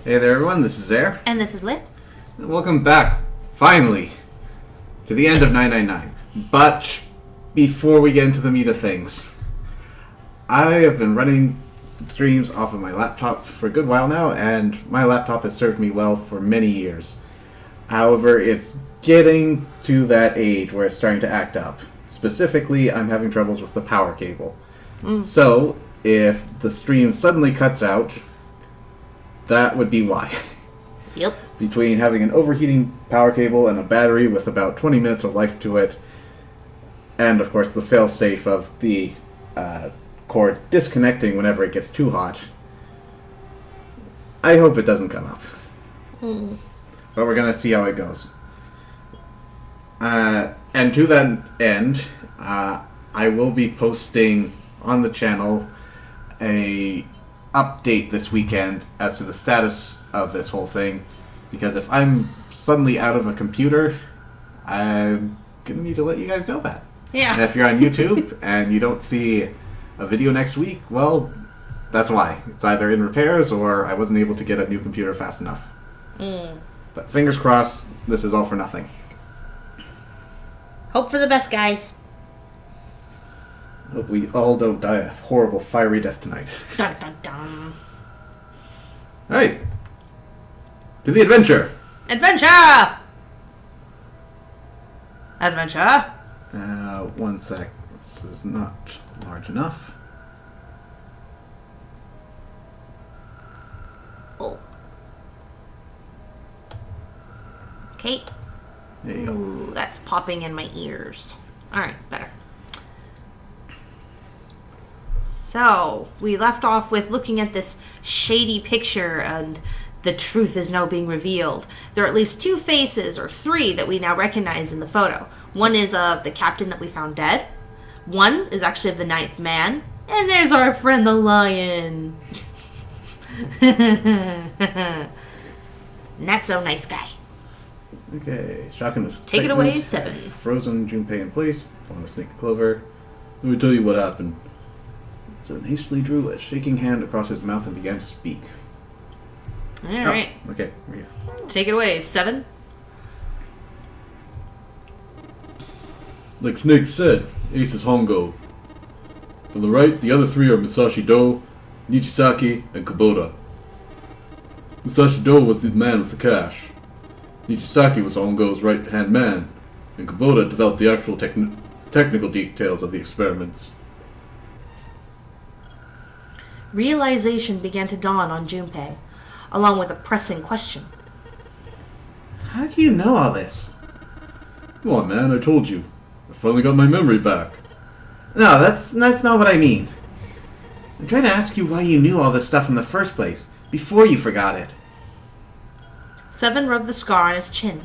Hey there everyone, this is Air. And this is Lit. And welcome back, finally, to the end of 999. But before we get into the meat of things, I have been running streams off of my laptop for a good while now, and my laptop has served me well for many years. However, it's getting to that age where it's starting to act up. Specifically, I'm having troubles with the power cable. So, if the stream suddenly cuts out, that would be why. Yep. Between having an overheating power cable and a battery with about 20 minutes of life to it, and of course the fail-safe of the cord disconnecting whenever it gets too hot, I hope it doesn't come up. But we're going to see how it goes. And to that end, I will be posting on the channel a update this weekend as to the status of this whole thing, because if I'm suddenly out of a computer, I'm gonna need to let you guys know that. Yeah. And if you're on YouTube and you don't see a video next week, well, that's why. It's either in repairs or I wasn't able to get a new computer fast enough. But fingers crossed, this is all for nothing. Hope for the best, guys. Hope we all don't die a horrible fiery death tonight. Dun dun dun. Alright. To the adventure! Adventure! Adventure? One sec. This is not large enough. Oh. Okay. There you go. Ooh, that's popping in my ears. Alright, better. So, we left off with looking at this shady picture, and the truth is now being revealed. There are at least two faces, or three, that we now recognize in the photo. One is of the captain that we found dead. One is actually of the ninth man. And there's our friend the lion. Not so nice guy. Okay, shotgun. Take it away, 7. Frozen Junpei in place. On a snake clover. Let me tell you what happened. Seven hastily drew a shaking hand across his mouth and began to speak. Alright. Oh, okay, we're here. Take it away, 7. Like Snake said, Ace is Hongo. On the right, the other three are Musashi Do, Nichisaki, and Kubota. Musashi Do was the man with the cash. Nichisaki was Hongo's right-hand man, and Kubota developed the actual technical details of the experiments. Realization began to dawn on Junpei, along with a pressing question. How do you know all this? Come on, man, I told you. I finally got my memory back. No, that's not what I mean. I'm trying to ask you why you knew all this stuff in the first place, before you forgot it. 7 rubbed the scar on his chin.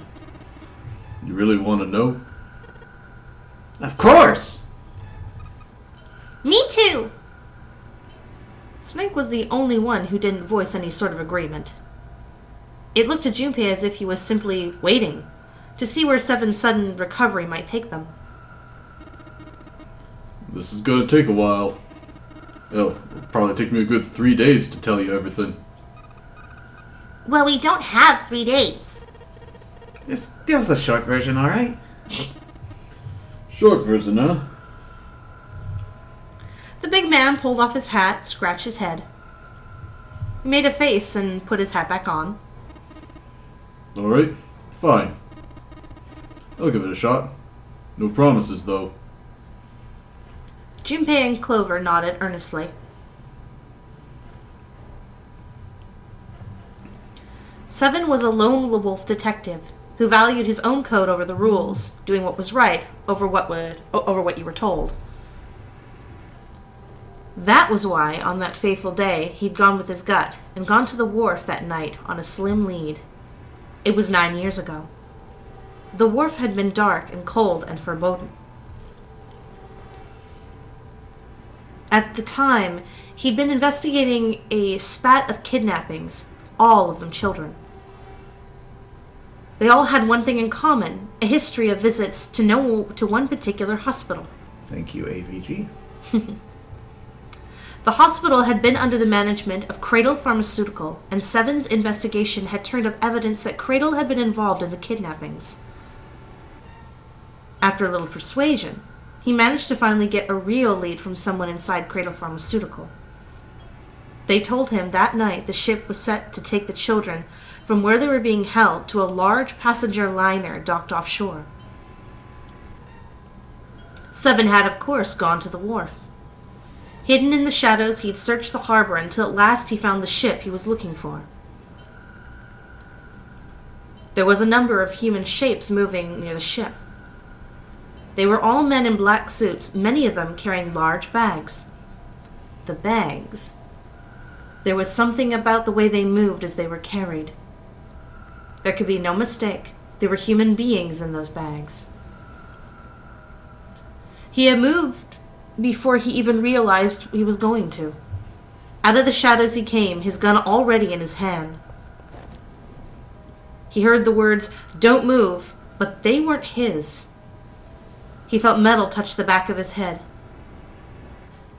You really want to know? Of course! Me too! Snake was the only one who didn't voice any sort of agreement. It looked to Junpei as if he was simply waiting to see where 7's sudden recovery might take them. This is gonna take a while. It'll probably take me a good 3 days to tell you everything. Well, we don't have 3 days. Just give us a short version, alright? Short version, huh? The big man pulled off his hat, scratched his head. He made a face and put his hat back on. Alright, fine. I'll give it a shot. No promises, though. Junpei and Clover nodded earnestly. Seven was a lone wolf detective who valued his own code over the rules, doing what was right over what you were told. That was why, on that fateful day, he'd gone with his gut and gone to the wharf that night on a slim lead. It was 9 years ago. The wharf had been dark and cold and foreboding. At the time, he'd been investigating a spat of kidnappings, all of them children. They all had one thing in common, a history of visits to one particular hospital. Thank you, AVG. The hospital had been under the management of Cradle Pharmaceutical, and Seven's investigation had turned up evidence that Cradle had been involved in the kidnappings. After a little persuasion, he managed to finally get a real lead from someone inside Cradle Pharmaceutical. They told him that night the ship was set to take the children from where they were being held to a large passenger liner docked offshore. Seven had, of course, gone to the wharf. Hidden in the shadows, he'd searched the harbor until at last he found the ship he was looking for. There was a number of human shapes moving near the ship. They were all men in black suits, many of them carrying large bags. The bags. There was something about the way they moved as they were carried. There could be no mistake. There were human beings in those bags. He had moved before he even realized he was going to. Out of the shadows he came, his gun already in his hand. He heard the words, "Don't move," but they weren't his. He felt metal touch the back of his head.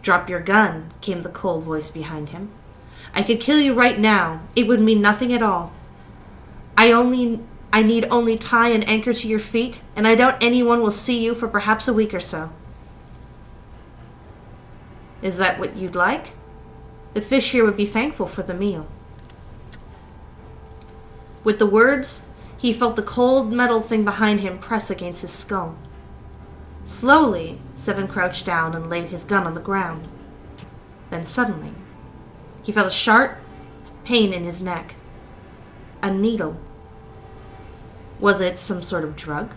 "Drop your gun," came the cold voice behind him. "I could kill you right now. It would mean nothing at all. I need only tie an anchor to your feet, and I doubt anyone will see you for perhaps a week or so." "Is that what you'd like? The fish here would be thankful for the meal." With the words, he felt the cold metal thing behind him press against his skull. Slowly, Seven crouched down and laid his gun on the ground. Then suddenly, he felt a sharp pain in his neck. A needle. Was it some sort of drug?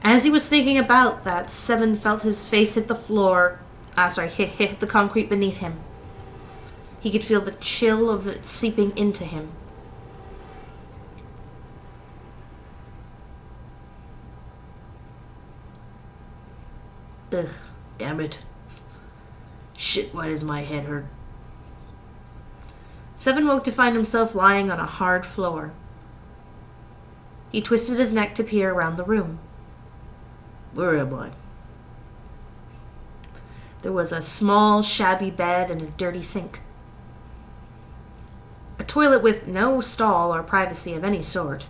As he was thinking about that, Seven felt his face hit the floor. Hit the concrete beneath him. He could feel the chill of it seeping into him. Ugh, damn it. Shit, why does my head hurt? Seven woke to find himself lying on a hard floor. He twisted his neck to peer around the room. Where am I? There was a small, shabby bed and a dirty sink. A toilet with no stall or privacy of any sort.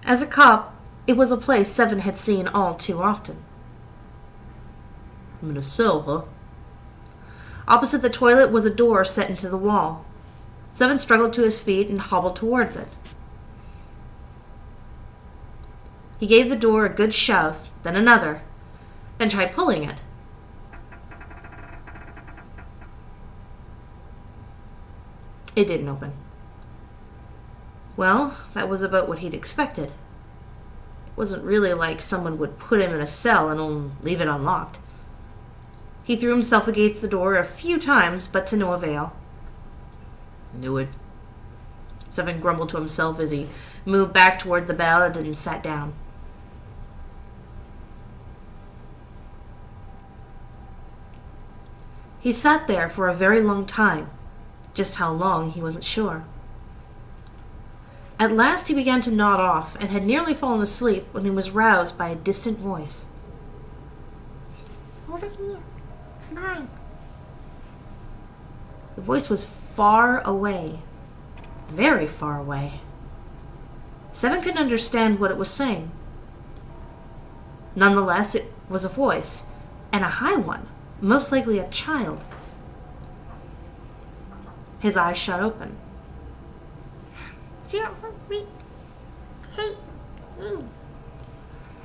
As a cop, it was a place Seven had seen all too often. I'm in a cell, huh? Opposite the toilet was a door set into the wall. Seven struggled to his feet and hobbled towards it. He gave the door a good shove, then another, then tried pulling it. It didn't open. Well, that was about what he'd expected. It wasn't really like someone would put him in a cell and leave it unlocked. He threw himself against the door a few times, but to no avail. Knew it. Seven grumbled to himself as he moved back toward the bed and sat down. He sat there for a very long time. Just how long, he wasn't sure. At last he began to nod off and had nearly fallen asleep when he was roused by a distant voice. It's over here. It's mine. The voice was far away. Very far away. Seven couldn't understand what it was saying. Nonetheless, it was a voice, and a high one, most likely a child. His eyes shut open.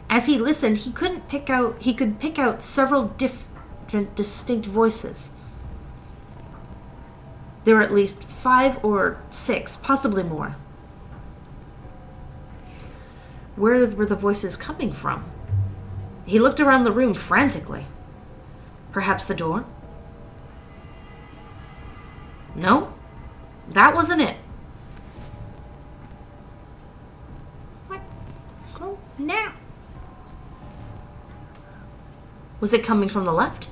As he listened, he could pick out several different distinct voices. There were at least 5 or 6, possibly more. Where were the voices coming from? He looked around the room frantically. Perhaps the door? No, that wasn't it. What? Go now. Was it coming from the left?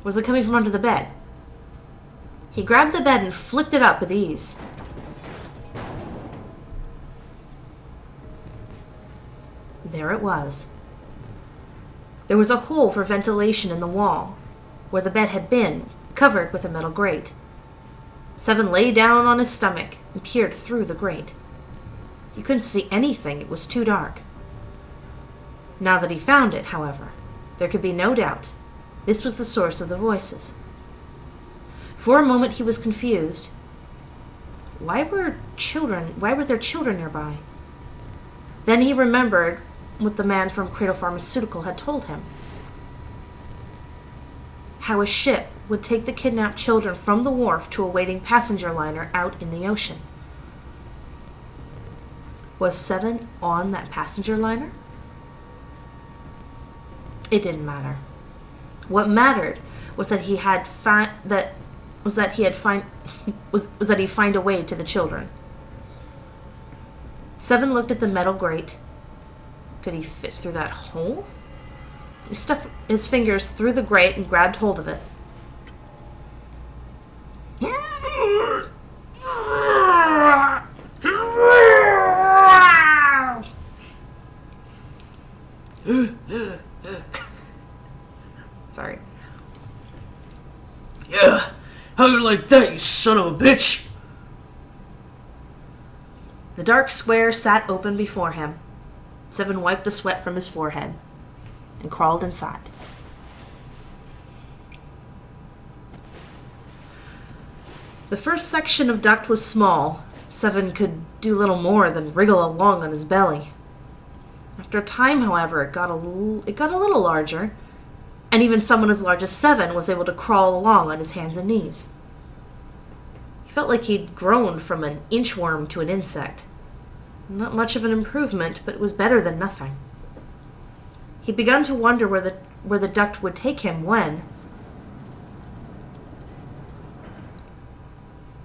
Was it coming from under the bed? He grabbed the bed and flipped it up with ease. There it was. There was a hole for ventilation in the wall, where the bed had been, covered with a metal grate. Seven lay down on his stomach and peered through the grate. He couldn't see anything, it was too dark. Now that he found it, however, there could be no doubt this was the source of the voices. For a moment he was confused. Why were there children nearby? Then he remembered what the man from Cradle Pharmaceutical had told him. How a ship would take the kidnapped children from the wharf to a waiting passenger liner out in the ocean. Was Seven on that passenger liner? It didn't matter. What mattered was that he he'd find a way to the children. Seven looked at the metal grate. Could he fit through that hole? He stuck his fingers through the grate and grabbed hold of it. Sorry. Yeah, how you like that, you son of a bitch? The dark square sat open before him. Seven wiped the sweat from his forehead and crawled inside. The first section of duct was small. Seven could do little more than wriggle along on his belly. After a time, however, it got a little larger, and even someone as large as Seven was able to crawl along on his hands and knees. He felt like he'd grown from an inchworm to an insect. Not much of an improvement, but it was better than nothing. He began to wonder where the duct would take him when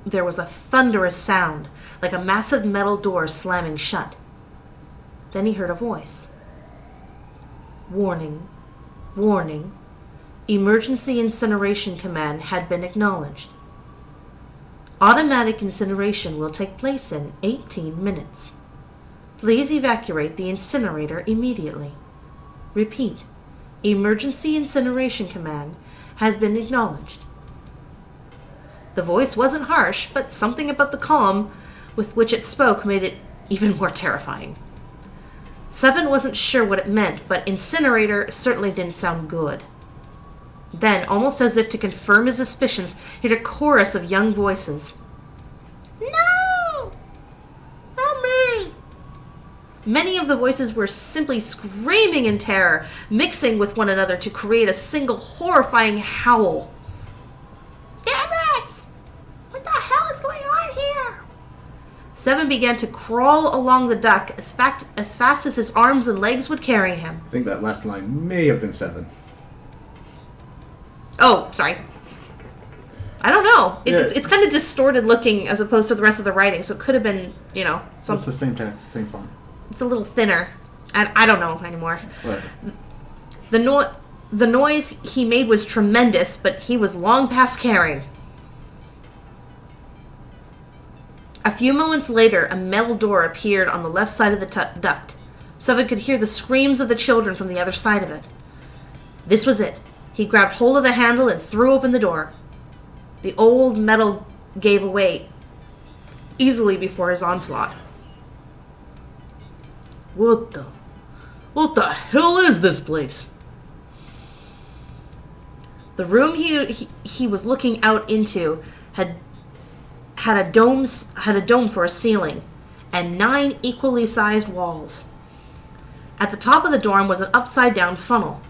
there was a thunderous sound, like a massive metal door slamming shut. Then he heard a voice. Warning. Warning. Emergency incineration command had been acknowledged. Automatic incineration will take place in 18 minutes. Please evacuate the incinerator immediately. Repeat. Emergency incineration command has been acknowledged. The voice wasn't harsh, but something about the calm with which it spoke made it even more terrifying. Seven wasn't sure what it meant, but incinerator certainly didn't sound good. Then, almost as if to confirm his suspicions, he heard a chorus of young voices. No! Help me! Many of the voices were simply screaming in terror, mixing with one another to create a single horrifying howl. Damn it! What the hell is going on here? Seven began to crawl along the duct as fast as his arms and legs would carry him. I think that last line may have been Seven. Oh, sorry. I don't know. Yeah. It's kind of distorted looking as opposed to the rest of the writing, so it could have been, It's the same text, same font. It's a little thinner. I don't know anymore. Right. The noise he made was tremendous, but he was long past caring. A few moments later, a metal door appeared on the left side of the duct. Seven could hear the screams of the children from the other side of it. This was it. He grabbed hold of the handle and threw open the door. The old metal gave away easily before his onslaught. What the hell is this place? The room he was looking out into had a dome for a ceiling and 9 equally sized walls. At the top of the dome was an upside down funnel.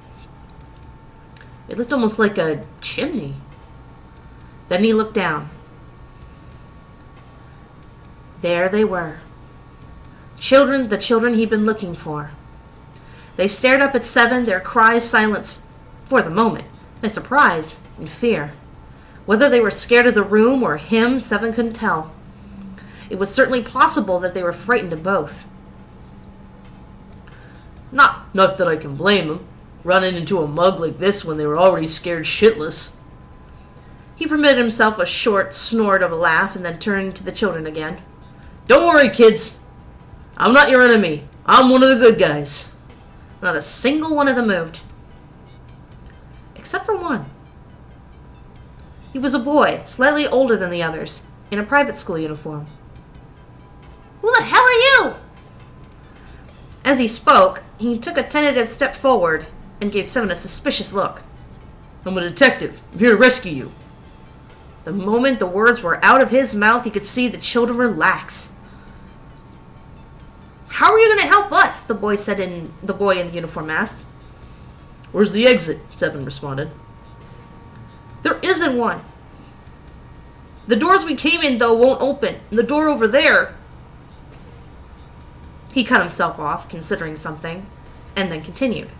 It looked almost like a chimney. Then he looked down. There they were. The children he'd been looking for. They stared up at Seven, their cries silenced for the moment, by surprise and fear. Whether they were scared of the room or him, Seven couldn't tell. It was certainly possible that they were frightened of both. Not that I can blame them, running into a mug like this when they were already scared shitless. He permitted himself a short snort of a laugh and then turned to the children again. Don't worry, kids. I'm not your enemy. I'm one of the good guys. Not a single one of them moved. Except for one. He was a boy, slightly older than the others, in a private school uniform. Who the hell are you? As he spoke, he took a tentative step forward and gave Seven a suspicious look. I'm a detective. I'm here to rescue you. The moment the words were out of his mouth, he could see the children relax. How are you going to help us? The boy in the uniform asked. Where's the exit? Seven responded. There isn't one. The doors we came in, though, won't open. And the door over there... He cut himself off, considering something, and then continued.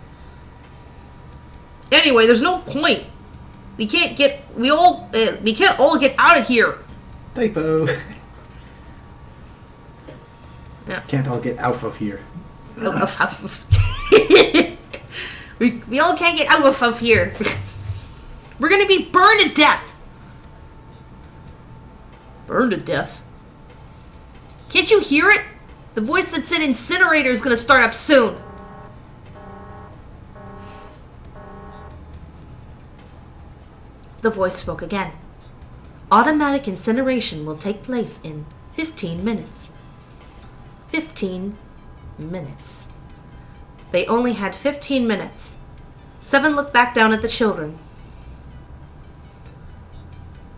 Anyway, there's no point. We can't all get out of here. Typo. Yeah. Can't all get out of here. we all can't get out of here. We're gonna be burned to death. Burned to death? Can't you hear it? The voice that said incinerator is gonna start up soon. The voice spoke again. Automatic incineration will take place in 15 minutes. 15 minutes. They only had 15 minutes. Seven looked back down at the children.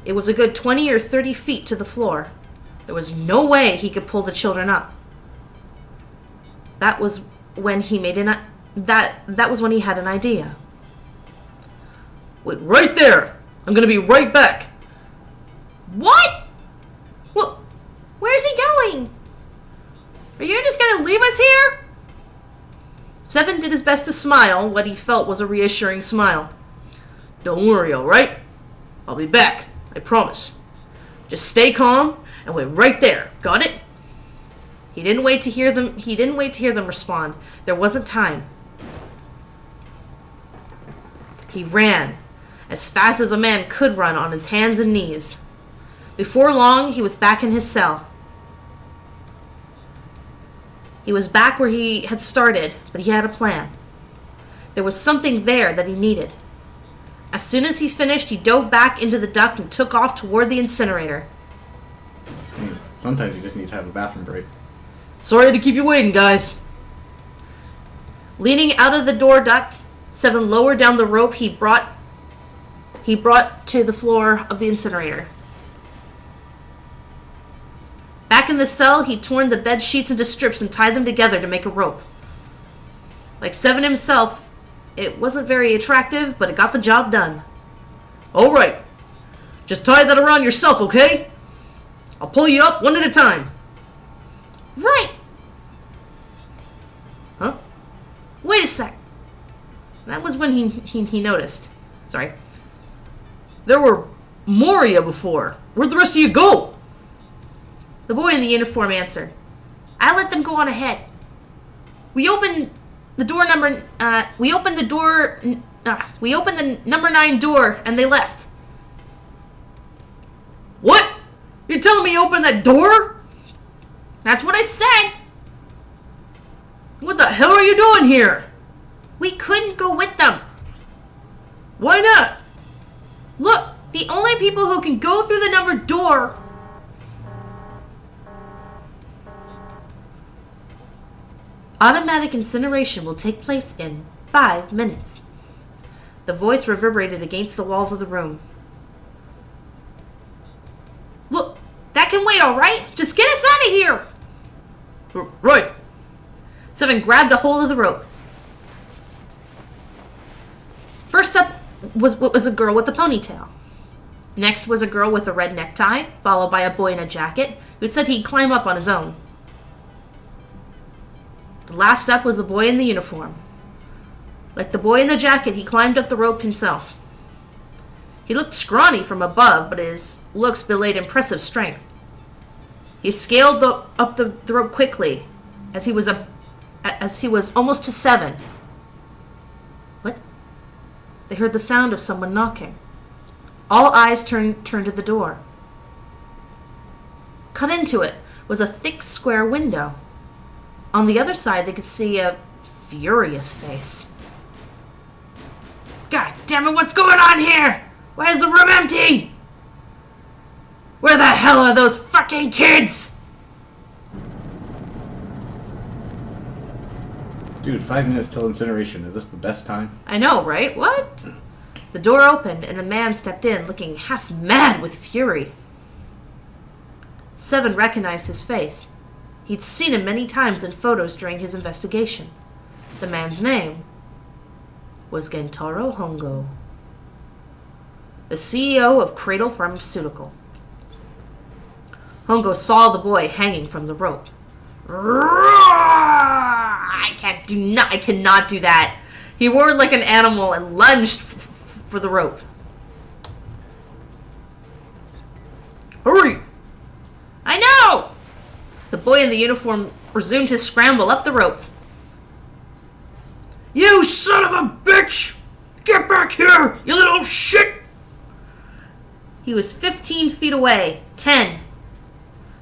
It was a good 20 or 30 feet to the floor. There was no way he could pull the children up. That was when he made that was when he had an idea. Wait, right there! I'm gonna be right back. What? Well, where's he going? Are you just gonna leave us here? Seven did his best to smile, what he felt was a reassuring smile. Don't worry, alright? I'll be back, I promise. Just stay calm and wait right there, got it? He didn't wait to hear them respond. There wasn't time. He ran, as fast as a man could run on his hands and knees. Before long, he was back in his cell. He was back where he had started, but he had a plan. There was something there that he needed. As soon as he finished, he dove back into the duct and took off toward the incinerator. Sometimes you just need to have a bathroom break. Sorry to keep you waiting, guys. Leaning out of the door duct, Seven lowered down the rope he brought to the floor of the incinerator. Back in the cell, he torn the bed sheets into strips and tied them together to make a rope. Like Seven himself, it wasn't very attractive, but it got the job done. Alright. Just tie that around yourself, okay? I'll pull you up one at a time. Right! Huh? Wait a sec. That was when he noticed. Sorry. There were Moria before. Where'd the rest of you go? The boy in the uniform answered. I let them go on ahead. We opened the number 9 door and they left. What? You're telling me you opened that door? That's what I said. What the hell are you doing here? We couldn't go with them. Why not? Look, the only people who can go through the numbered door... Automatic incineration will take place in 5 minutes. The voice reverberated against the walls of the room. Look, that can wait, all right? Just get us out of here. Right. Seven grabbed a hold of the rope. First up was a girl with a ponytail. Next was a girl with a red necktie, followed by a boy in a jacket who had said he'd climb up on his own. The last up was a boy in the uniform. Like the boy in the jacket, he climbed up the rope himself. He looked scrawny from above, but his looks belayed impressive strength. He scaled up the rope quickly, as he was almost to 7. What? They heard the sound of someone knocking. All eyes turned to the door. Cut into it was a thick square window. On the other side, they could see a furious face. God damn it, what's going on here? Why is the room empty? Where the hell are those fucking kids? Dude, 5 minutes till incineration. Is this the best time? I know, right? What? The door opened and a man stepped in, looking half mad with fury. 7 recognized his face. He'd seen him many times in photos during his investigation. The man's name was Gentaro Hongo, the CEO of Cradle Pharmaceutical. Hongo saw the boy hanging from the rope. I cannot do that. He roared like an animal and lunged for the rope. Hurry! I know! The boy in the uniform resumed his scramble up the rope. You son of a bitch! Get back here, you little shit! He was 15 feet away. 10.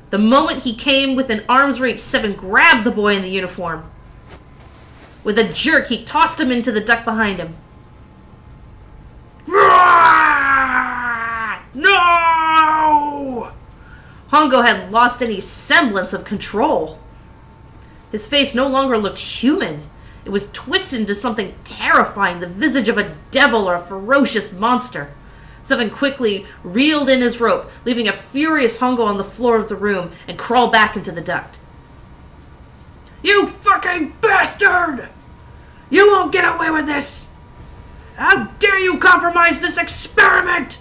The moment he came within arm's reach, 7 grabbed the boy in the uniform. With a jerk, he tossed him into the duct behind him. No! Hongo had lost any semblance of control. His face no longer looked human. It was twisted into something terrifying, the visage of a devil or a ferocious monster. 7 quickly reeled in his rope, leaving a furious Hongo on the floor of the room, and crawled back into the duct. You fucking bastard! You won't get away with this! How dare you compromise this experiment!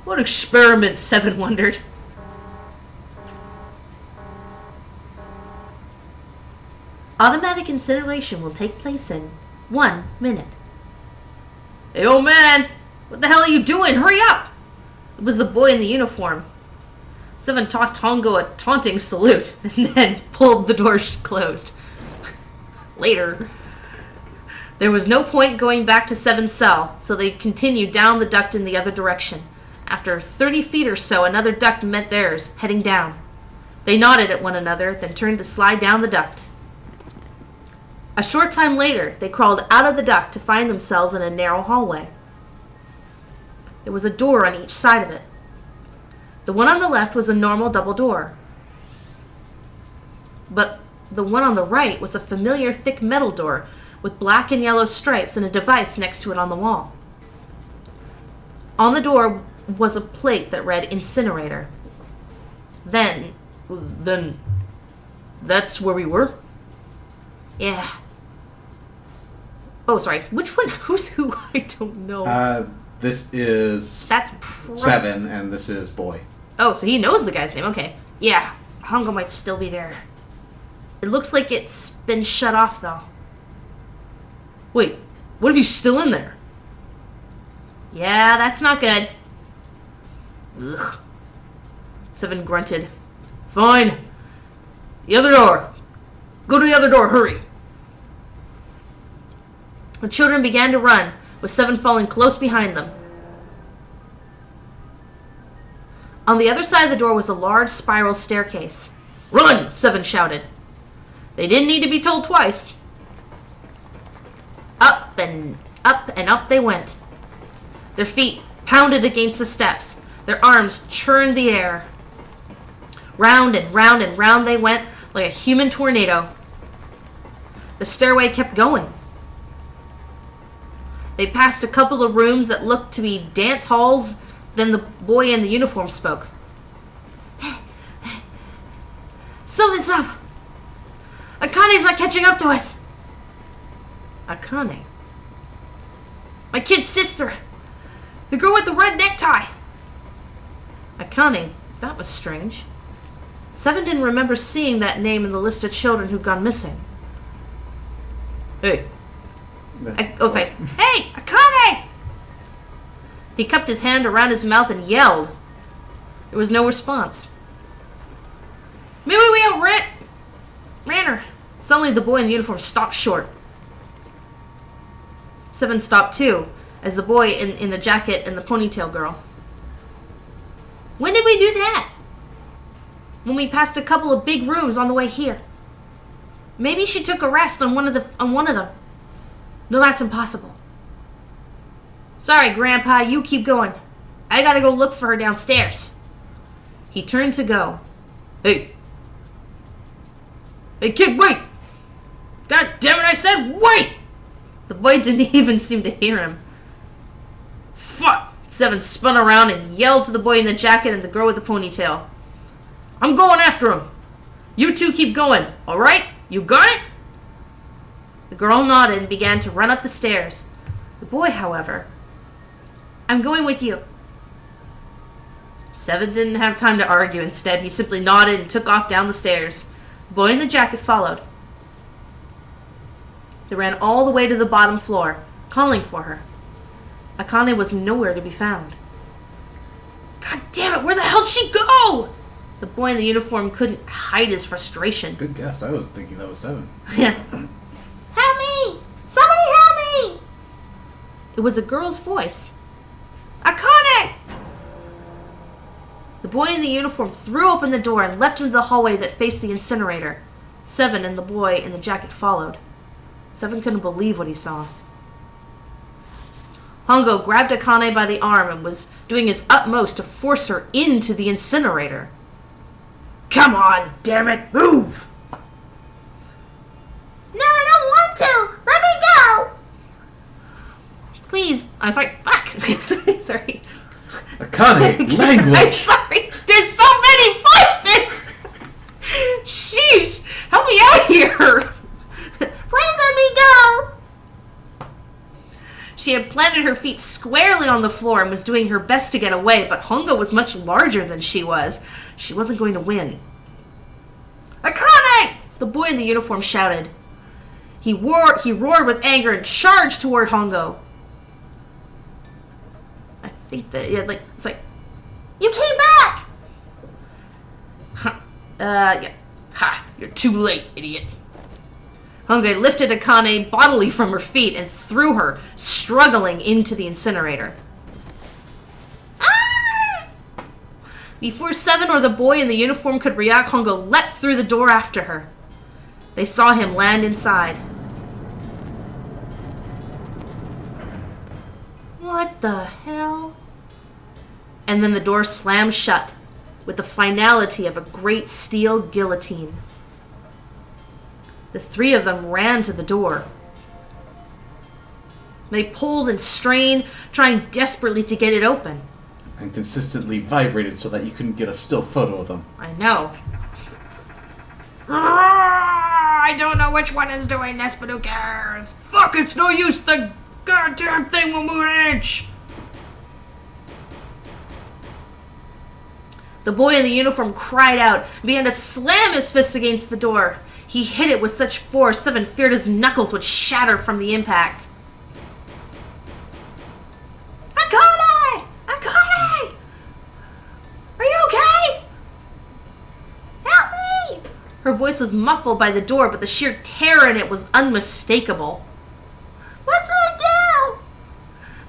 What experiment? 7 wondered. Automatic incineration will take place in 1 minute. Hey, old man! What the hell are you doing? Hurry up! It was the boy in the uniform. 7 tossed Hongo a taunting salute and then pulled the door closed. Later, there was no point going back to 7's cell, so they continued down the duct in the other direction. After 30 feet or so, another duct met theirs, heading down. They nodded at one another, then turned to slide down the duct. A short time later, they crawled out of the duct to find themselves in a narrow hallway. There was a door on each side of it. The one on the left was a normal double door. But the one on the right was a familiar thick metal door with black and yellow stripes and a device next to it on the wall. On the door was a plate that read incinerator. Then, that's where we were? Yeah. Oh, sorry. Which one? Who's who? I don't know. This is That's 7, and this is boy. Oh, so he knows the guy's name. Okay. Yeah, Hongo might still be there. It looks like it's been shut off, though. Wait, what if he's still in there? Yeah, that's not good. Ugh. 7 grunted. Fine. The other door. Go to the other door, hurry. The children began to run, with 7 falling close behind them. On the other side of the door was a large spiral staircase. Run, 7 shouted. They didn't need to be told twice. Up and up and up they went. Their feet pounded against the steps. Their arms churned the air. Round and round and round they went like a human tornado. The stairway kept going. They passed a couple of rooms that looked to be dance halls. Then the boy in the uniform spoke. Something's up. Akane's not catching up to us. Akane? My kid's sister. The girl with the red necktie. Akane, that was strange. Seven didn't remember seeing that name in the list of children who'd gone missing. Hey. Hey, Akane! He cupped his hand around his mouth and yelled. There was no response. Maybe we outran her. Suddenly the boy in the uniform stopped short. Seven stopped too, as the boy in the jacket and the ponytail girl. When did we do that? When we passed a couple of big rooms on the way here. Maybe she took a rest on one of them. No, that's impossible. Sorry, Grandpa, you keep going. I gotta go look for her downstairs. He turned to go. Hey, kid, wait! God damn it, I said wait! The boy didn't even seem to hear him. Fuck! Seven spun around and yelled to the boy in the jacket and the girl with the ponytail. I'm going after him. You two keep going, alright? You got it? The girl nodded and began to run up the stairs. The boy, however... I'm going with you. Seven didn't have time to argue. Instead, he simply nodded and took off down the stairs. The boy in the jacket followed. They ran all the way to the bottom floor, calling for her. Akane was nowhere to be found. God damn it, where the hell did she go? The boy in the uniform couldn't hide his frustration. Good guess. I was thinking that was 7. Yeah. Help me! Somebody help me! It was a girl's voice. Akane! The boy in the uniform threw open the door and leapt into the hallway that faced the incinerator. Seven and the boy in the jacket followed. Seven couldn't believe what he saw. Hongo grabbed Akane by the arm and was doing his utmost to force her into the incinerator. Come on, damn it, move! No, I don't want to! Let me go! Please. I was like, fuck. sorry. Akane, language! I'm sorry. There's so many voices! Sheesh! Help me out here! Please let me go! She had planted her feet squarely on the floor and was doing her best to get away, but Hongo was much larger than she was. She wasn't going to win. Akane! The boy in the uniform shouted. He roared with anger and charged toward Hongo. I think that, yeah, like, it's like, You came back! yeah. Ha, you're too late, idiot. Hongo lifted Akane bodily from her feet and threw her, struggling, into the incinerator. Ah! Before Seven or the boy in the uniform could react, Hongo leapt through the door after her. They saw him land inside. What the hell? And then the door slammed shut, with the finality of a great steel guillotine. The three of them ran to the door. They pulled and strained, trying desperately to get it open. And consistently vibrated so that you couldn't get a still photo of them. I know. I don't know which one is doing this, but who cares? Fuck, it's no use. The goddamn thing will move an inch. The boy in the uniform cried out and began to slam his fists against the door. He hit it with such force, Seven feared his knuckles would shatter from the impact. Akane! Akane! Are you okay? Help me! Her voice was muffled by the door, but the sheer terror in it was unmistakable. What should I do?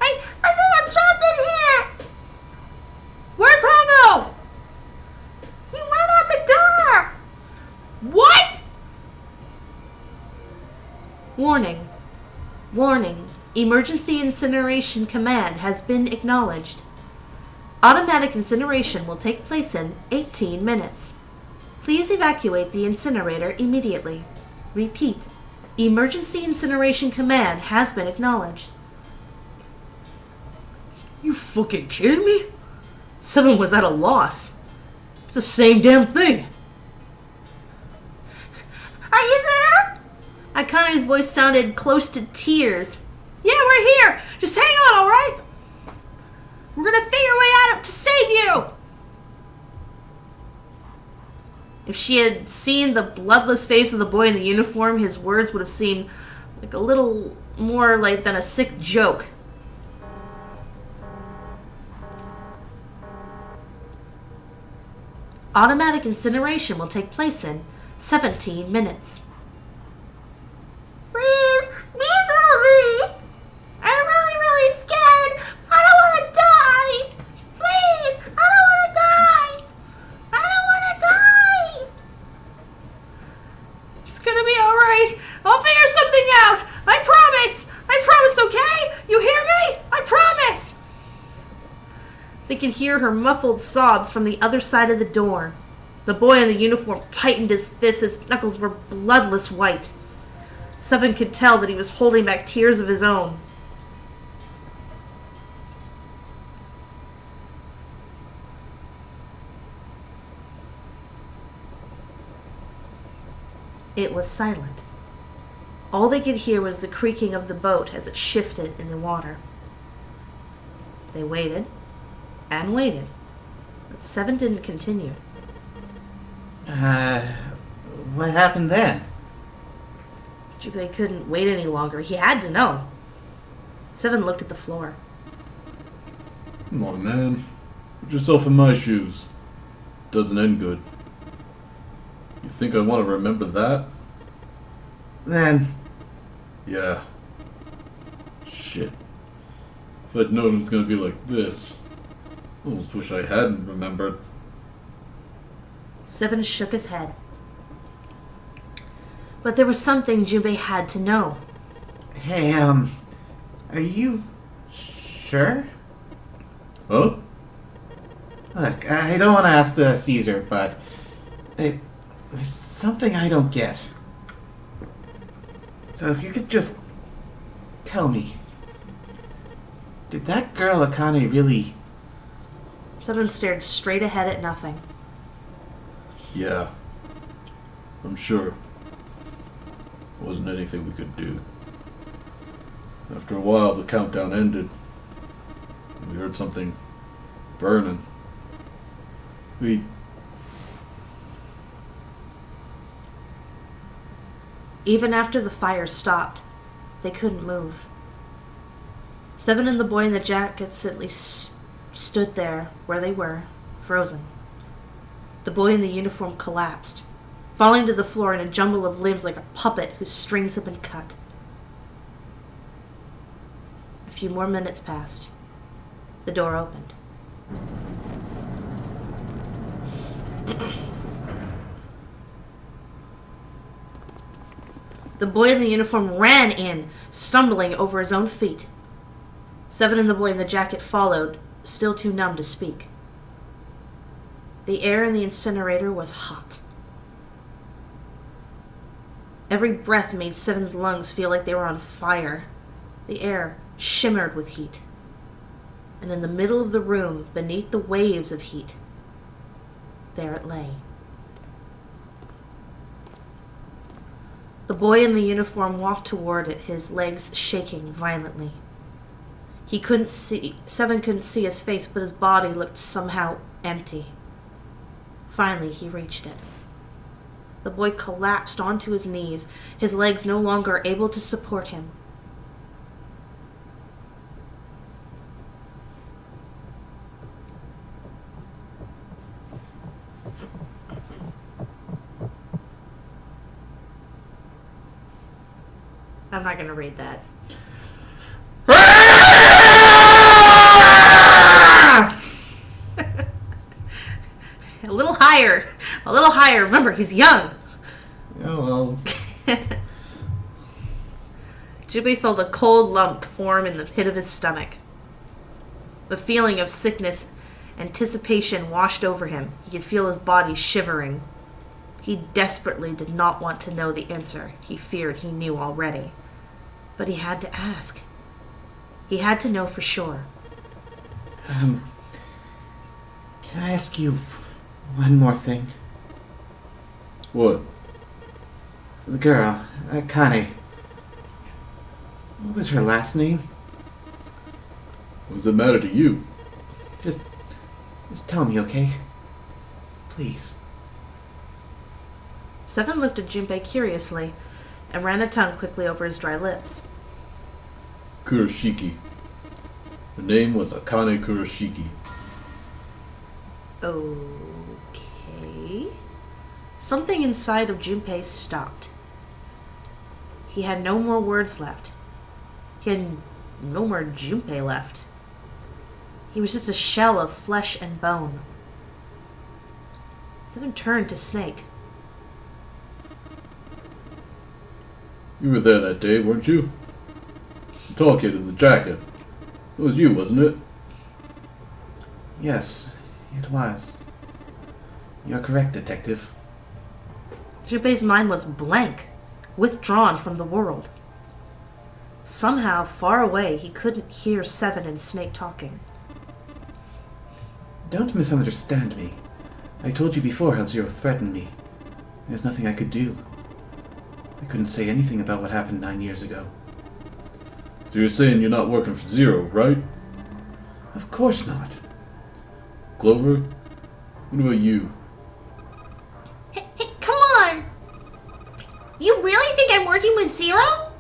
I think I'm trapped in here! Where's Hongo? He went out the door! What? Warning. Warning. Emergency incineration command has been acknowledged. Automatic incineration will take place in 18 minutes. Please evacuate the incinerator immediately. Repeat. Emergency incineration command has been acknowledged. You fucking kidding me? Seven was at a loss. It's the same damn thing. Are you there? Akane's voice sounded close to tears. Yeah, we're here. Just hang on, all right? We're gonna figure a way out to save you. If she had seen the bloodless face of the boy in the uniform, his words would have seemed like a little more like than a sick joke. Automatic incineration will take place in 17 minutes. Please, help me. I'm really, really scared. I don't want to die. Please, I don't want to die. I don't want to die. It's gonna be alright. I'll figure something out. I promise. I promise, okay? You hear me? I promise. They could hear her muffled sobs from the other side of the door. The boy in the uniform tightened his fists. His knuckles were bloodless white. Seven could tell that he was holding back tears of his own. It was silent. All they could hear was the creaking of the boat as it shifted in the water. They waited and waited, but Seven didn't continue. What happened then? Jubei couldn't wait any longer. He had to know. Seven looked at the floor. Come on, man. Put yourself in my shoes. Doesn't end good. You think I want to remember that? Then, Yeah. Shit. If I'd known it was gonna be like this, I almost wish I hadn't remembered. Seven shook his head. But there was something Jubei had to know. hey, are you sure? Huh? Look, I don't want to ask the Caesar, but there's something I don't get. So if you could just tell me, did that girl Akane really... Seven stared straight ahead at nothing. Yeah. I'm sure. Wasn't anything we could do. After a while, the countdown ended. We heard something burning. Even after the fire stopped, they couldn't move. Seven and the boy in the jacket simply stood there where they were, frozen. The boy in the uniform collapsed, falling to the floor in a jumble of limbs like a puppet whose strings had been cut. A few more minutes passed. The door opened. The boy in the uniform ran in, stumbling over his own feet. Seven and the boy in the jacket followed, still too numb to speak. The air in the incinerator was hot. Every breath made Seven's lungs feel like they were on fire. The air shimmered with heat. And in the middle of the room, beneath the waves of heat, there it lay. The boy in the uniform walked toward it, his legs shaking violently. Seven couldn't see his face, but his body looked somehow empty. Finally, he reached it. The boy collapsed onto his knees, his legs no longer able to support him. I'm not going to read that. A little higher. A little higher. Remember, he's young. Oh, well... Jubei felt a cold lump form in the pit of his stomach. The feeling of sickness, anticipation washed over him. He could feel his body shivering. He desperately did not want to know the answer. He feared he knew already. But he had to ask. He had to know for sure. Can I ask you one more thing? What? The girl, Akane. What was her last name? What does it matter to you? Just tell me, okay? Please. Seven looked at Junpei curiously and ran a tongue quickly over his dry lips. Kurashiki. Her name was Akane Kurashiki. Okay. Something inside of Junpei stopped. He had no more words left. He had no more Junpei left. He was just a shell of flesh and bone. Seven turned to Snake. You were there that day, weren't you? The tall kid in the jacket. It was you, wasn't it? Yes, it was. You're correct, Detective. Junpei's mind was blank, withdrawn from the world. Somehow, far away, he couldn't hear Seven and Snake talking. Don't misunderstand me. I told you before how Zero threatened me. There's nothing I could do. I couldn't say anything about what happened 9 years ago. So you're saying you're not working for Zero, right? Of course not. Clover? What about you? Hey, come on! You really think I'm working with Zero?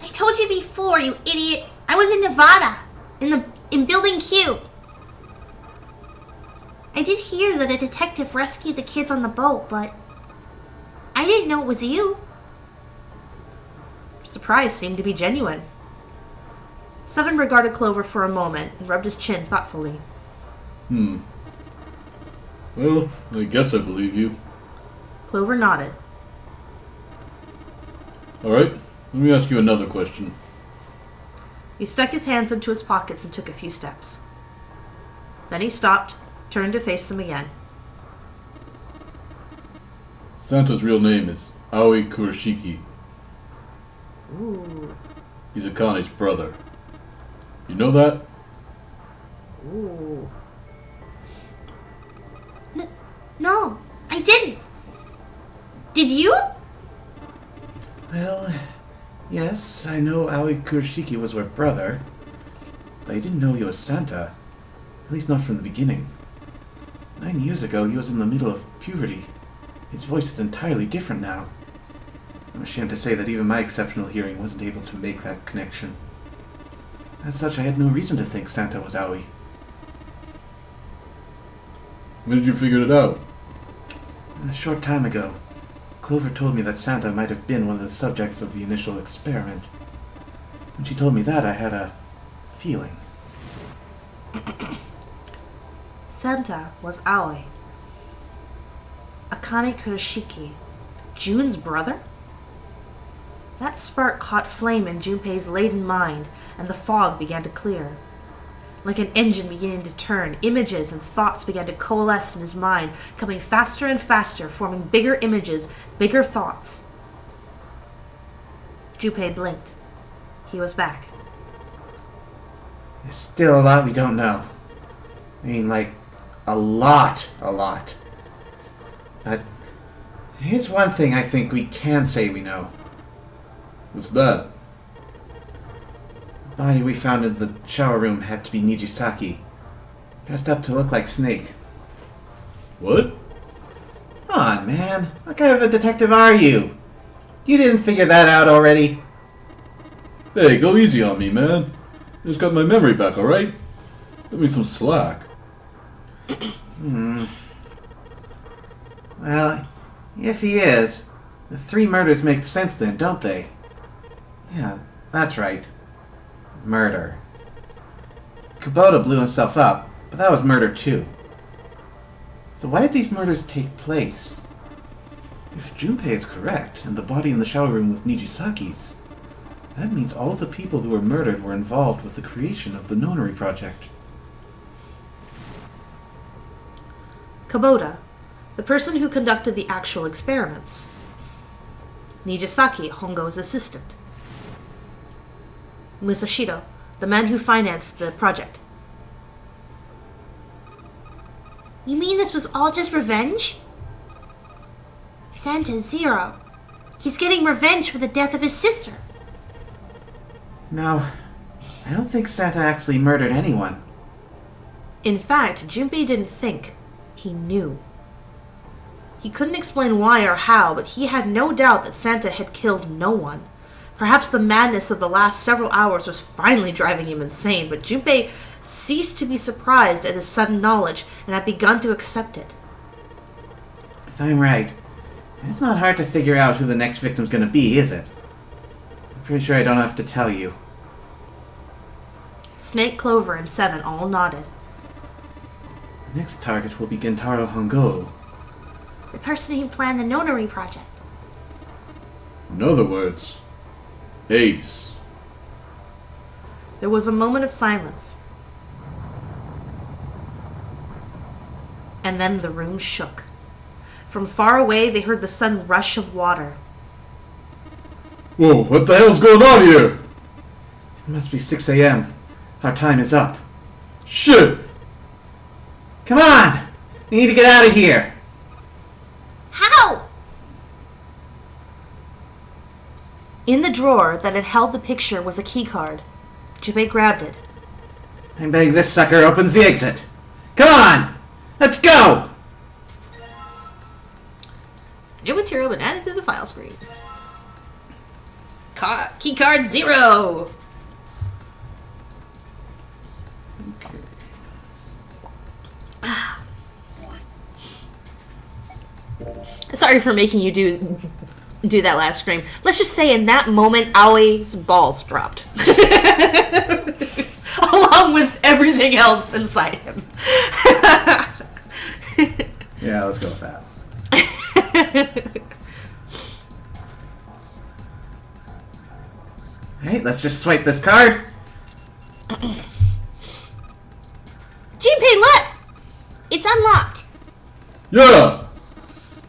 I told you before, you idiot. I was in Nevada, in Building Q. I did hear that a detective rescued the kids on the boat, but I didn't know it was you. Surprise seemed to be genuine. Seven regarded Clover for a moment and rubbed his chin thoughtfully. Well, I guess I believe you. Clover nodded. Alright, let me ask you another question. He stuck his hands into his pockets and took a few steps. Then he stopped, turned to face them again. Santa's real name is Aoi Kurashiki. Ooh. He's Akane's brother. You know that? Ooh. No, I didn't. Did you? Well, yes, I know Aoi Kurashiki was her brother, but I didn't know he was Santa. At least not from the beginning. 9 years ago, he was in the middle of puberty. His voice is entirely different now. I'm ashamed to say that even my exceptional hearing wasn't able to make that connection. As such, I had no reason to think Santa was Aoi. When did you figure it out? A short time ago, Clover told me that Santa might have been one of the subjects of the initial experiment. When she told me that, I had a feeling. Santa was Aoi. Akane Kurashiki, June's brother? That spark caught flame in Junpei's laden mind, and the fog began to clear. Like an engine beginning to turn, images and thoughts began to coalesce in his mind, coming faster and faster, forming bigger images, bigger thoughts. Junpei blinked. He was back. There's still a lot we don't know. I mean, like, a lot. But here's one thing I think we can say we know. What's that? The body we found in the shower room had to be Nijisaki, dressed up to look like Snake. What? Come on, man. What kind of a detective are you? You didn't figure that out already? Hey, go easy on me, man. I just got my memory back, alright? Give me some slack. Well, if he is, the 3 murders make sense then, don't they? Yeah, that's right. Murder. Kubota blew himself up, but that was murder too. So why did these murders take place? If Junpei is correct, and the body in the shower room was Nijisaki's, that means all of the people who were murdered were involved with the creation of the Nonary Project. Kubota, the person who conducted the actual experiments. Nijisaki, Hongo's assistant. Musashido, the man who financed the project. You mean this was all just revenge? Santa Zero. He's getting revenge for the death of his sister. No, I don't think Santa actually murdered anyone. In fact, Junpei didn't think. He knew. He couldn't explain why or how, but he had no doubt that Santa had killed no one. Perhaps the madness of the last several hours was finally driving him insane, but Junpei ceased to be surprised at his sudden knowledge and had begun to accept it. If I'm right, it's not hard to figure out who the next victim's gonna be, is it? I'm pretty sure I don't have to tell you. Snake, Clover, and Seven all nodded. The next target will be Gentaro Hongo. The person who planned the Nonary project. In other words, Ace. There was a moment of silence. And then the room shook. From far away, they heard the sudden rush of water. Whoa, what the hell's going on here? It must be 6 a.m. Our time is up. Shit! Come on! We need to get out of here! How? In the drawer that had held the picture was a keycard. Junpei grabbed it. I'm betting this sucker opens the exit. Come on! Let's go! New material been added to the file screen. Keycard 0! Okay. Sorry for making you do that last scream. Let's just say in that moment, Aoi's balls dropped. Along with everything else inside him. Yeah, let's go with that. Alright, let's just swipe this card. Junpei, look! It's unlocked. Yeah!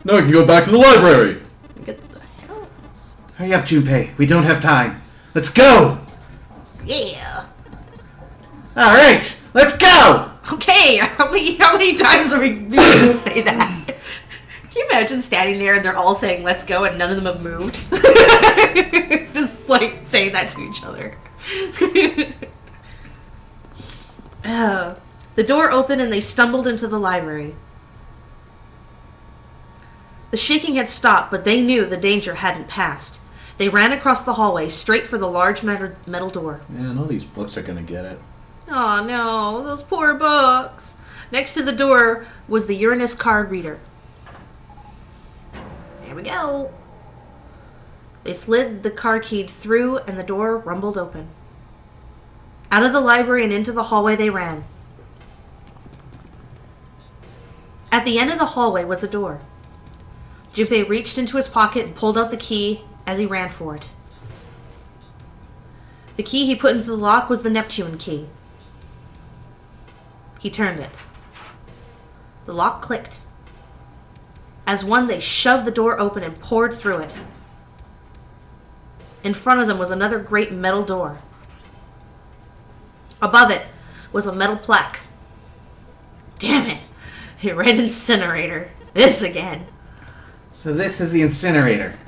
Now we can go back to the library! Get the hell. Hurry up, Junpei. We don't have time. Let's go! Yeah. Alright, let's go! Okay, how many times are we going to say that? Can you imagine standing there and they're all saying let's go and none of them have moved? Just like saying that to each other. The door opened and they stumbled into the library. The shaking had stopped, but they knew the danger hadn't passed. They ran across the hallway, straight for the large metal door. Man, all these books are gonna get it. Oh no, those poor books. Next to the door was the Uranus card reader. Here we go. They slid the car key through and the door rumbled open. Out of the library and into the hallway they ran. At the end of the hallway was a door. Junpei reached into his pocket and pulled out the key as he ran for it. The key he put into the lock was the Neptune key. He turned it. The lock clicked. As one, they shoved the door open and poured through it. In front of them was another great metal door. Above it was a metal plaque. Damn it! He read incinerator. This again. So this is the incinerator.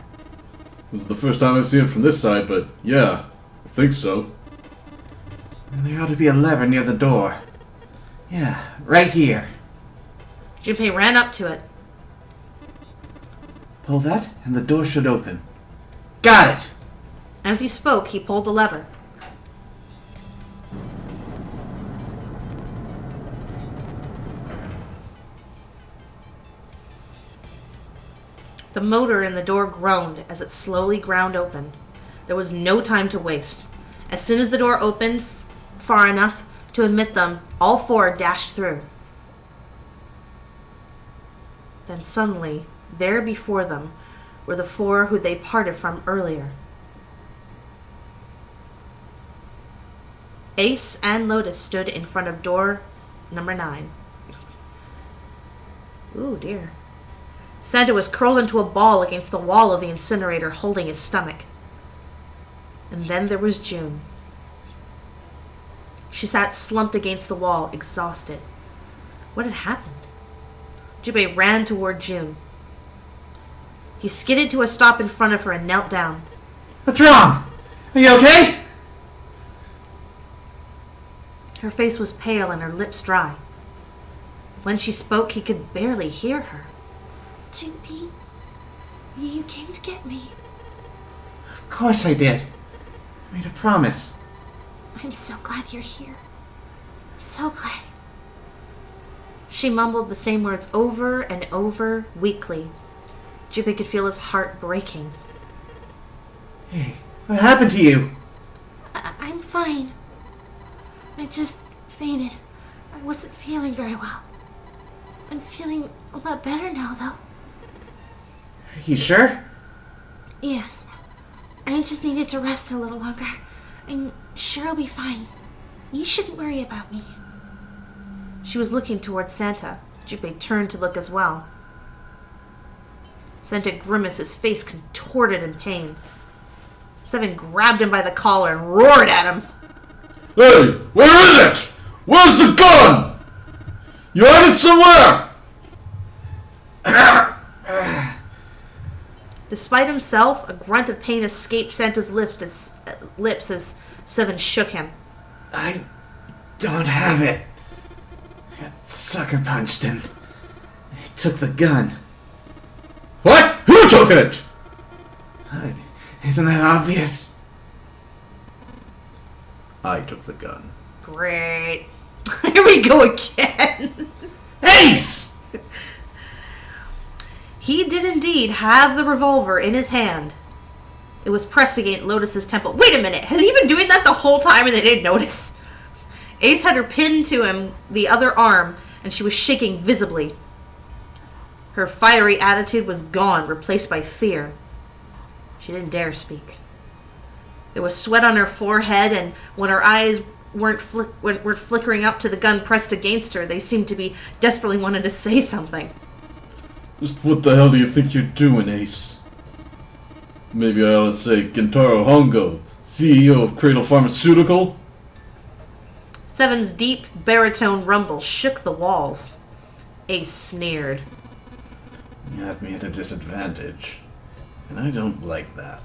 This is the first time I've seen it from this side, but yeah, I think so. And there ought to be a lever near the door. Yeah, right here. Junpei ran up to it. Pull that, and the door should open. Got it! As he spoke, he pulled the lever. The motor in the door groaned as it slowly ground open. There was no time to waste. As soon as the door opened far enough to admit them, all four dashed through. Then suddenly, there before them were the four who they parted from earlier. Ace and Lotus stood in front of door number 9. Ooh, dear. Santa was curled into a ball against the wall of the incinerator, holding his stomach. And then there was June. She sat slumped against the wall, exhausted. What had happened? Junpei ran toward June. He skidded to a stop in front of her and knelt down. What's wrong? Are you okay? Her face was pale and her lips dry. When she spoke, he could barely hear her. Junpei. You came to get me. Of course I did. I made a promise. I'm so glad you're here. So glad. She mumbled the same words over and over, weakly. Junpei could feel his heart breaking. Hey, what happened to you? I'm fine. I just fainted. I wasn't feeling very well. I'm feeling a lot better now, though. Are you sure? Yes. I just needed to rest a little longer. I'm sure I'll be fine. You shouldn't worry about me. She was looking toward Santa. Junpei turned to look as well. Santa grimaced, his face contorted in pain. Seven grabbed him by the collar and roared at him. Hey, where is it? Where's the gun? You had it somewhere! Despite himself, a grunt of pain escaped Santa's lips as Seven shook him. I don't have it. I got sucker punched and I took the gun. What? Who took it? Isn't that obvious? I took the gun. Great. Here we go again. Ace! He did indeed have the revolver in his hand. It was pressed against Lotus's temple. Wait a minute, has he been doing that the whole time and they didn't notice? Ace had her pinned to him, the other arm, and she was shaking visibly. Her fiery attitude was gone, replaced by fear. She didn't dare speak. There was sweat on her forehead, and when her eyes weren't flickering up to the gun pressed against her, they seemed to be desperately wanting to say something. Just what the hell do you think you're doing, Ace? Maybe I ought to say Kentaro Hongo, CEO of Cradle Pharmaceutical? Seven's deep baritone rumble shook the walls. Ace sneered. You have me at a disadvantage, and I don't like that.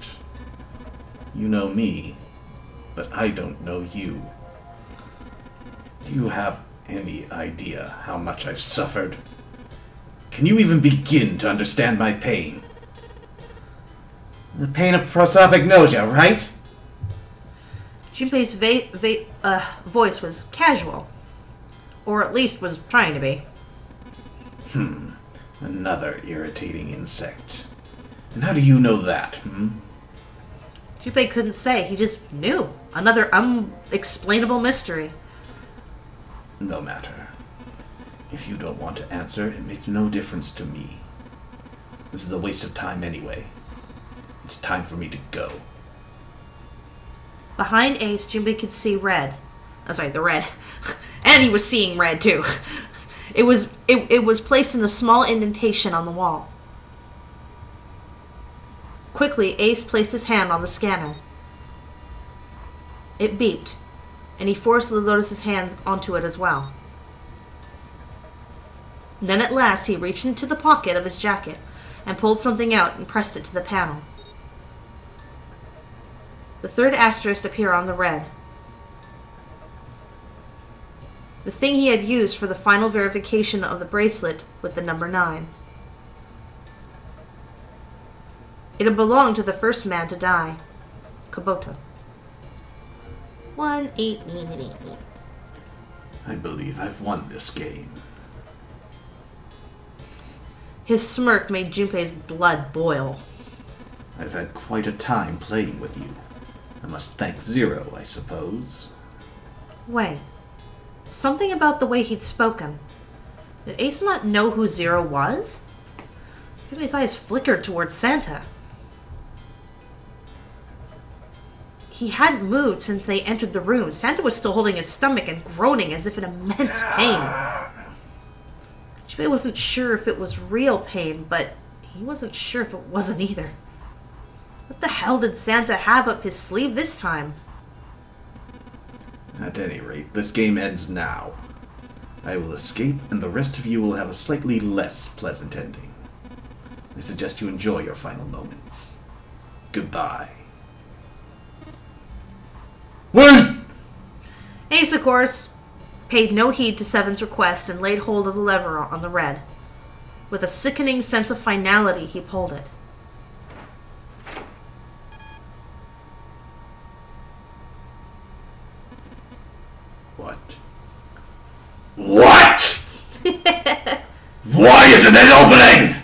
You know me, but I don't know you. Do you have any idea how much I've suffered? Can you even begin to understand my pain? The pain of prosopagnosia, right? Junpei's voice was casual. Or at least was trying to be. Another irritating insect. And how do you know that, Junpei couldn't say. He just knew. Another unexplainable mystery. No matter. If you don't want to answer, it makes no difference to me. This is a waste of time anyway. It's time for me to go. Behind Ace, Junpei could see red. Oh, sorry, the red. And he was seeing red, too. It was placed in the small indentation on the wall. Quickly, Ace placed his hand on the scanner. It beeped, and he forced the Lotus's hands onto it as well. Then at last he reached into the pocket of his jacket and pulled something out and pressed it to the panel. The third asterisk appeared on the red. The thing he had used for the final verification of the bracelet with the number 9. It had belonged to the first man to die, Kubota. 1-8-8-8-8. I believe I've won this game. His smirk made Junpei's blood boil. I've had quite a time playing with you. I must thank Zero, I suppose. Wait. Something about the way he'd spoken. Did Ace not know who Zero was? Junpei's eyes flickered towards Santa. He hadn't moved since they entered the room. Santa was still holding his stomach and groaning as if in immense pain. Junpei wasn't sure if it was real pain, but he wasn't sure if it wasn't either. What the hell did Santa have up his sleeve this time? At any rate, this game ends now. I will escape, and the rest of you will have a slightly less pleasant ending. I suggest you enjoy your final moments. Goodbye. Wait! Ace, of course, paid no heed to Seven's request and laid hold of the lever on the red. With a sickening sense of finality, he pulled it. What? What? Why isn't it opening?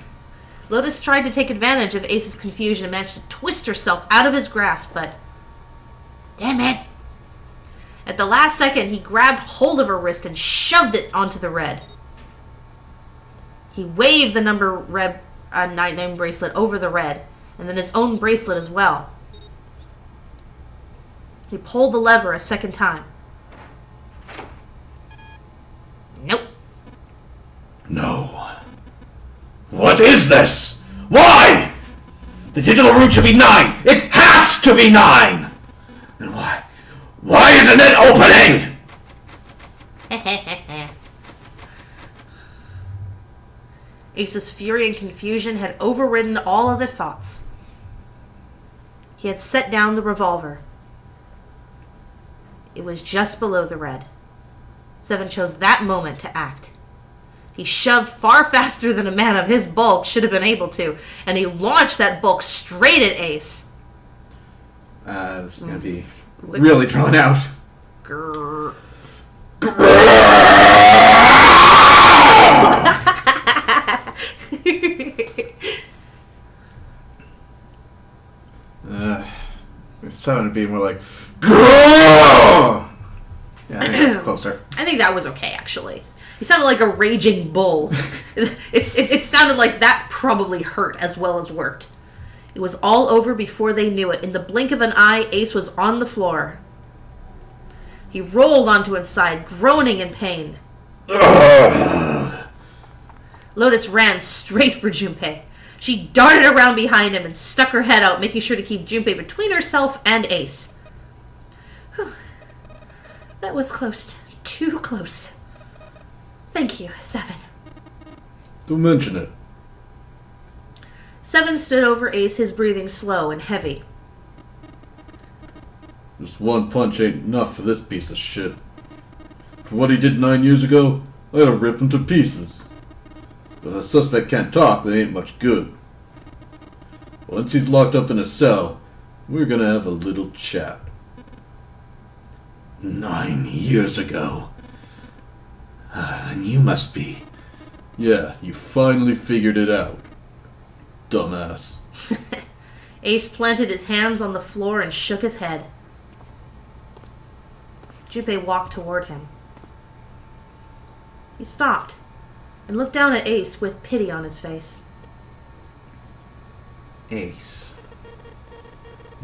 Lotus tried to take advantage of Ace's confusion and managed to twist herself out of his grasp, but... Damn it. At the last second, he grabbed hold of her wrist and shoved it onto the red. He waved the number red 9 bracelet over the red, and then his own bracelet as well. He pulled the lever a second time. Nope. No. What is this? Why? The digital root should be 9. It has to be 9. And why? Why isn't it opening? Ace's fury and confusion had overridden all other thoughts. He had set down the revolver. It was just below the red. Seven chose that moment to act. He shoved far faster than a man of his bulk should have been able to, and he launched that bulk straight at Ace. This is gonna be really drawn out. Grrr. If 7 would be more like... Yeah, I think it's closer. I think that was okay, actually. He sounded like a raging bull. It sounded like that probably hurt as well as worked. It was all over before they knew it. In the blink of an eye, Ace was on the floor. He rolled onto his side, groaning in pain. Lotus ran straight for Junpei. She darted around behind him and stuck her head out, making sure to keep Junpei between herself and Ace. Whew. That was close. Too close. Thank you, Seven. Don't mention it. Seven stood over Ace, his breathing slow and heavy. Just one punch ain't enough for this piece of shit. For what he did 9 years ago, I gotta rip him to pieces. If a suspect can't talk, they ain't much good. Once he's locked up in a cell, we're gonna have a little chat. 9 years ago. Then you must be... Yeah, you finally figured it out. Dumbass. Ace planted his hands on the floor and shook his head. Junpei walked toward him. He stopped and looked down at Ace with pity on his face. Ace.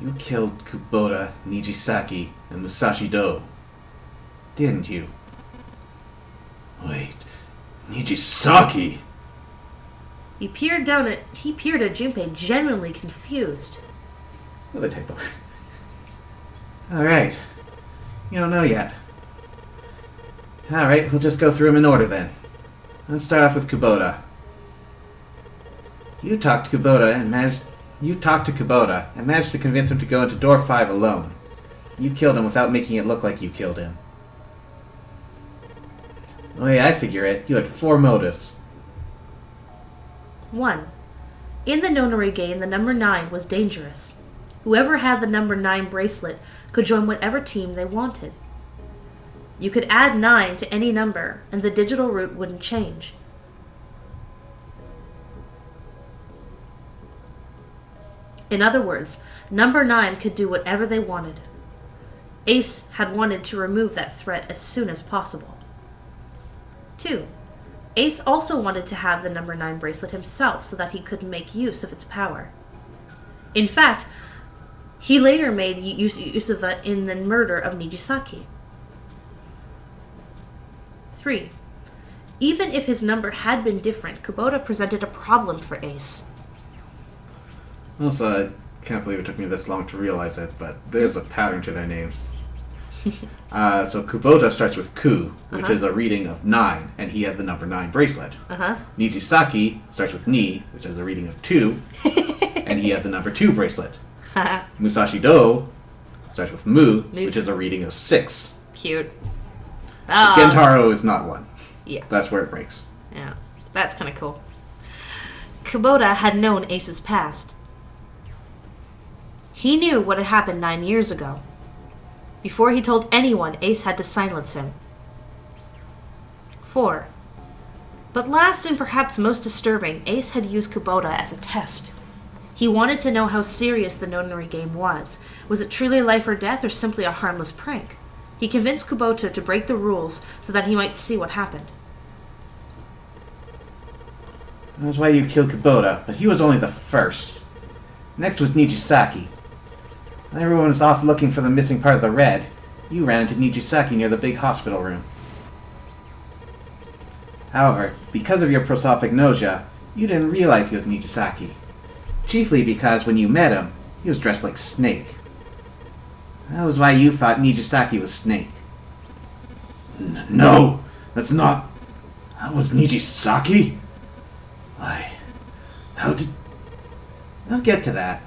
You killed Kubota, Nijisaki, and Musashi Do. Didn't you? Wait. Nijisaki? He peered at Junpei, genuinely confused. Another typo. Alright. You don't know yet. Alright, we'll just go through them in order then. Let's start off with Kubota. You talked to Kubota and managed to convince him to go into door 5 alone. You killed him without making it look like you killed him. The way I figure it, you had 4 motives. 1. In the Nonary game, the number 9 was dangerous. Whoever had the number 9 bracelet could join whatever team they wanted. You could add 9 to any number, and the digital root wouldn't change. In other words, number 9 could do whatever they wanted. Ace had wanted to remove that threat as soon as possible. 2. Ace also wanted to have the number 9 bracelet himself so that he could make use of its power. In fact, he later made use of it in the murder of Nijisaki. 3. Even if his number had been different, Kubota presented a problem for Ace. Also, I can't believe it took me this long to realize it, but there's a pattern to their names. So Kubota starts with Ku, which is a reading of 9, and he had the number 9 bracelet. Nijisaki starts with Ni, which is a reading of 2, and he had the number 2 bracelet. Musashi Do starts with Mu, which is a reading of 6. Cute. Gentaro is not one. Yeah. That's where it breaks. Yeah. That's kind of cool. Kubota had known Ace's past. He knew what had happened 9 years ago. Before he told anyone, Ace had to silence him. 4. But last and perhaps most disturbing, Ace had used Kubota as a test. He wanted to know how serious the nonary game was. Was it truly life or death, or simply a harmless prank? He convinced Kubota to break the rules so that he might see what happened. That was why you killed Kubota, but he was only the first. Next was Nijisaki. When everyone was off looking for the missing part of the red, you ran into Nijisaki near the big hospital room. However, because of your prosopagnosia, you didn't realize he was Nijisaki. Chiefly because when you met him, he was dressed like Snake. That was why you thought Nijisaki was Snake. No, that's not... That was Nijisaki? Why... How did... I'll get to that.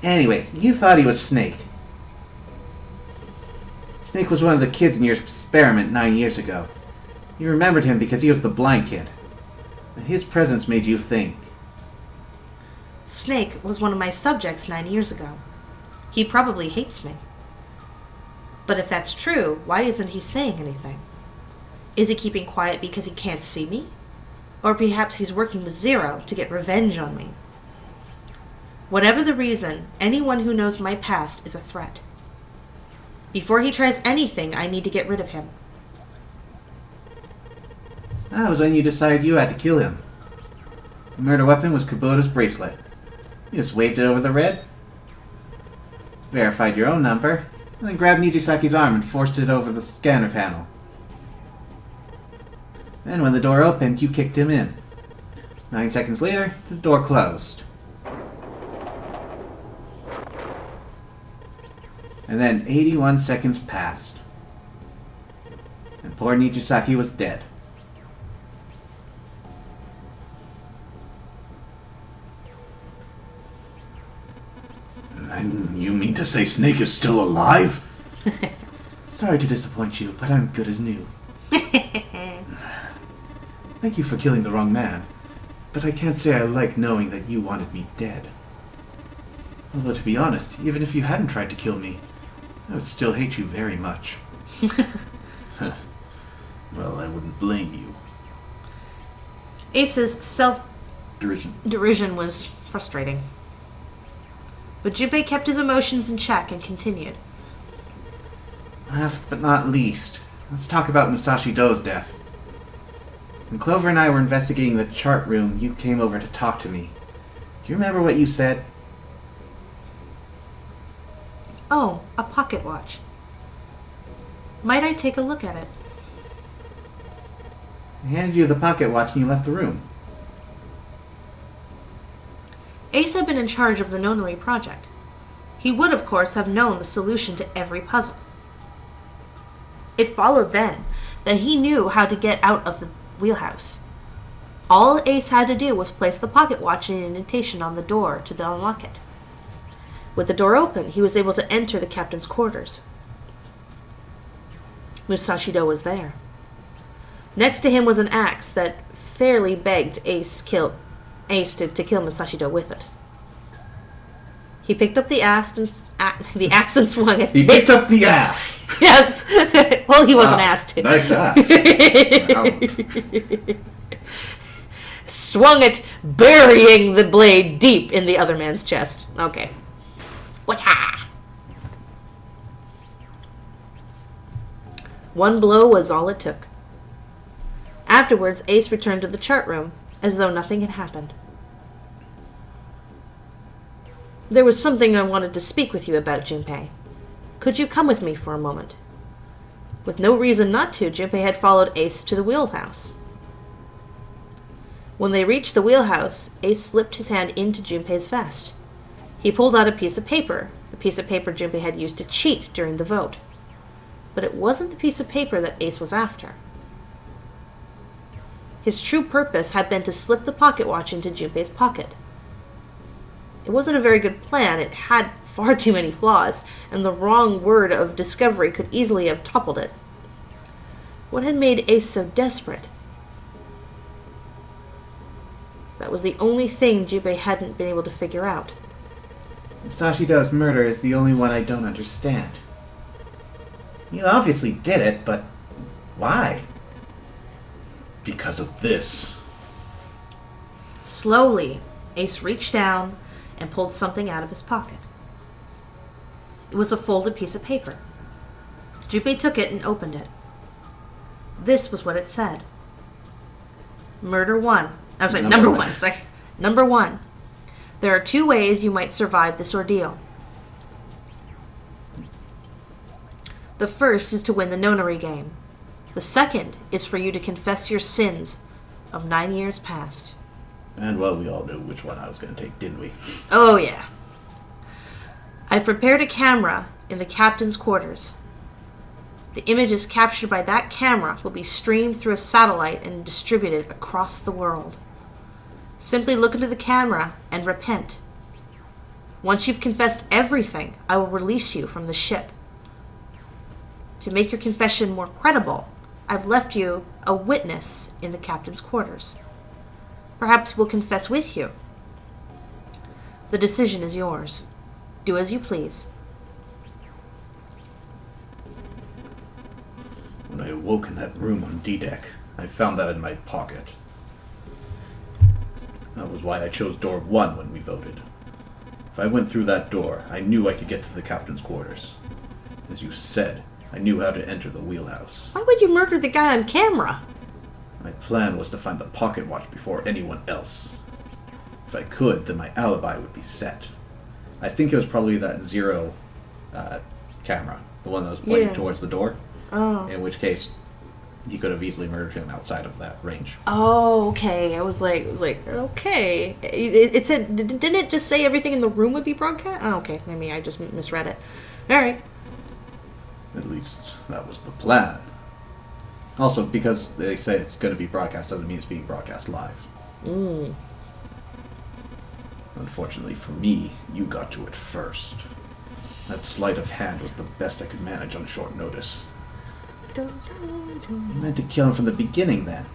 Anyway, you thought he was Snake. Snake was one of the kids in your experiment 9 years ago. You remembered him because he was the blind kid. And his presence made you think. Snake was one of my subjects 9 years ago. He probably hates me. But if that's true, why isn't he saying anything? Is he keeping quiet because he can't see me? Or perhaps he's working with Zero to get revenge on me. Whatever the reason, anyone who knows my past is a threat. Before he tries anything, I need to get rid of him. That was when you decided you had to kill him. The murder weapon was Kubota's bracelet. You just waved it over the red, verified your own number, and then grabbed Nijisaki's arm and forced it over the scanner panel. Then when the door opened, you kicked him in. 9 seconds later, the door closed. And then 81 seconds passed. And poor Nijisaki was dead. And you mean to say Snake is still alive? Sorry to disappoint you, but I'm good as new. Thank you for killing the wrong man, but I can't say I like knowing that you wanted me dead. Although to be honest, even if you hadn't tried to kill me, I would still hate you very much. Well, I wouldn't blame you. Ace's self-derision was frustrating. But Junpei kept his emotions in check and continued. Last but not least, let's talk about Musashi Do's death. When Clover and I were investigating the chart room, you came over to talk to me. Do you remember what you said? Oh, a pocket watch. Might I take a look at it? I handed you the pocket watch and you left the room. Ace had been in charge of the nonary project. He would, of course, have known the solution to every puzzle. It followed then that he knew how to get out of the wheelhouse. All Ace had to do was place the pocket watch and indentation on the door to unlock it. With the door open, he was able to enter the captain's quarters. Musashi Do was there. Next to him was an axe that fairly begged Ace to kill Musashi Do with it. He picked up the axe and swung it. He picked up the ass! Yes! Well, he wasn't asked to. Nice ass. Wow. Swung it, burying the blade deep in the other man's chest. Okay. Whatcha? One blow was all it took. Afterwards, Ace returned to the chart room, as though nothing had happened. There was something I wanted to speak with you about, Junpei. Could you come with me for a moment? With no reason not to, Junpei had followed Ace to the wheelhouse. When they reached the wheelhouse, Ace slipped his hand into Junpei's vest. He pulled out a piece of paper, the piece of paper Junpei had used to cheat during the vote. But it wasn't the piece of paper that Ace was after. His true purpose had been to slip the pocket watch into Junpei's pocket. It wasn't a very good plan. It had far too many flaws, and the wrong word of discovery could easily have toppled it. What had made Ace so desperate? That was the only thing Jubei hadn't been able to figure out. Musashido's murder is the only one I don't understand. You obviously did it, but why? Because of this. Slowly, Ace reached down and pulled something out of his pocket. It was a folded piece of paper. Jubei took it and opened it. This was what it said. Number one. Sorry. Number 1. There are 2 ways you might survive this ordeal. The first is to win the nonary game. The second is for you to confess your sins of 9 years past. And well, we all knew which one I was going to take, didn't we? Oh, yeah. I prepared a camera in the captain's quarters. The images captured by that camera will be streamed through a satellite and distributed across the world. Simply look into the camera and repent. Once you've confessed everything, I will release you from the ship. To make your confession more credible, I've left you a witness in the captain's quarters. Perhaps we'll confess with you. The decision is yours. Do as you please. When I awoke in that room on D-Deck, I found that in my pocket. That was why I chose door 1 when we voted. If I went through that door, I knew I could get to the captain's quarters. As you said, I knew how to enter the wheelhouse. Why would you murder the guy on camera? My plan was to find the pocket watch before anyone else. If I could, then my alibi would be set. I think it was probably that Zero camera, the one that was pointing towards the door. Oh. In which case, he could have easily murdered him outside of that range. Oh, okay. I was like, okay. It said, didn't it just say everything in the room would be broadcast? Oh, okay. Maybe I just misread it. All right. At least that was the plan. Also, because they say it's going to be broadcast doesn't mean it's being broadcast live. Unfortunately for me, you got to it first. That sleight of hand was the best I could manage on short notice. You meant to kill him from the beginning, then.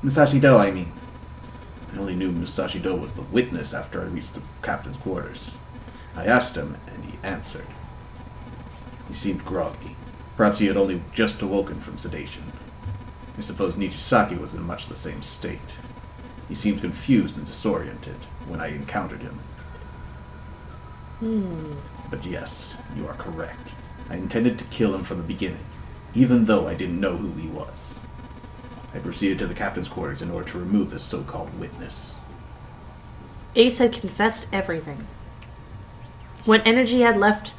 Musashi Do, I mean. I only knew Musashi Do was the witness after I reached the captain's quarters. I asked him, and he answered. He seemed groggy. Perhaps he had only just awoken from sedation. I suppose Nijisaki was in much the same state. He seemed confused and disoriented when I encountered him. But yes, you are correct. I intended to kill him from the beginning, even though I didn't know who he was. I proceeded to the captain's quarters in order to remove this so-called witness. Ace had confessed everything. What energy had left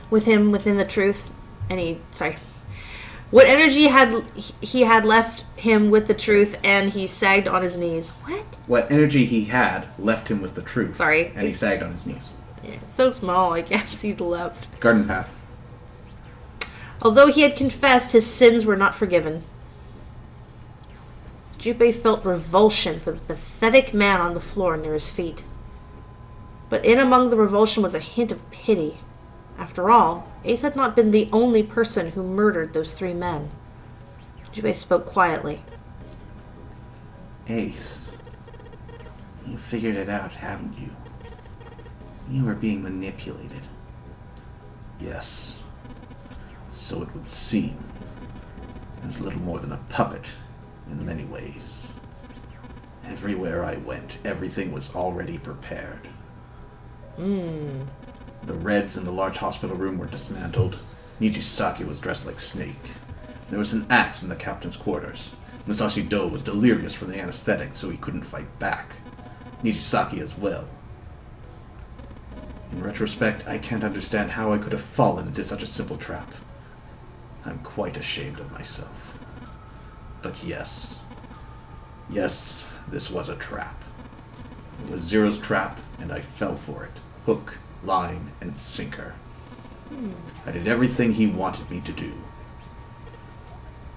with him within the truth, what energy he had left him with the truth, and he sagged on his knees. What energy he had left him with the truth. Sorry. And he sagged on his knees. Yeah, it's so small, I can't see the left. Garden path. Although he had confessed, his sins were not forgiven. Jubei felt revulsion for the pathetic man on the floor near his feet. But in among the revulsion was a hint of pity. After all, Ace had not been the only person who murdered those 3 men. Jubei spoke quietly. Ace, you figured it out, haven't you? You were being manipulated. Yes. So it would seem. I was little more than a puppet, in many ways. Everywhere I went, everything was already prepared. The Reds in the large hospital room were dismantled. Nijisaki was dressed like Snake. There was an axe in the captain's quarters. Musashi Do was delirious from the anesthetic, so he couldn't fight back. Nijisaki as well. In retrospect, I can't understand how I could have fallen into such a simple trap. I'm quite ashamed of myself. But yes, this was a trap. It was Zero's trap, and I fell for it. Hook, line, and sinker. I did everything he wanted me to do.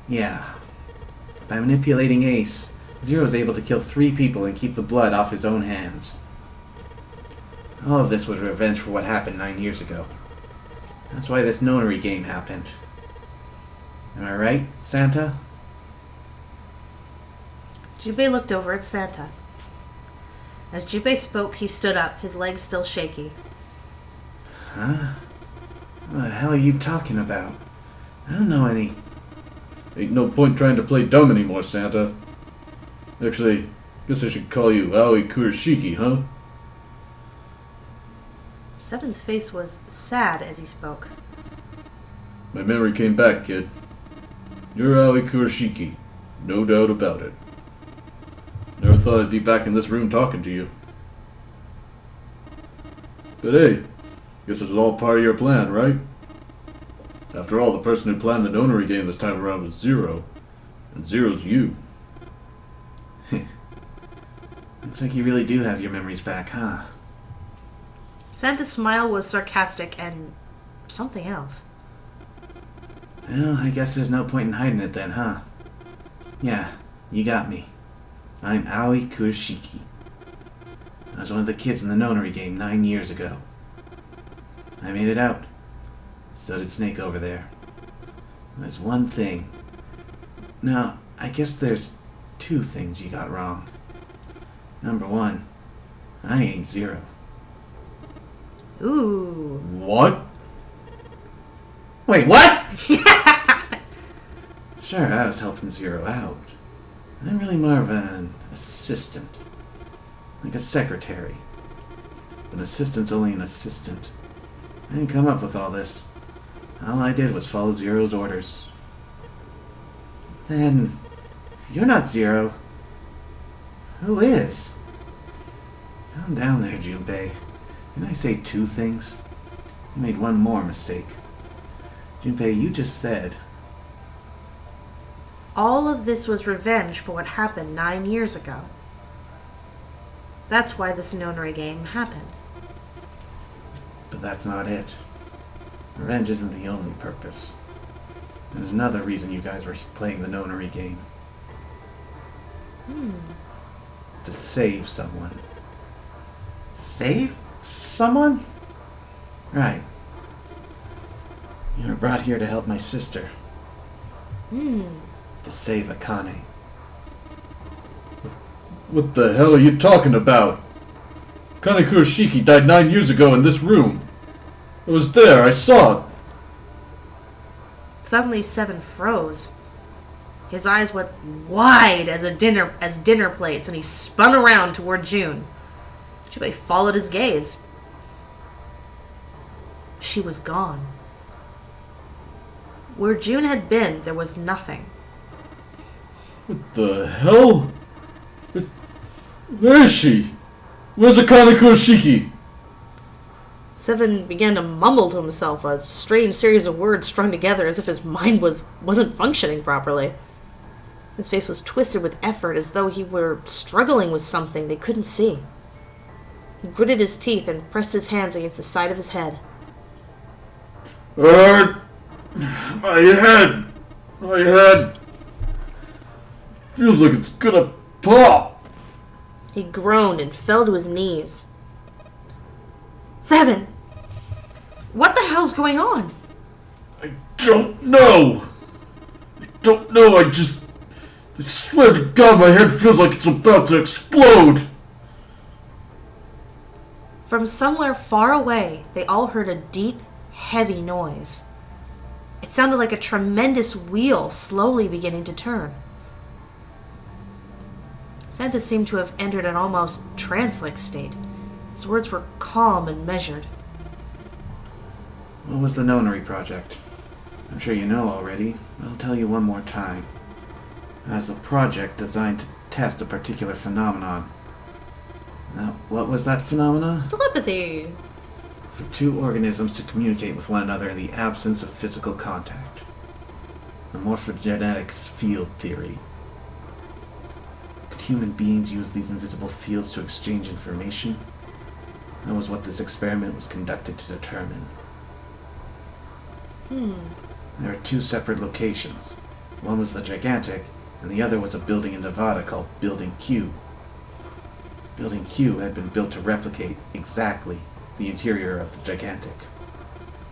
Yeah. By manipulating Ace, Zero's able to kill 3 people and keep the blood off his own hands. All of this was revenge for what happened 9 years ago. That's why this nonary game happened. Am I right, Santa? Jubei looked over at Santa. As Junpei spoke, he stood up, his legs still shaky. Huh? What the hell are you talking about? I don't know any... Ain't no point trying to play dumb anymore, Santa. Actually, guess I should call you Aoi Kurashiki, huh? Seven's face was sad as he spoke. My memory came back, kid. You're Aoi Kurashiki. No doubt about it. Never thought I'd be back in this room talking to you. But hey, guess it was all part of your plan, right? After all, the person who planned the Nonary game this time around was Zero. And Zero's you. Looks like you really do have your memories back, huh? Santa's smile was sarcastic and something else. Well, I guess there's no point in hiding it then, huh? Yeah, you got me. I'm Aoi Kurashiki. I was one of the kids in the Nonary game 9 years ago. I made it out. So did Snake over there. There's one thing. No, I guess there's 2 things you got wrong. Number 1, I ain't Zero. Ooh. What? Wait, what? Sure, I was helping Zero out. I'm really more of an assistant. Like a secretary. An assistant's only an assistant. I didn't come up with all this. All I did was follow Zero's orders. Then, if you're not Zero, who is? Calm down there, Junpei. Didn't I say 2 things? You made one more mistake. Junpei, you just said... All of this was revenge for what happened 9 years ago. That's why this Nonary game happened. But that's not it. Revenge isn't the only purpose. There's another reason you guys were playing the Nonary game. To save someone. Save someone? Right. You were brought here to help my sister. To save Akane. What the hell are you talking about? Akane Kurashiki died 9 years ago in this room. It was there, I saw it. Suddenly, Seven froze. His eyes went wide as dinner plates, and he spun around toward June. Junpei followed his gaze. She was gone. Where June had been, there was nothing. What the hell? Where is she? Where's Akane Kurashiki? Seven began to mumble to himself, a strange series of words strung together as if his mind wasn't functioning properly. His face was twisted with effort, as though he were struggling with something they couldn't see. He gritted his teeth and pressed his hands against the side of his head. My head feels like it's gonna pop. He groaned and fell to his knees. Seven! What the hell's going on? I don't know. I swear to God, my head feels like it's about to explode. From somewhere far away, they all heard a deep, heavy noise. It sounded like a tremendous wheel slowly beginning to turn. Santa seemed to have entered an almost trance-like state. His words were calm and measured. What was the Nonary project? I'm sure you know already, but I'll tell you one more time. It was a project designed to test a particular phenomenon. Now, what was that phenomenon? Telepathy! For 2 organisms to communicate with one another in the absence of physical contact. The morphogenetics field theory. Could human beings use these invisible fields to exchange information? That was what this experiment was conducted to determine. There are 2 separate locations. One was the Gigantic, and the other was a building in Nevada called Building Q. Building Q had been built to replicate exactly the interior of the Gigantic.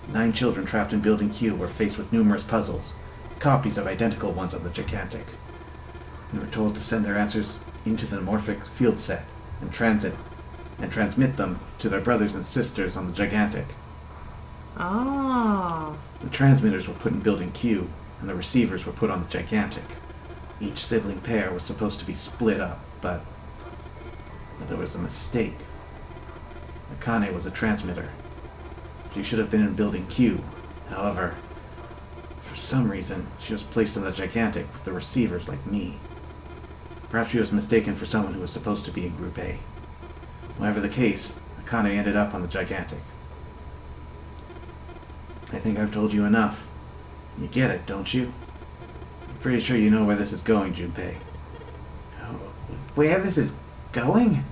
9 children trapped in Building Q were faced with numerous puzzles, copies of identical ones of the Gigantic. They were told to send their answers into the morphic field set and transmit them to their brothers and sisters on the Gigantic. Oh. The transmitters were put in Building Q, and the receivers were put on the Gigantic. Each sibling pair was supposed to be split up, but there was a mistake. Akane was a transmitter. She should have been in Building Q. However, for some reason, she was placed in the Gigantic with the receivers like me. Perhaps she was mistaken for someone who was supposed to be in Group A. Whatever the case, Akane ended up on the Gigantic. I think I've told you enough. You get it, don't you? I'm pretty sure you know where this is going, Junpei. Where this is going?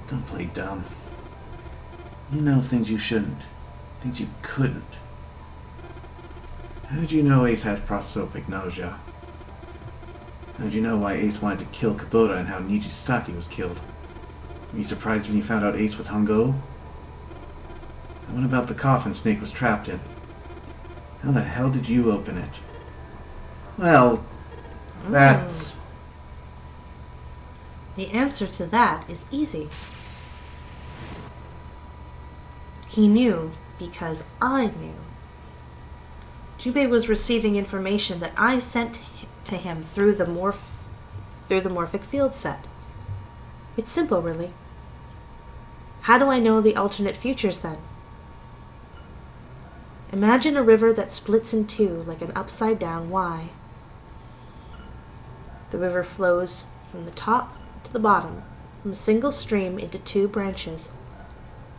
Don't play dumb. You know things you shouldn't. Things you couldn't. How did you know Ace had prosopagnosia? How did you know why Ace wanted to kill Kubota and how Nijisaki was killed? Were you surprised when you found out Ace was Hongo? And what about the coffin Snake was trapped in? How the hell did you open it? Well, that's... The answer to that is easy. He knew because I knew. Junpei was receiving information that I sent to him through the morphic field set. It's simple, really. How do I know the alternate futures, then? Imagine a river that splits in two like an upside-down Y. The river flows from the top to the bottom, from a single stream into two branches.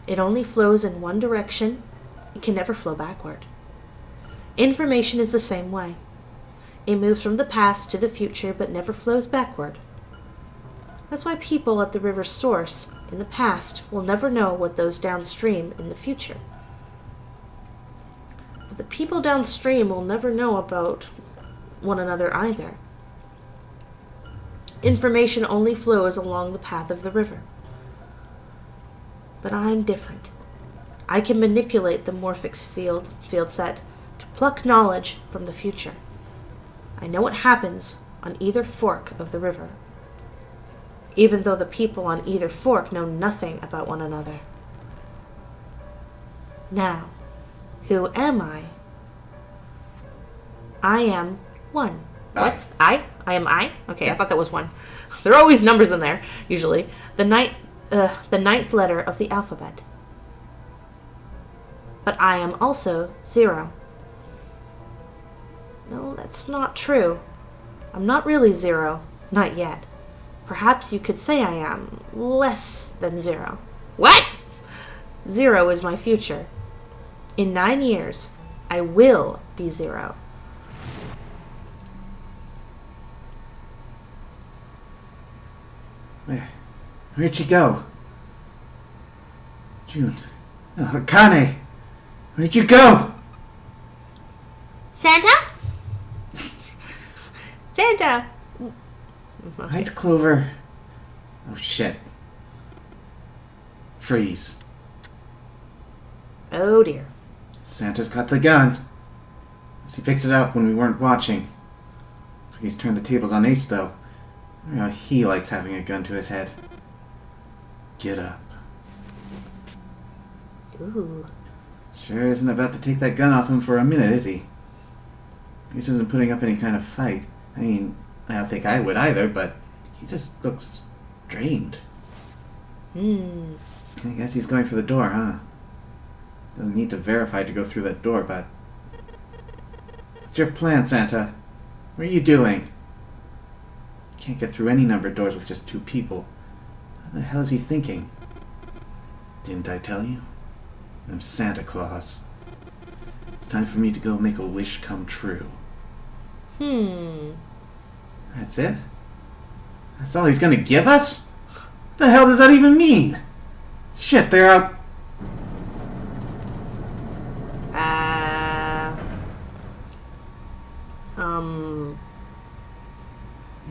It only flows in one direction. It can never flow backward. Information is the same way. It moves from the past to the future, but never flows backward. That's why people at the river's source in the past will never know what goes downstream in the future. But the people downstream will never know about one another either. Information only flows along the path of the river. But I'm different. I can manipulate the morphics field set to pluck knowledge from the future. I know what happens on either fork of the river, even though the people on either fork know nothing about one another. Now, who am I? I am one. What? I am I? Okay, yeah. I thought that was one. There are always numbers in there, usually. The ninth letter of the alphabet. But I am also 0. No, that's not true. I'm not really 0. Not yet. Perhaps you could say I am less than 0. What? 0 is my future. In 9 years, I will be 0. Where'd she go? June. Oh, Akane! Where'd you go? Santa? Santa! Night Clover. Oh shit. Freeze. Oh dear. Santa's got the gun. He picks it up when we weren't watching. Looks like he's turned the tables on Ace, though. I wonder how he likes having a gun to his head. Get up. Ooh. Sure isn't about to take that gun off him for a minute, is he? Ace isn't putting up any kind of fight. I mean, I don't think I would either, but he just looks drained. I guess he's going for the door, huh? Doesn't need to verify to go through that door, but... What's your plan, Santa? What are you doing? Can't get through any numbered doors with just 2 people. What the hell is he thinking? Didn't I tell you? I'm Santa Claus. It's time for me to go make a wish come true. That's it? That's all he's gonna give us? What the hell does that even mean? Shit, they're out...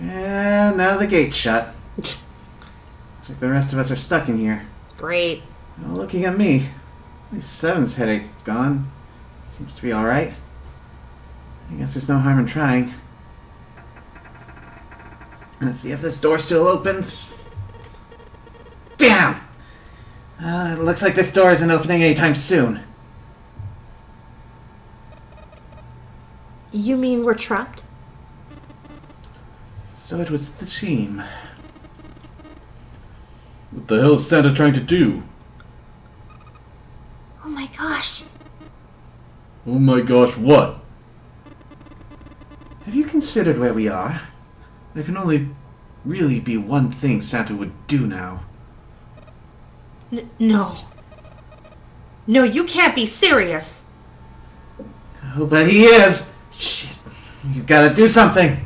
Yeah, now the gate's shut. Looks like the rest of us are stuck in here. Great. Well, looking at me, at least 7's headache's gone. Seems to be alright. I guess there's no harm in trying. Let's see if this door still opens. Damn! It looks like this door isn't opening anytime soon. You mean we're trapped? So it was the seam. What the hell is Santa trying to do? Oh my gosh. Oh my gosh, what? Have you considered where we are? There can only really be one thing Santa would do now. No. No, you can't be serious. Oh, but he is! Shit. You gotta do something.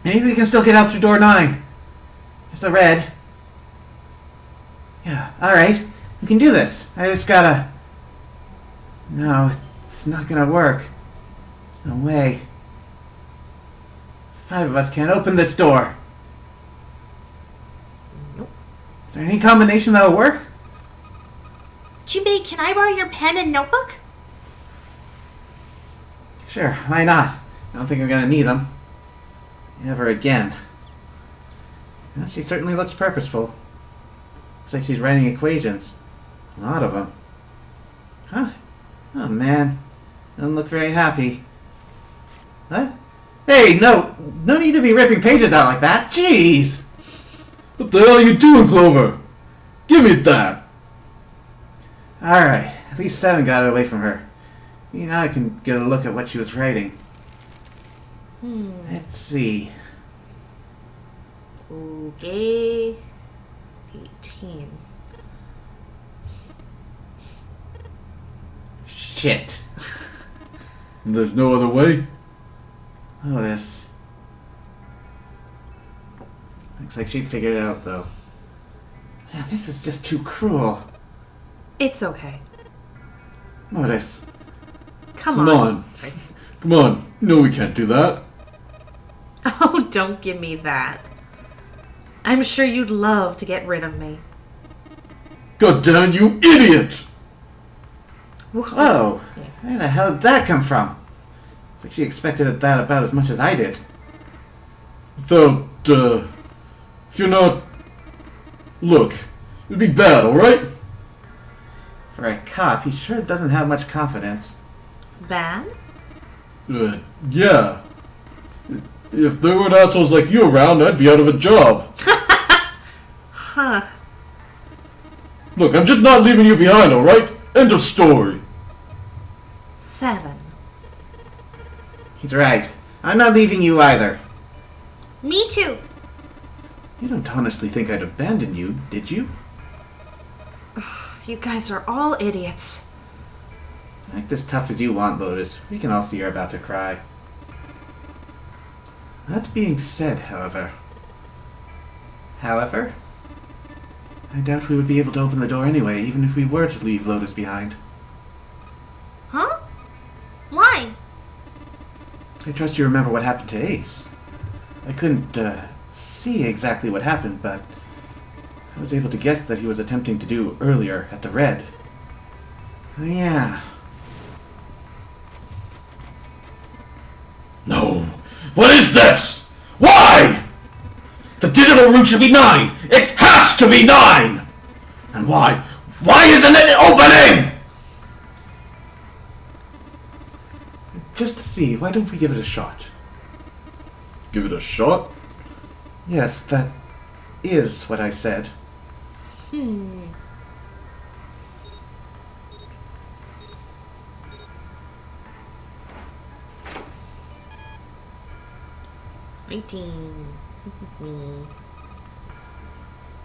Maybe we can still get out through door 9. There's the red. Yeah, alright. We can do this. I just gotta... No, it's not gonna work. There's no way. 5 of us can't open this door. Nope. Is there any combination that'll work? Jinbei, can I borrow your pen and notebook? Sure, why not? I don't think I'm gonna need them. Ever again. Well, she certainly looks purposeful. Looks like she's writing equations. A lot of them. Huh? Oh man. Doesn't look very happy. What? Hey, no need to be ripping pages out like that. Jeez! What the hell are you doing, Clover? Give me that! Alright, at least 7 got it away from her. Now I can get a look at what she was writing. Let's see. Okay. 18. Shit. There's no other way? Lotus. Looks like she'd figured it out, though. Man, this is just too cruel. It's okay. Lotus. Come Come on. Sorry. Come on. No, we can't do that. Oh, don't give me that. I'm sure you'd love to get rid of me. God damn it, you idiot! Whoa! Where the hell did that come from? Looks like she expected that about as much as I did. Without, if you're not... Look, it'd be bad, alright? For a cop, he sure doesn't have much confidence. Bad? Yeah. If there weren't assholes like you around, I'd be out of a job. Huh. Look, I'm just not leaving you behind, alright? End of story. 7. He's right. I'm not leaving you either. Me too. You don't honestly think I'd abandon you, did you? You guys are all idiots. Act as tough as you want, Lotus. We can all see you're about to cry. That being said, however... I doubt we would be able to open the door anyway, even if we were to leave Lotus behind. Huh? Why? I trust you remember what happened to Ace. I couldn't, see exactly what happened, but... I was able to guess that he was attempting to do earlier at the Red. Oh, yeah. No. What is this? Why? The digital route should be 9. It has to be 9. And why? Why isn't it opening? Just to see, why don't we give it a shot? Give it a shot? Yes, that is what I said. 18. Me.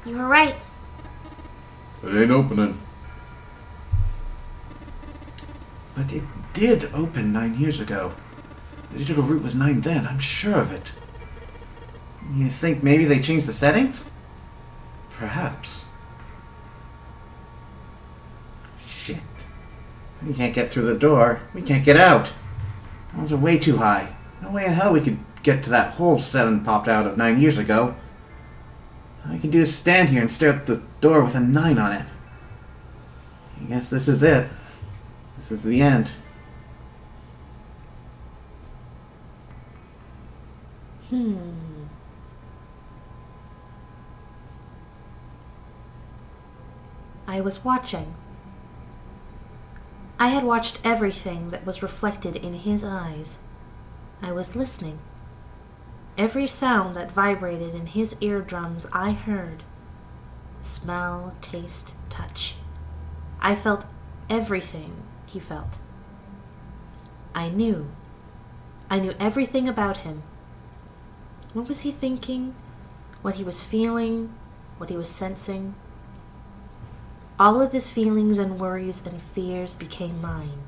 You were right. It ain't opening. But it did open 9 years ago. The digital route was 9 then, I'm sure of it. You think maybe they changed the settings? Perhaps. Shit. We can't get through the door. We can't get out. Those are way too high. No way in hell we could get to that hole 7 popped out of 9 years ago. All we can do is stand here and stare at the door with a 9 on it. I guess this is it. This is the end. I was watching. I had watched everything that was reflected in his eyes. I was listening. Every sound that vibrated in his eardrums I heard. Smell, taste, touch. I felt everything he felt. I knew. I knew everything about him. What was he thinking? What he was feeling? What he was sensing? All of his feelings and worries and fears became mine.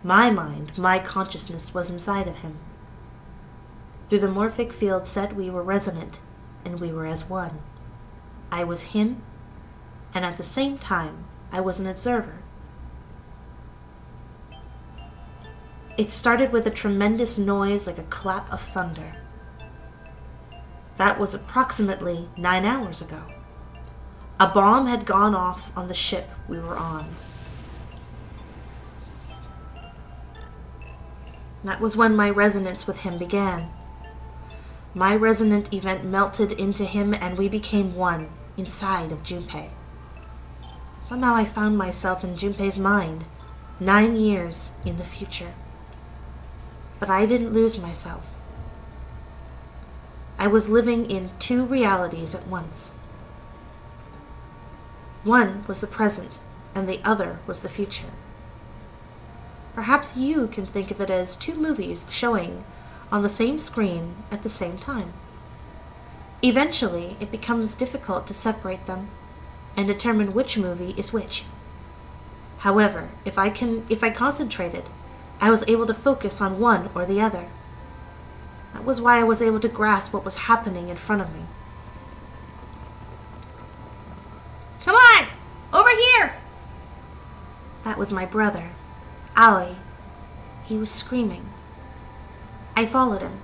My mind, my consciousness was inside of him. Through the morphic field set, we were resonant, and we were as one. I was him, and at the same time, I was an observer. It started with a tremendous noise like a clap of thunder. That was approximately 9 hours ago. A bomb had gone off on the ship we were on. That was when my resonance with him began. My resonant event melted into him and we became one inside of Junpei. Somehow I found myself in Junpei's mind, 9 years in the future. But I didn't lose myself. I was living in 2 realities at once. One was the present, and the other was the future. Perhaps you can think of it as 2 movies showing on the same screen at the same time. Eventually, it becomes difficult to separate them and determine which movie is which. However, if I concentrated, I was able to focus on one or the other. That was why I was able to grasp what was happening in front of me. Come on! Over here! That was my brother, Ali. He was screaming. I followed him.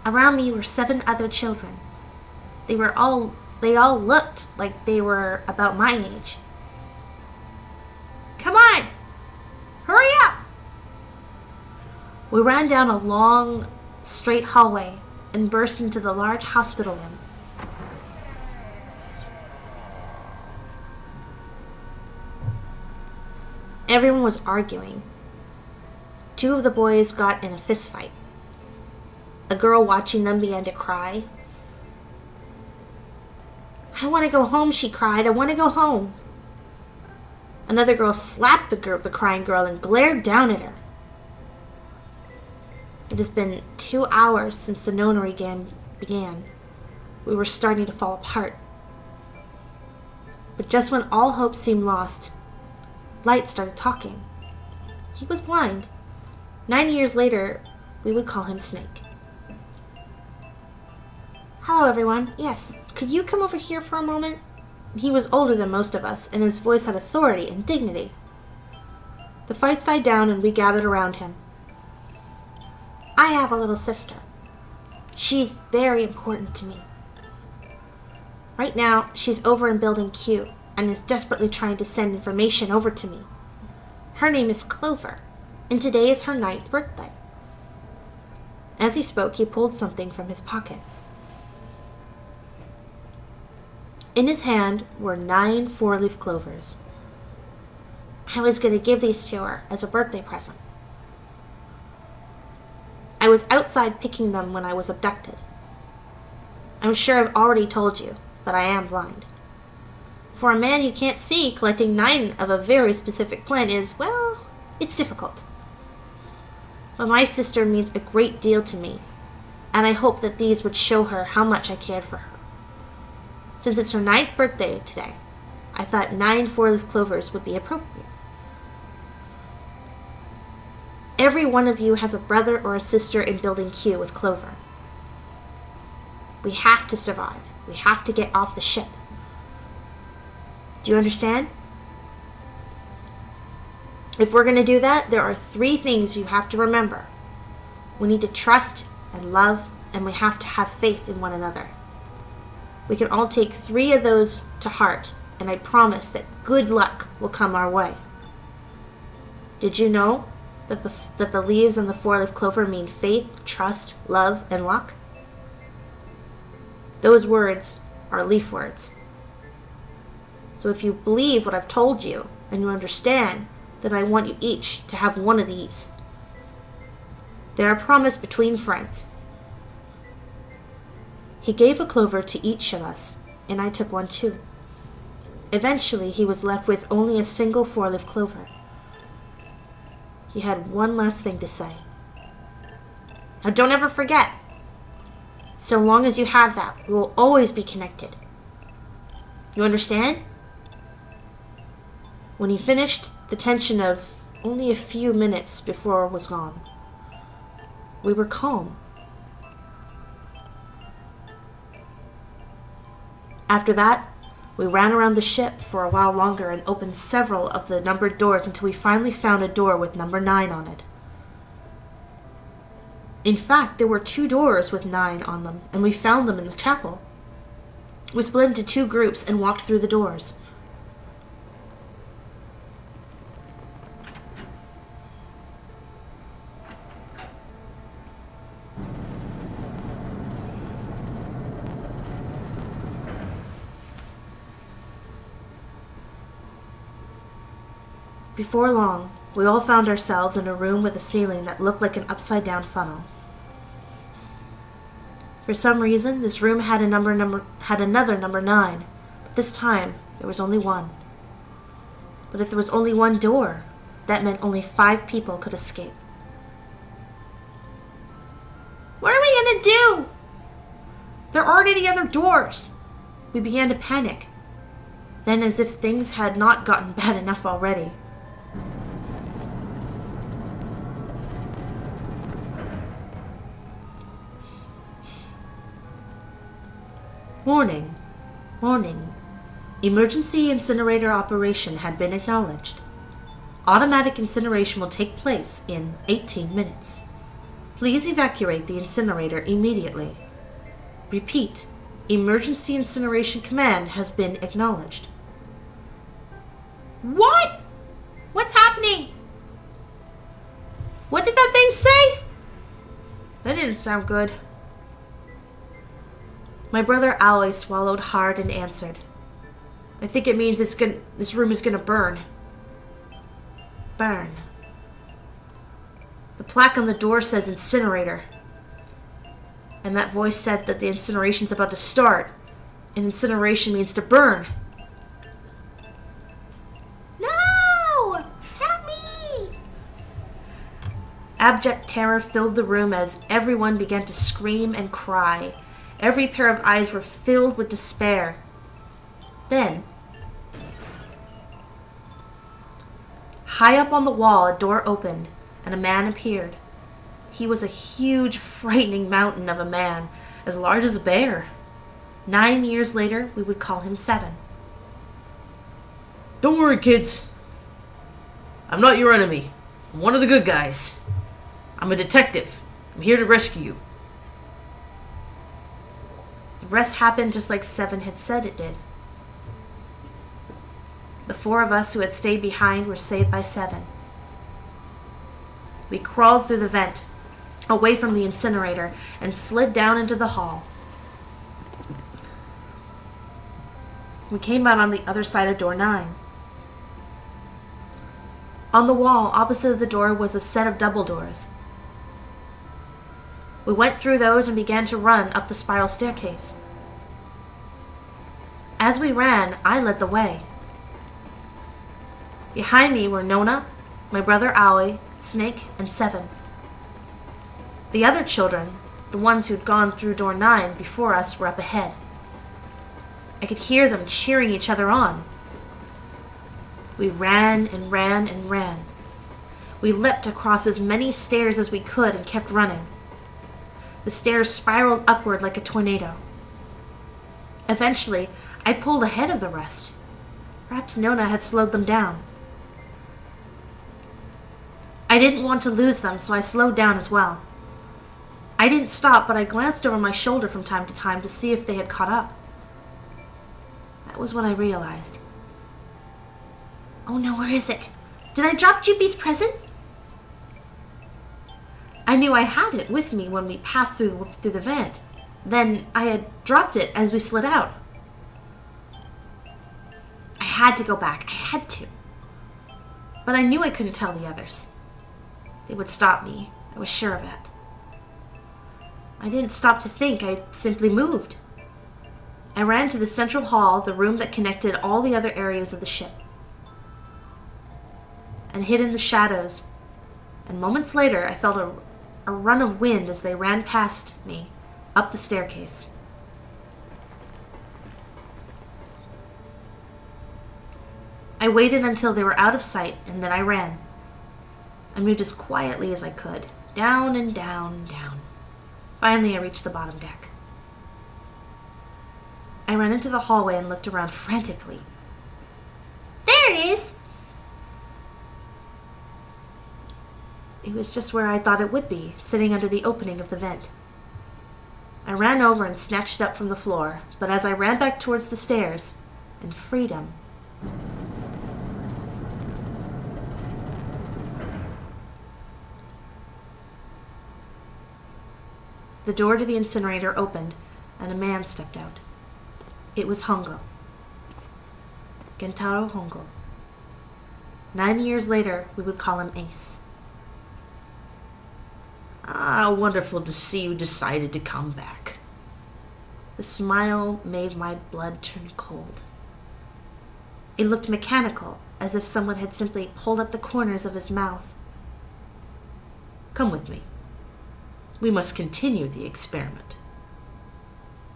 Around me were 7 other children. They all looked like they were about my age. Come on! Hurry up! We ran down a long, straight hallway and burst into the large hospital room. Everyone was arguing. 2 of the boys got in a fist fight. A girl watching them began to cry. "I want to go home," she cried. "I want to go home." Another girl slapped the crying girl and glared down at her. It has been 2 hours since the nonary game began. We were starting to fall apart. But just when all hope seemed lost, Light started talking. He was blind. 9 years later, we would call him Snake. "Hello, everyone. Yes, could you come over here for a moment?" He was older than most of us, and his voice had authority and dignity. The fights died down, and we gathered around him. "I have a little sister. She's very important to me. Right now, she's over in Building Q and is desperately trying to send information over to me. Her name is Clover, and today is her 9th birthday." As he spoke, he pulled something from his pocket. In his hand were 9 4-leaf clovers. "I was going to give these to her as a birthday present. I was outside picking them when I was abducted. I'm sure I've already told you, but I am blind. For a man who can't see, collecting 9 of a very specific plant is, well, it's difficult. But my sister means a great deal to me, and I hope that these would show her how much I cared for her. Since it's her 9th birthday today, I thought 9 4-leaf clovers would be appropriate. Every one of you has a brother or a sister in Building Q with Clover. We have to survive. We have to get off the ship. Do you understand? If we're going to do that, there are 3 things you have to remember. We need to trust and love, and we have to have faith in one another. We can all take 3 of those to heart, and I promise that good luck will come our way. Did you know that the leaves and the four-leaf clover mean faith, trust, love, and luck? Those words are leaf words. So if you believe what I've told you, and you understand, then I want you each to have one of these. They're a promise between friends. He gave a clover to each of us, and I took one too. Eventually, he was left with only a single four-leaf clover. He had one last thing to say. Now don't ever forget. So long as you have that, we will always be connected. You understand? When he finished, the tension of only a few minutes before was gone. We were calm. After that, we ran around the ship for a while longer and opened several of the numbered doors until we finally found a door with number 9 on it. In fact, there were 2 doors with 9 on them, and we found them in the chapel. We split into 2 groups and walked through the doors. Before long, we all found ourselves in a room with a ceiling that looked like an upside-down funnel. For some reason, this room had another number 9, but this time there was only one. But if there was only one door, that meant only 5 people could escape. What are we gonna do? There aren't any other doors. We began to panic. Then, as if things had not gotten bad enough already, Warning. Warning. Emergency incinerator operation had been acknowledged. Automatic incineration will take place in 18 minutes. Please evacuate the incinerator immediately. Repeat. Emergency incineration command has been acknowledged. What? What's happening? What did that thing say? That didn't sound good. My brother Aloy swallowed hard and answered. I think it means this room is gonna burn. Burn. The plaque on the door says incinerator. And that voice said that the incineration's about to start. And incineration means to burn. No! Help me! Abject terror filled the room as everyone began to scream and cry. Every pair of eyes were filled with despair. Then, high up on the wall, a door opened, and a man appeared. He was a huge, frightening mountain of a man, as large as a bear. 9 years later, we would call him 7. Don't worry, kids. I'm not your enemy. I'm one of the good guys. I'm a detective. I'm here to rescue you. The rest happened just like 7 had said it did. The 4 of us who had stayed behind were saved by 7. We crawled through the vent, away from the incinerator, and slid down into the hall. We came out on the other side of door 9. On the wall, opposite the door, was a set of double doors. We went through those and began to run up the spiral staircase. As we ran, I led the way. Behind me were Nona, my brother Aloy, Snake, and 7. The other children, the ones who'd gone through door 9 before us, were up ahead. I could hear them cheering each other on. We ran and ran and ran. We leapt across as many stairs as we could and kept running. The stairs spiraled upward like a tornado. Eventually, I pulled ahead of the rest. Perhaps Nona had slowed them down. I didn't want to lose them, so I slowed down as well. I didn't stop, but I glanced over my shoulder from time to time to see if they had caught up. That was when I realized. Oh no, where is it? Did I drop Jupi's present? I knew I had it with me when we passed through the vent. Then I had dropped it as we slid out. I had to go back. I had to. But I knew I couldn't tell the others. They would stop me. I was sure of it. I didn't stop to think. I simply moved. I ran to the central hall, the room that connected all the other areas of the ship, and hid in the shadows. And moments later, I felt a run of wind as they ran past me up the staircase. I waited until they were out of sight, and then I ran. I moved as quietly as I could, down and down and down. Finally, I reached the bottom deck. I ran into the hallway and looked around frantically. There it is! It was just where I thought it would be, sitting under the opening of the vent. I ran over and snatched it up from the floor, but as I ran back towards the stairs, and freedom, the door to the incinerator opened, and a man stepped out. It was Hongo. Gentaro Hongo. 9 years later, we would call him Ace. Ah, wonderful to see you decided to come back. The smile made my blood turn cold. It looked mechanical, as if someone had simply pulled up the corners of his mouth. Come with me. We must continue the experiment.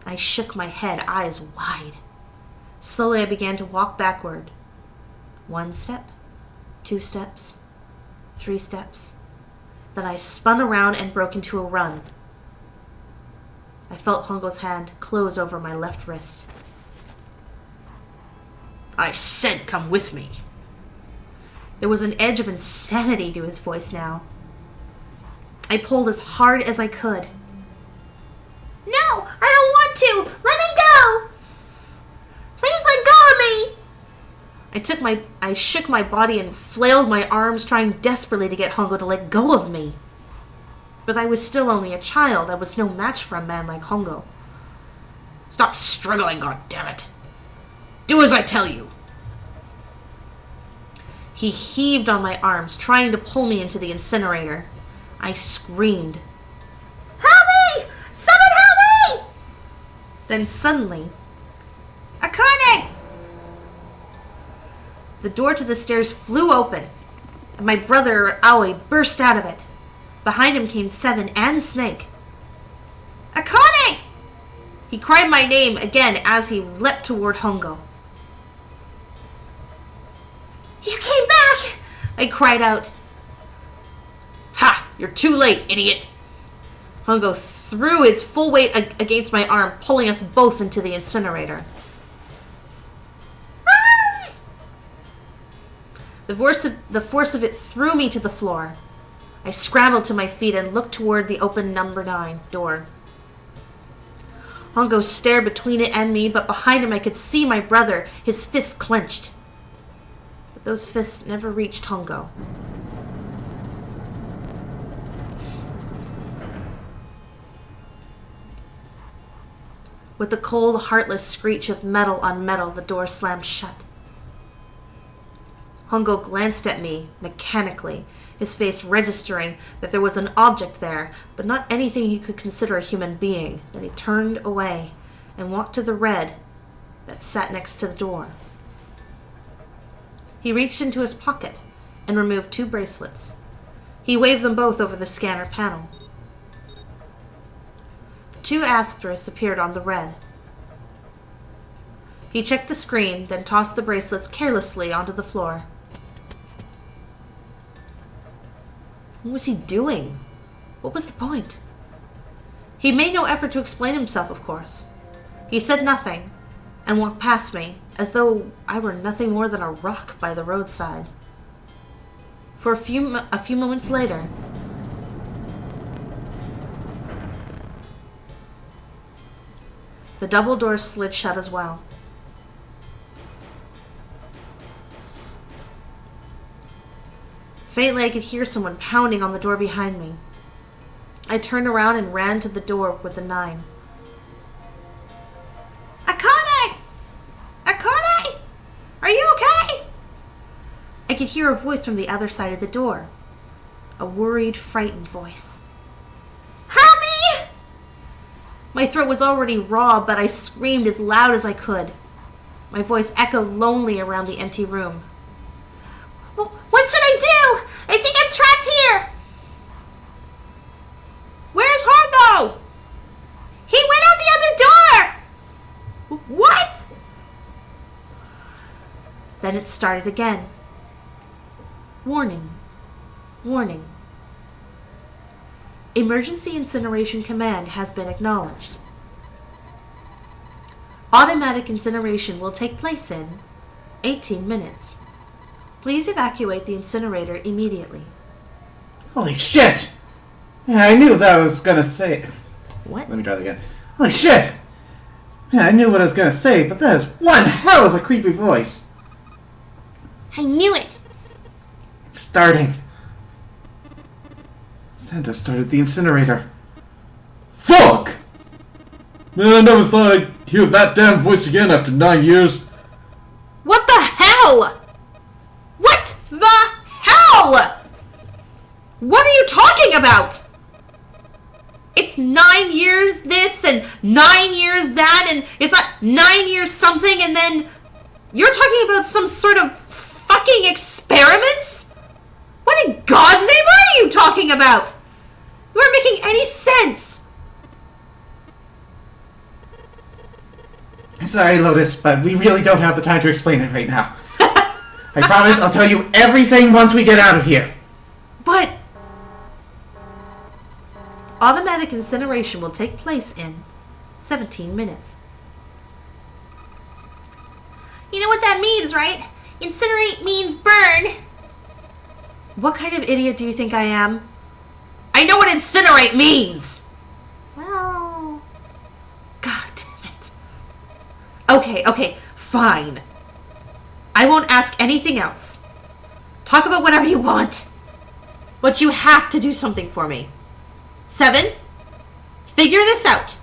I shook my head, eyes wide. Slowly I began to walk backward. 1 step, 2 steps, 3 steps. Then I spun around and broke into a run. I felt Hongo's hand close over my left wrist. I said come with me. There was an edge of insanity to his voice now. I pulled as hard as I could. No, I don't want to! Let me go! Please let go of me! I shook my body and flailed my arms, trying desperately to get Hongo to let go of me. But I was still only a child. I was no match for a man like Hongo. Stop struggling, goddammit. Do as I tell you. He heaved on my arms, trying to pull me into the incinerator. I screamed. Help me! Someone help me! Then suddenly, Akane! the door to the stairs flew open, and my brother Aoi burst out of it. Behind him came Seven and Snake. Akane! He cried my name again as he leapt toward Hongo. You came back! I cried out. Ha! You're too late, idiot. Hongo threw his full weight against my arm, pulling us both into the incinerator. The force of it threw me to the floor. I scrambled to my feet and looked toward the open number 9 door. Hongo stared between it and me, but behind him I could see my brother, his fists clenched. But those fists never reached Hongo. With the cold, heartless screech of metal on metal, the door slammed shut. Hongo glanced at me mechanically, his face registering that there was an object there, but not anything he could consider a human being. Then he turned away and walked to the red that sat next to the door. He reached into his pocket and removed 2 bracelets. He waved them both over the scanner panel. 2 asterisks appeared on the red. He checked the screen, then tossed the bracelets carelessly onto the floor. What was he doing? What was the point? He made no effort to explain himself, of course. He said nothing and walked past me, as though I were nothing more than a rock by the roadside. For a few moments later, the double doors slid shut as well. Faintly, I could hear someone pounding on the door behind me. I turned around and ran to the door with the 9. Akane! Akane! Are you okay? I could hear a voice from the other side of the door. A worried, frightened voice. Help me! My throat was already raw, but I screamed as loud as I could. My voice echoed lonely around the empty room. What should I do? I think I'm trapped here. Where's Hargo? He went out the other door. What? Then it started again. Warning. Warning. Emergency Incineration Command has been acknowledged. Automatic incineration will take place in 18 minutes. Please evacuate the incinerator immediately. Holy shit! Yeah, I knew that I was gonna say. What? Let me try that again. Holy shit! Yeah, I knew what I was gonna say, but that is one hell of a creepy voice. I knew it. It's starting. Santa started the incinerator. Fuck! Man, I never thought I'd hear that damn voice again after 9 years. What the hell? What the hell? What are you talking about? It's 9 years this and 9 years that, and it's not 9 years something, and then you're talking about some sort of fucking experiments? What in God's name are you talking about? You aren't making any sense. Sorry, Lotus, but we really don't have the time to explain it right now. I promise I'll tell you everything once we get out of here. But automatic incineration will take place in 17 minutes. You know what that means, right? Incinerate means burn. What kind of idiot do you think I am? I know what incinerate means! Well, God damn it. Okay, fine. I won't ask anything else. Talk about whatever you want. But you have to do something for me. 7, figure this out.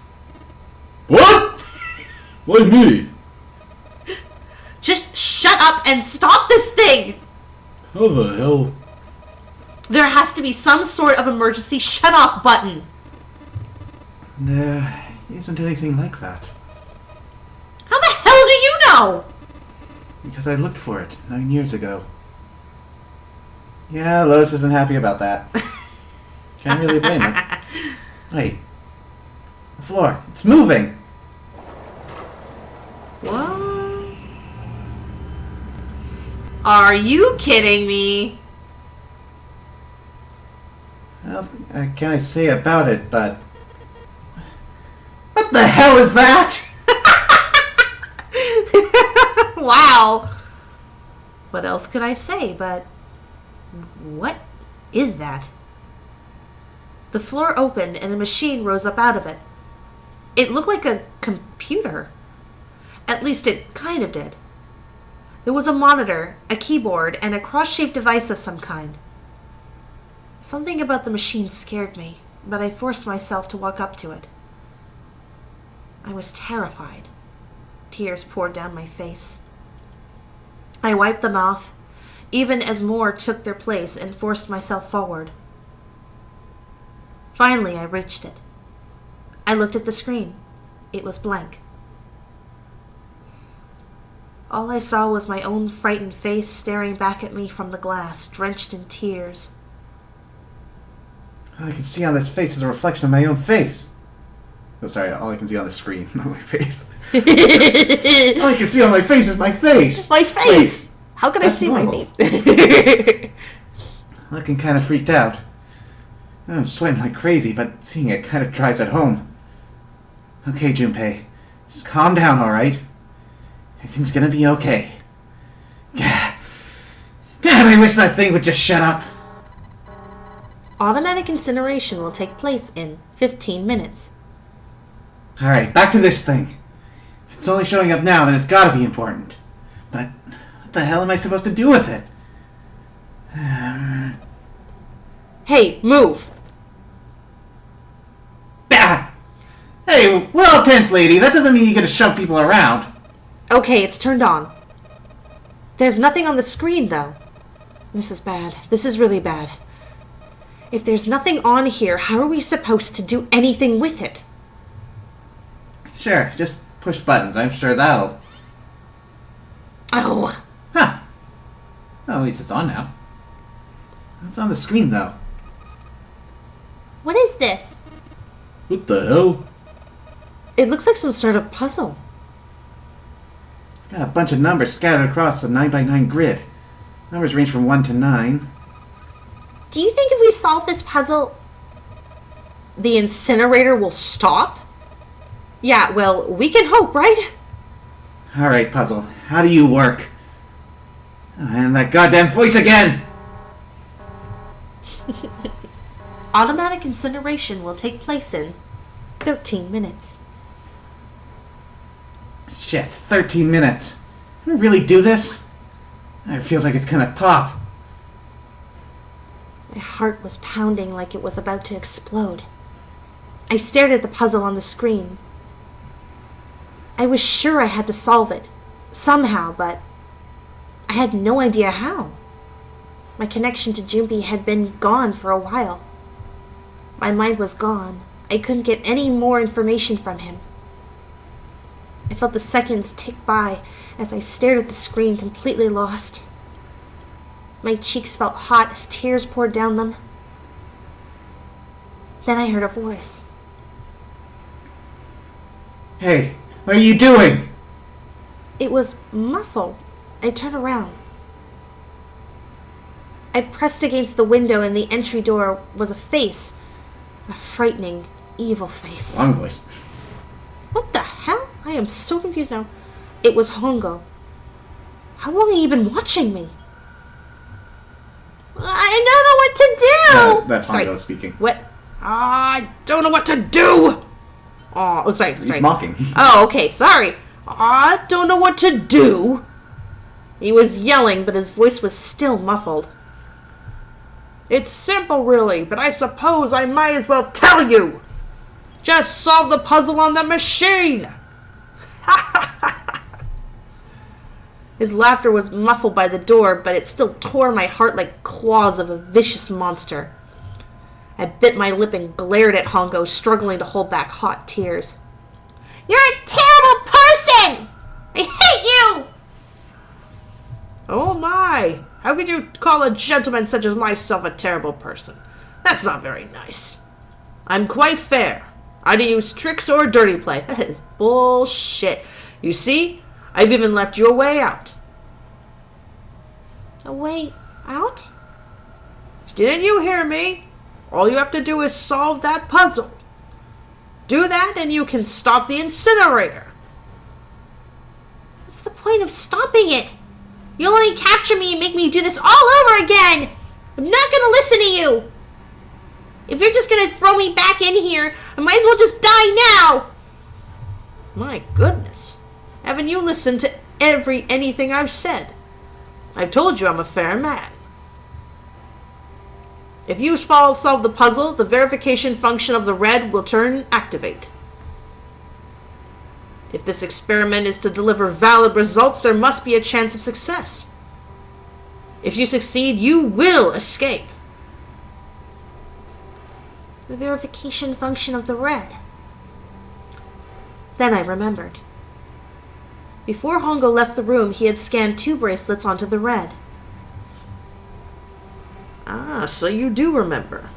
What? Why me? Just shut up and stop this thing! How the hell? There has to be some sort of emergency shut-off button. There isn't anything like that. How the hell do you know? Because I looked for it 9 years ago. Yeah, Lotus isn't happy about that. Can't really blame her. Wait. The floor. It's moving! What? Are you kidding me? What else can I say about it, but... What the hell is that? Wow. What else could I say but... What is that? The floor opened and a machine rose up out of it. It looked like a computer. At least it kind of did. There was a monitor, a keyboard, and a cross-shaped device of some kind. Something about the machine scared me, but I forced myself to walk up to it. I was terrified. Tears poured down my face. I wiped them off, even as more took their place, and forced myself forward. Finally, I reached it. I looked at the screen. It was blank. All I saw was my own frightened face staring back at me from the glass, drenched in tears. All I can see on this face is a reflection of my own face. Oh, sorry, all I can see on the screen, not my face. All I can see on my face is my face! My face! How can I That's see normal. my face? Looking kind of freaked out. I'm sweating like crazy, but seeing it kind of drives it home. Okay, Junpei. Just calm down, alright? Everything's gonna be okay. God, I wish that thing would just shut up. Automatic incineration will take place in 15 minutes. Alright, back to this thing. If it's only showing up now, then it's gotta be important. But what the hell am I supposed to do with it? Hey, move! Hey, we're all tense, lady. That doesn't mean you get to shove people around. Okay, it's turned on. There's nothing on the screen, though. This is bad. This is really bad. If there's nothing on here, how are we supposed to do anything with it? Sure, just push buttons. I'm sure that'll... Oh. Huh. Well, at least it's on now. What's on the screen, though? What is this? What the hell? It looks like some sort of puzzle. It's got a bunch of numbers scattered across the 9x9 grid. Numbers range from 1 to 9. Do you think if we solve this puzzle... The incinerator will stop? Yeah, well, we can hope, right? Alright, puzzle. How do you work? And that goddamn voice again! Automatic incineration will take place in 13 minutes. Shit, 13 minutes. Can we really do this? It feels like it's gonna pop. My heart was pounding like it was about to explode. I stared at the puzzle on the screen. I was sure I had to solve it, somehow, but I had no idea how. My connection to Junpei had been gone for a while. My mind was gone. I couldn't get any more information from him. I felt the seconds tick by as I stared at the screen, completely lost. My cheeks felt hot as tears poured down them. Then I heard a voice. Hey, what are you doing? It was muffled. I turned around. I pressed against the window, and the entry door was a face. A frightening, evil face. Wrong voice. What the hell? I am so confused now. It was Hongo. How long have you been watching me? I don't know what to do! That's Sorry. Hongo speaking. What? I don't know what to do! Oh, sorry. He's mocking. Oh, okay, sorry. I don't know what to do. He was yelling, but his voice was still muffled. It's simple, really, but I suppose I might as well tell you. Just solve the puzzle on the machine. His laughter was muffled by the door, but it still tore my heart like claws of a vicious monster. I bit my lip and glared at Hongo, struggling to hold back hot tears. You're a terrible person! I hate you! Oh my! How could you call a gentleman such as myself a terrible person? That's not very nice. I'm quite fair. I didn't use tricks or dirty play. That is bullshit. You see? I've even left you a way out. A way out? Didn't you hear me? All you have to do is solve that puzzle. Do that and you can stop the incinerator. What's the point of stopping it? You'll only capture me and make me do this all over again! I'm not gonna listen to you! If you're just gonna throw me back in here, I might as well just die now! My goodness. Haven't you listened to anything I've said? I've told you I'm a fair man. If you solve the puzzle, the verification function of the red will activate. If this experiment is to deliver valid results, there must be a chance of success. If you succeed, you will escape. The verification function of the red. Then I remembered. Before Hongo left the room, he had scanned 2 bracelets onto the red. Ah, so you do remember.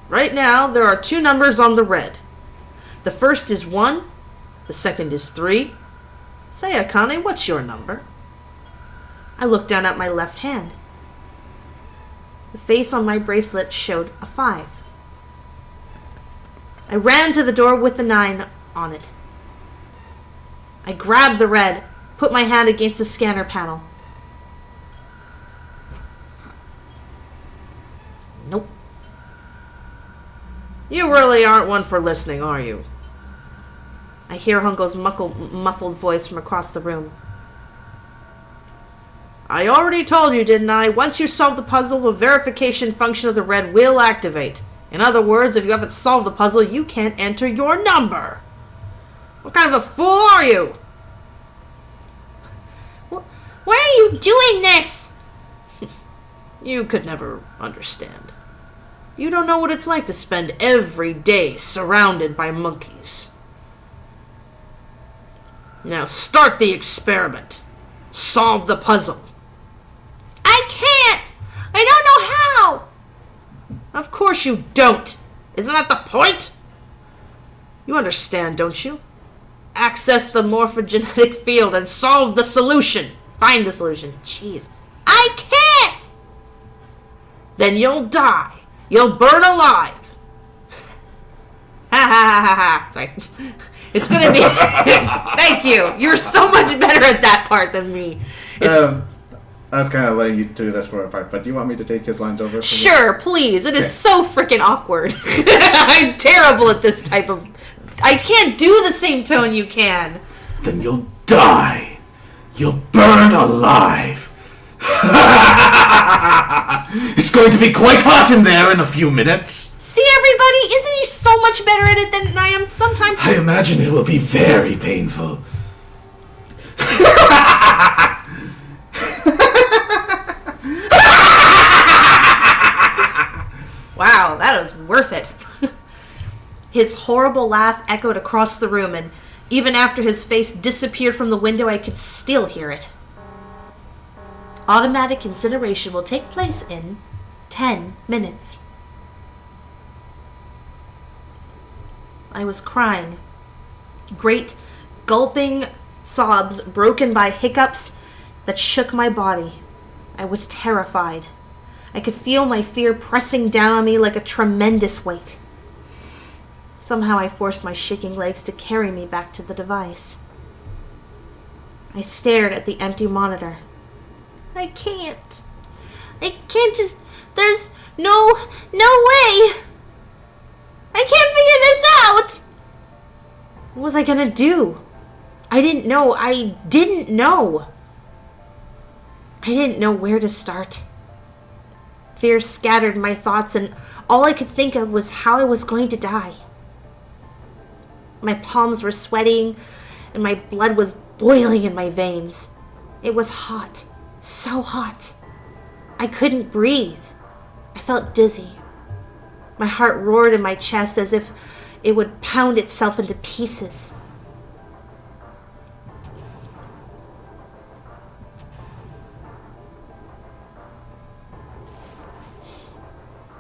Right now, there are 2 numbers on the red. The first is 1, the second is 3. Say, Akane, what's your number? I looked down at my left hand. The face on my bracelet showed a 5. I ran to the door with the 9 on it. I grabbed the red, put my hand against the scanner panel. Nope. You really aren't one for listening, are you? I hear Hongo's muffled voice from across the room. I already told you, didn't I? Once you solve the puzzle, the verification function of the red will activate. In other words, if you haven't solved the puzzle, you can't enter your number. What kind of a fool are you? Why are you doing this? You could never understand. You don't know what it's like to spend every day surrounded by monkeys. Now start the experiment. Solve the puzzle. I can't. I don't know how. Of course you don't. Isn't that the point? You understand, don't you? Access the morphogenetic field and solve the solution. Find the solution. Jeez. I can't. Then you'll die. You'll burn alive. Ha ha ha ha ha. Sorry. It's gonna be... Thank you. You're so much better at that part than me. I was kind of letting you do this for a part, but do you want me to take his lines over? Sure, please. It is so freaking awkward. I'm terrible at this type of... I can't do the same tone you can. Then you'll die. You'll burn alive. It's going to be quite hot in there in a few minutes. See, everybody? Isn't he so much better at it than I am sometimes? I imagine it will be very painful. Wow, that was worth it. His horrible laugh echoed across the room, and even after his face disappeared from the window, I could still hear it. Automatic incineration will take place in 10 minutes. I was crying. Great, gulping sobs broken by hiccups that shook my body. I was terrified. I could feel my fear pressing down on me like a tremendous weight. Somehow I forced my shaking legs to carry me back to the device. I stared at the empty monitor. I can't just... There's no way. I can't figure this out. What was I gonna do? I didn't know. I didn't know where to start. Fear scattered my thoughts, and all I could think of was how I was going to die. My palms were sweating, and my blood was boiling in my veins. It was hot, so hot. I couldn't breathe. I felt dizzy. My heart roared in my chest as if it would pound itself into pieces.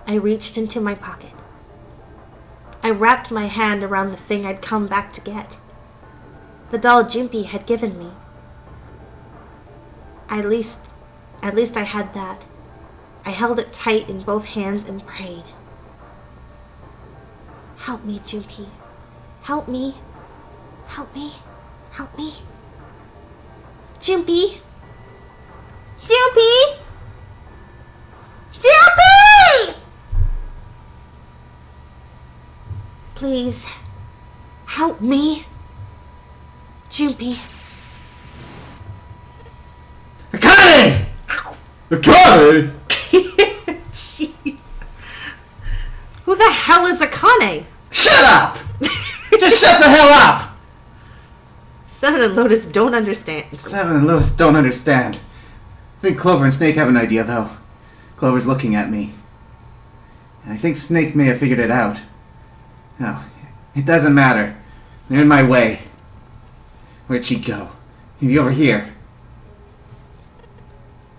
I reached into my pocket. I wrapped my hand around the thing I'd come back to get. The doll Jimpy had given me. At least I had that. I held it tight in both hands and prayed. Help me, Jimpy. Help me. Help me. Help me. Jimpy. Jimpy! Jimpy! Please, help me. Jimpy. Akane! Akane! Jeez. Who the hell is Akane? Shut up! Just shut the hell up! Seven and Lotus don't understand. Seven and Lotus don't understand. I think Clover and Snake have an idea, though. Clover's looking at me. And I think Snake may have figured it out. No, it doesn't matter. They're in my way. Where'd she go? Maybe over here.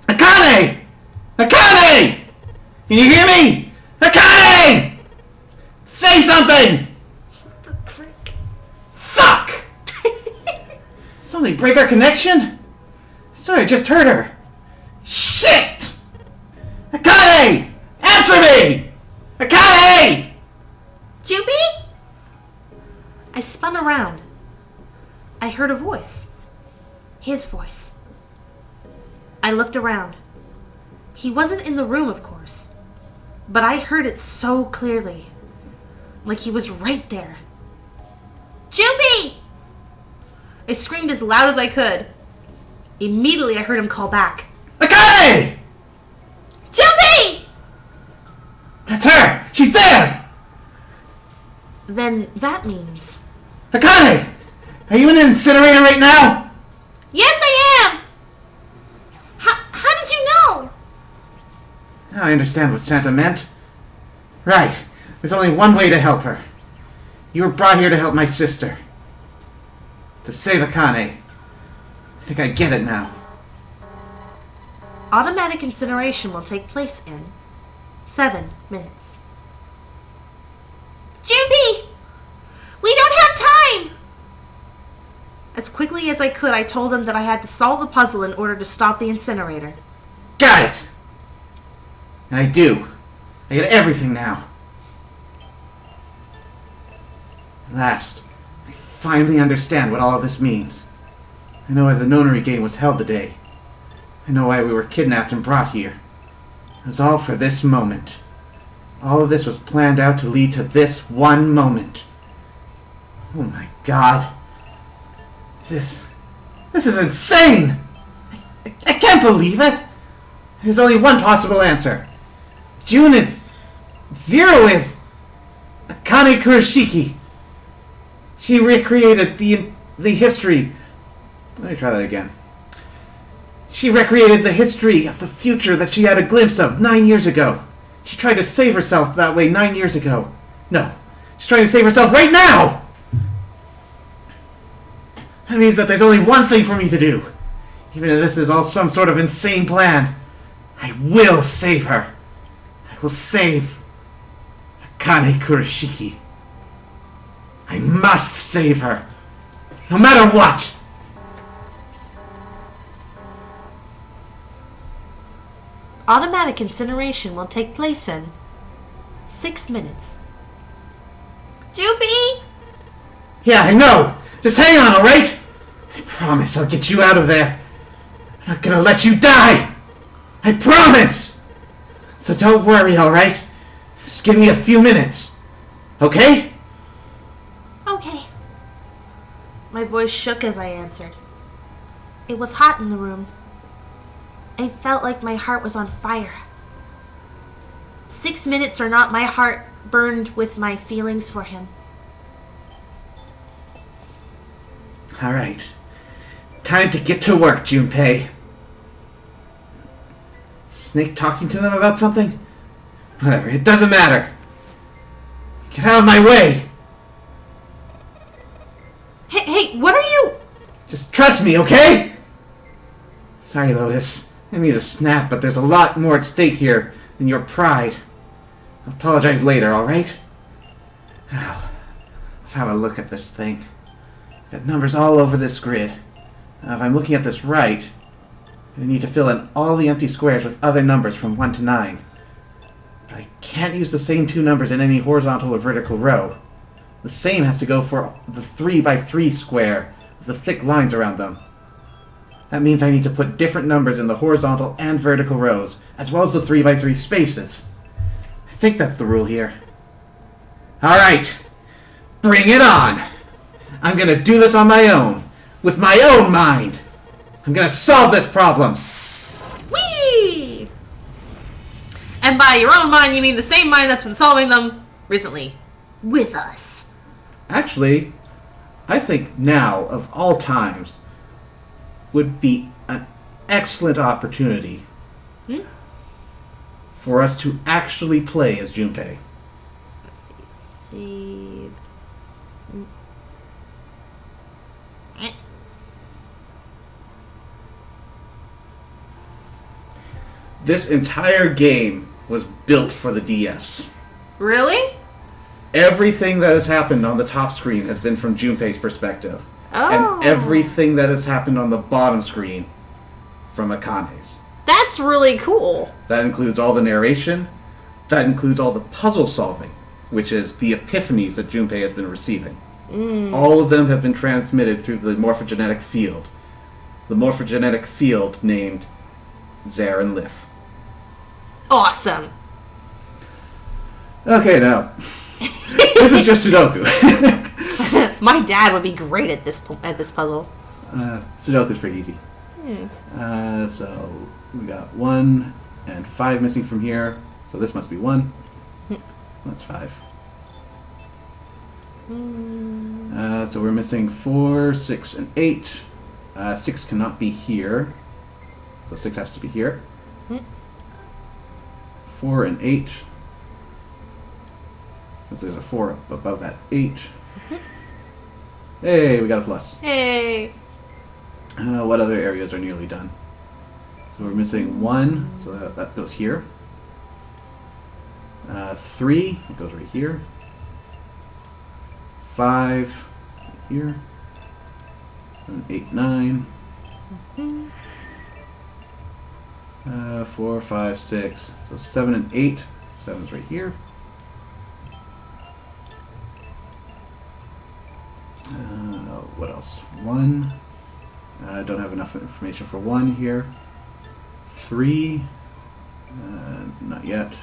Akane! Akane! Can you hear me? Akane! Say something! The frick? Fuck! Something break our connection? Sorry, I just heard her. Shit! Akane! Answer me! Akane! Jimpy? I spun around. I heard a voice. His voice. I looked around. He wasn't in the room, of course. But I heard it so clearly. Like he was right there. Jimpy! I screamed as loud as I could. Immediately I heard him call back. Akane! Jimpy! That's her! She's there! Then that means... Akane! Are you in an incinerator right now? Yes, I am! How did you know? I understand what Santa meant. Right. There's only one way to help her. You were brought here to help my sister. To save Akane. I think I get it now. Automatic incineration will take place in 7 minutes. Junpei! We don't have time! As quickly as I could, I told them that I had to solve the puzzle in order to stop the incinerator. Got it! And I do. I get everything now. At last, I finally understand what all of this means. I know why the Nonary game was held today. I know why we were kidnapped and brought here. It was all for this moment. All of this was planned out to lead to this one moment. Oh my god. This is insane! I can't believe it! There's only one possible answer. June is... Zero is... Akane Kurashiki. She recreated the history... Let me try that again. She recreated the history of the future that she had a glimpse of 9 years ago. She tried to save herself that way 9 years ago. No, she's trying to save herself right now! That means that there's only one thing for me to do. Even if this is all some sort of insane plan, I will save her. I will save Akane Kurashiki. I must save her. No matter what! Automatic incineration will take place in 6 minutes. Junpei! Yeah, I know! Just hang on, alright? I promise I'll get you out of there. I'm not gonna let you die! I promise! So don't worry, alright? Just give me a few minutes. Okay? Okay. My voice shook as I answered. It was hot in the room. I felt like my heart was on fire. 6 minutes or not, my heart burned with my feelings for him. Alright. Time to get to work, Junpei. Snake talking to them about something? Whatever, it doesn't matter. Get out of my way! Hey, what are you? Just trust me, okay? Sorry, Lotus. I didn't mean to snap, but there's a lot more at stake here than your pride. I'll apologize later, alright? Now, let's have a look at this thing. I've got numbers all over this grid. Now, if I'm looking at this right, I need to fill in all the empty squares with other numbers from 1 to 9. But I can't use the same two numbers in any horizontal or vertical row. The same has to go for the 3 by 3 square with the thick lines around them. That means I need to put different numbers in the horizontal and vertical rows, as well as the 3 by 3 spaces. I think that's the rule here. Alright, bring it on! I'm gonna do this on my own, with my own mind! I'm gonna solve this problem! Whee! And by your own mind, you mean the same mind that's been solving them recently. With us. Actually, I think now, of all times, would be an excellent opportunity for us to actually play as Junpei. Let's see. This entire game was built for the DS. Really? Everything that has happened on the top screen has been from Junpei's perspective. Oh. And everything that has happened on the bottom screen from Akane's. That's really cool. That includes all the narration. That includes all the puzzle solving, which is the epiphanies that Junpei has been receiving. All of them have been transmitted through the morphogenetic field. The morphogenetic field named Zaren Lith. Awesome. Okay, now. This is just Sudoku. My dad would be great at this puzzle. Sudoku's pretty easy. So we got 1 and 5 missing from here. So this must be 1. That's 5. So we're missing 4, 6, and 8. 6 cannot be here. So 6 has to be here. 4 and 8. Since there's a 4 up above that 8. Hey, we got a plus. Hey. What other areas are nearly done? So we're missing 1, so that goes here. 3, it goes right here. 5, right here. 7, 8, 9. 4, 5, 6. So 7 and 8. 7's right here. What else? 1. I don't have enough information for 1 here. 3. Not yet.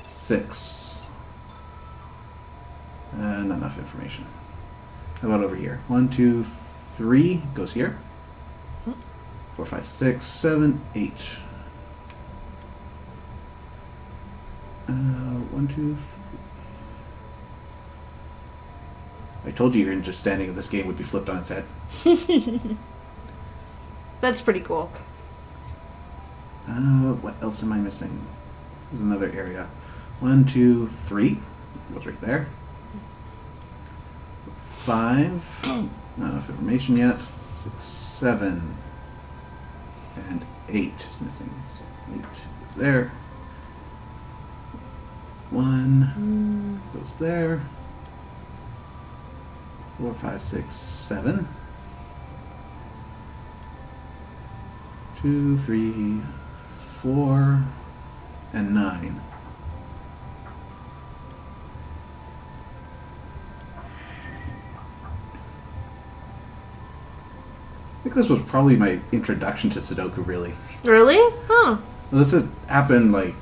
6. Not enough information. How about over here? 1, 2, 3 goes here. 4, 5, 6, 7, 8. 1, 2, 3. I told you your understanding of this game would be flipped on its head. That's pretty cool. What else am I missing? There's another area. 1, 2, 3. Goes right there. 5. Not enough information yet. 6, 7. And 8 is missing. So 8 is there. 1 goes there. 4, 5, 6, 7. 2, 3, 4, and 9. I think this was probably my introduction to Sudoku, really. Really? Huh. This has happened like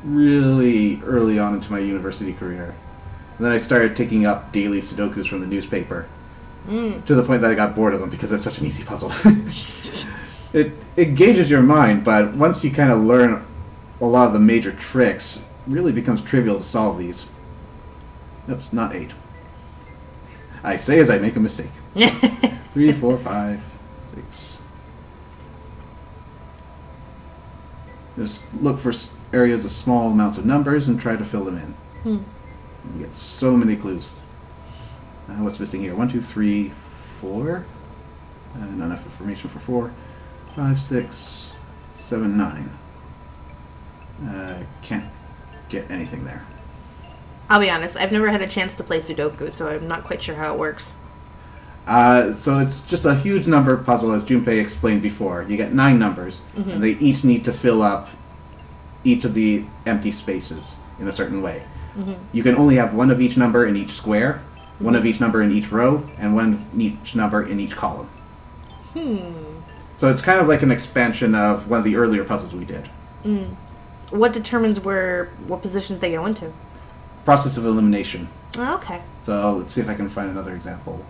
really early on into my university career. And then I started taking up daily Sudokus from the newspaper. To the point that I got bored of them because it's such an easy puzzle. It engages your mind, but once you kind of learn a lot of the major tricks, it really becomes trivial to solve these. Oops, not 8. I say as I make a mistake. 3, 4, 5, 6. Just look for areas with small amounts of numbers and try to fill them in. You get so many clues. What's missing here? 1, 2, 3, 4. Not enough information for 4. 5, 6, 7, 9. Can't get anything there. I'll be honest, I've never had a chance to play Sudoku, so I'm not quite sure how it works. So it's just a huge number puzzle, as Junpei explained before. You get 9 numbers, and they each need to fill up each of the empty spaces in a certain way. You can only have one of each number in each square, one of each number in each row, and one of each number in each column. So it's kind of like an expansion of one of the earlier puzzles we did. What determines what positions they go into? Process of elimination. Oh, okay. So let's see if I can find another example.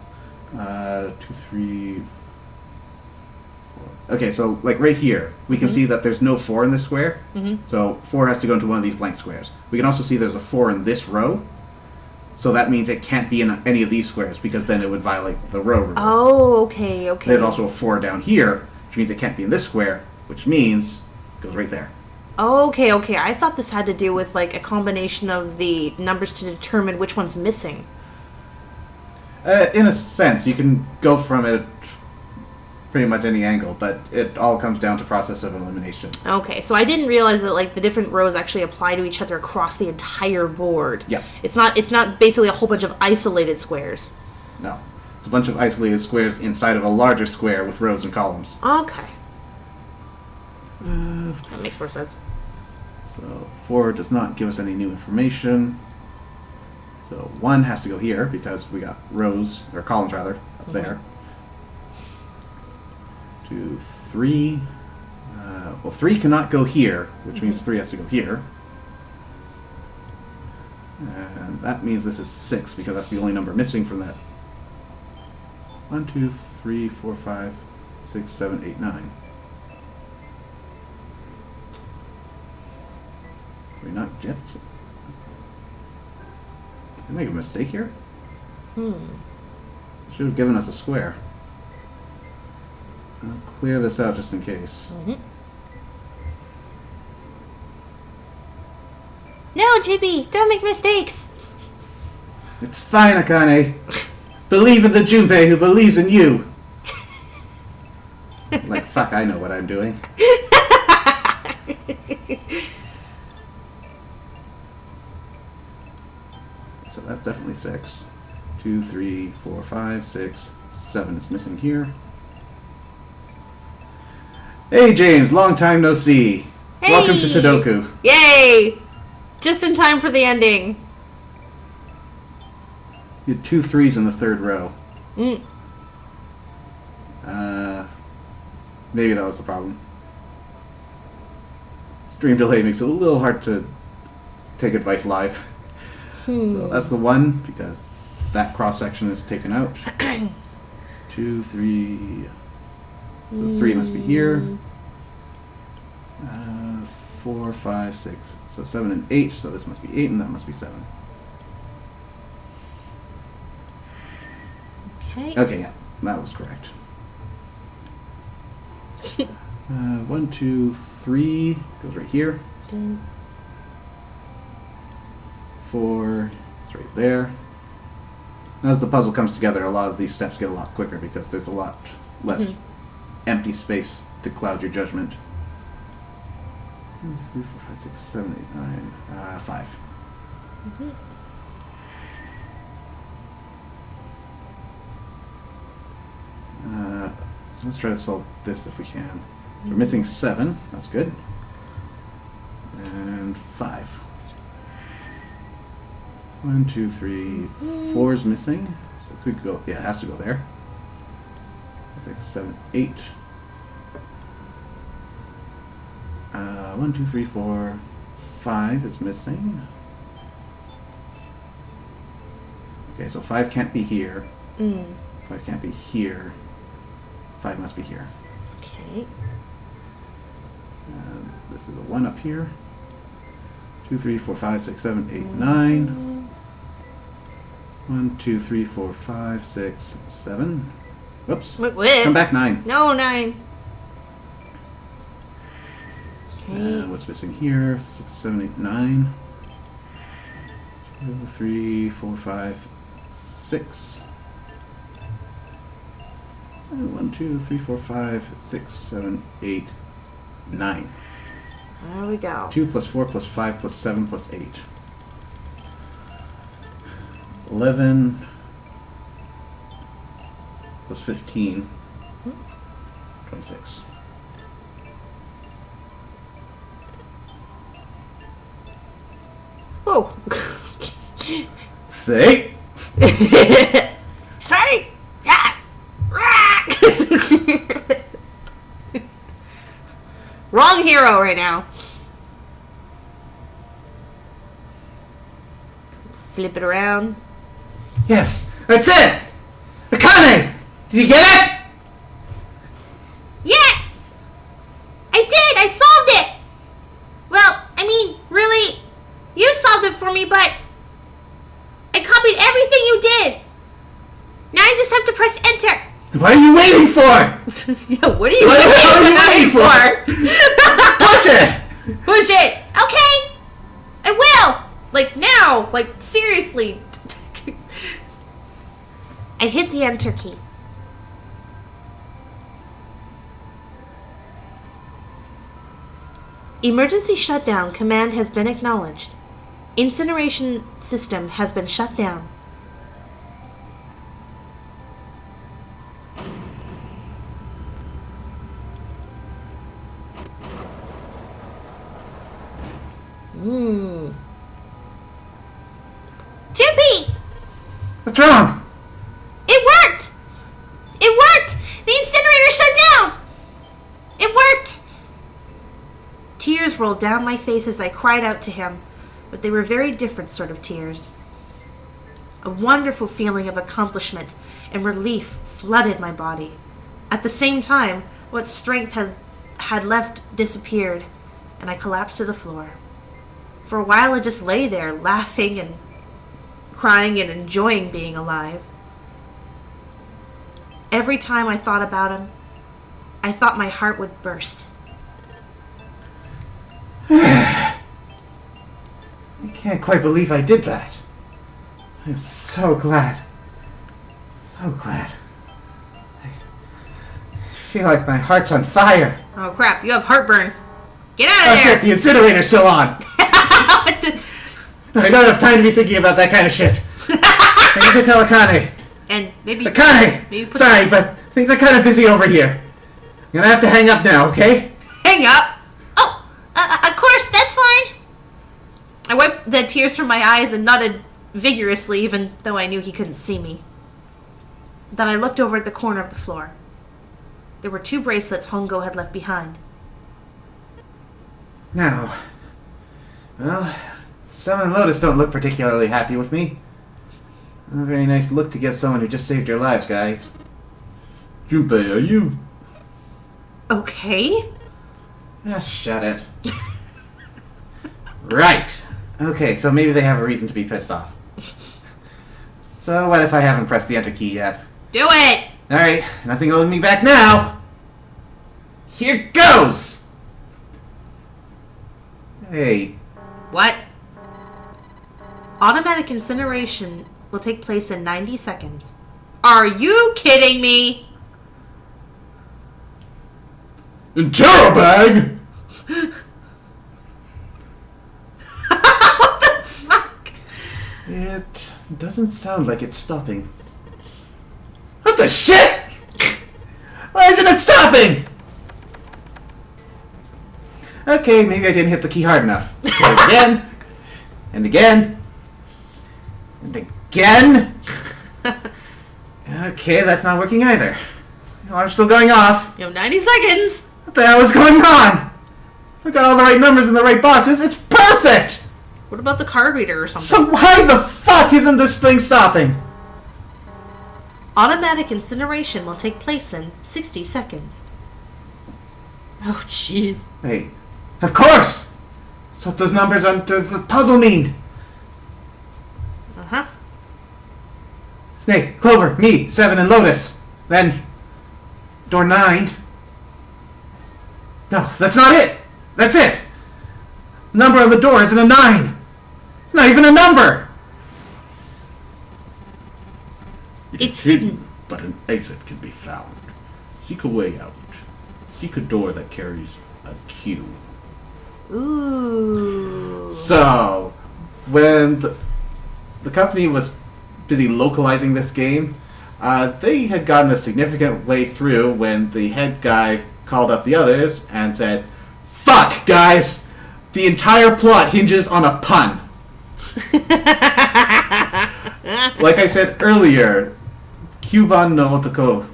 2, 3, 4. Okay, so like right here, we can see that there's no 4 in this square. So 4 has to go into one of these blank squares. We can also see there's a 4 in this row. So that means it can't be in any of these squares because then it would violate the row rule. Oh, okay. There's also a 4 down here, which means it can't be in this square, which means it goes right there. Okay. I thought this had to do with like a combination of the numbers to determine which one's missing. In a sense, you can go from it pretty much any angle, but it all comes down to process of elimination. Okay, so I didn't realize that like the different rows actually apply to each other across the entire board. Yeah. It's not basically a whole bunch of isolated squares. No. It's a bunch of isolated squares inside of a larger square with rows and columns. Okay. That makes more sense. So 4 does not give us any new information. So 1 has to go here because we got rows, or columns rather, up there. 2, 3. Well, 3 cannot go here, which means 3 has to go here. And that means this is 6 because that's the only number missing from that. 1, 2, 3, 4, 5, 6, 7, 8, 9. Can we not get... I make a mistake here? Should have given us a square. I'll clear this out just in case. No, Chibi, don't make mistakes. It's fine, Akane. Believe in the Junpei who believes in you. Like, fuck, I know what I'm doing. So that's definitely 6. 2, 3, 4, 5, 6, 7 is missing here. Hey, James, long time no see. Welcome to Hey! Sudoku. Yay! Just in time for the ending. You had 2 3s in the third row. Maybe that was the problem. Stream delay makes it a little hard to take advice live. So that's the 1, because that cross section is taken out. 2, 3. So 3 must be here. 4, 5, 6. So 7 and 8. So this must be 8, and that must be 7. Okay. Okay, yeah, that was correct. 1, 2, 3 goes right here. 4, it's right there. As the puzzle comes together, a lot of these steps get a lot quicker because there's a lot less empty space to cloud your judgment. 1, 2, 3, 4, 5, 6, 7, 8, 9, 5. So let's try to solve this if we can. So we're missing 7. That's good. And 5. 1, 2, 3, 4 is missing. So it could go. Yeah, it has to go there. 6, 7, 8. 1, 2, 3, 4, 5 is missing. Okay, so 5 can't be here. 5 can't be here. 5 must be here. Okay. This is a 1 up here. 2, 3, 4, 5, 6, 7, 8, 9. 1, 2, 3, 4, 5, 6, 7. Whoops. Wait. Come back 9. No, 9. Okay. What's missing here? 6, 7, 8, 9. 2, 3, 4, 5, 6. And 1, 2, 3, 4, 5, 6, 7, 8, 9. There we go. 2 plus 4 plus 5 plus 7 plus 8. 11 plus 15. 26. Whoa. Say! Sorry. Yeah. Wrong hero right now. Flip it around. Yes! That's it! Akane! Did you get it? Yes! I did! I solved it! Well, I mean, really, you solved it for me, but I copied everything you did. Now I just have to press enter. What are you waiting for? Yeah, what are you What the hell are you waiting for? Push it! Push it! Okay, I will. Like now! Like seriously! I hit the enter key. Emergency shutdown command has been acknowledged. Incineration system has been shut down. Chippy! What's wrong? It worked! It worked! The incinerator shut down! It worked! Tears rolled down my face as I cried out to him, but they were very different sort of tears. A wonderful feeling of accomplishment and relief flooded my body. At the same time, what strength had left disappeared, and I collapsed to the floor. For a while I just lay there, laughing and crying and enjoying being alive. Every time I thought about him, I thought my heart would burst. I can't quite believe I did that. I'm so glad. So glad. I feel like my heart's on fire. Oh crap, you have heartburn. Get out Oh of shit, there! the incinerator's still on. I don't have time to be thinking about that kind of shit. I need to tell Akane. And maybe... Akane! Maybe put Sorry, but things are kind of busy over here. I'm gonna have to hang up now, okay? Hang up! Oh, of course, that's fine. I wiped the tears from my eyes and nodded vigorously, even though I knew he couldn't see me. Then I looked over at the corner of the floor. There were 2 bracelets Hongo had left behind. Now, well, Sun and Lotus don't look particularly happy with me. Not a very nice look to give someone who just saved your lives, guys. Junpei, are you... Okay? Ah, shut it. Right. Okay, so maybe they have a reason to be pissed off. So what if I haven't pressed the enter key yet? Do it! Alright, nothing holding me back now. Here goes! Hey, What? Automatic incineration will take place in 90 seconds. Are you kidding me? Interrobag! What the fuck? it doesn't sound like it's stopping. What the shit? Why isn't it stopping? Okay, maybe I didn't hit the key hard enough. Try it again. And again. And again. Okay, that's not working either. Alarm's still going off. You have 90 seconds. What the hell is going on? I've got all the right numbers in the right boxes. It's perfect! What about the card reader or something? So why the fuck isn't this thing stopping? Automatic incineration will take place in 60 seconds. Oh, jeez. Hey, of course! That's what those numbers under the puzzle mean. Uh-huh. Snake, Clover, me, 7, and Lotus. Then, door 9. No, that's not it! That's it! The number on the door isn't a 9! It's not even a number! It's hidden. But an exit can be found. Seek a way out. Seek a door that carries a Q. Ooh. So, when the company was busy localizing this game, they had gotten a significant way through when the head guy called up the others and said, "Fuck, guys! The entire plot hinges on a pun." Like I said earlier, Kyuban no Otoko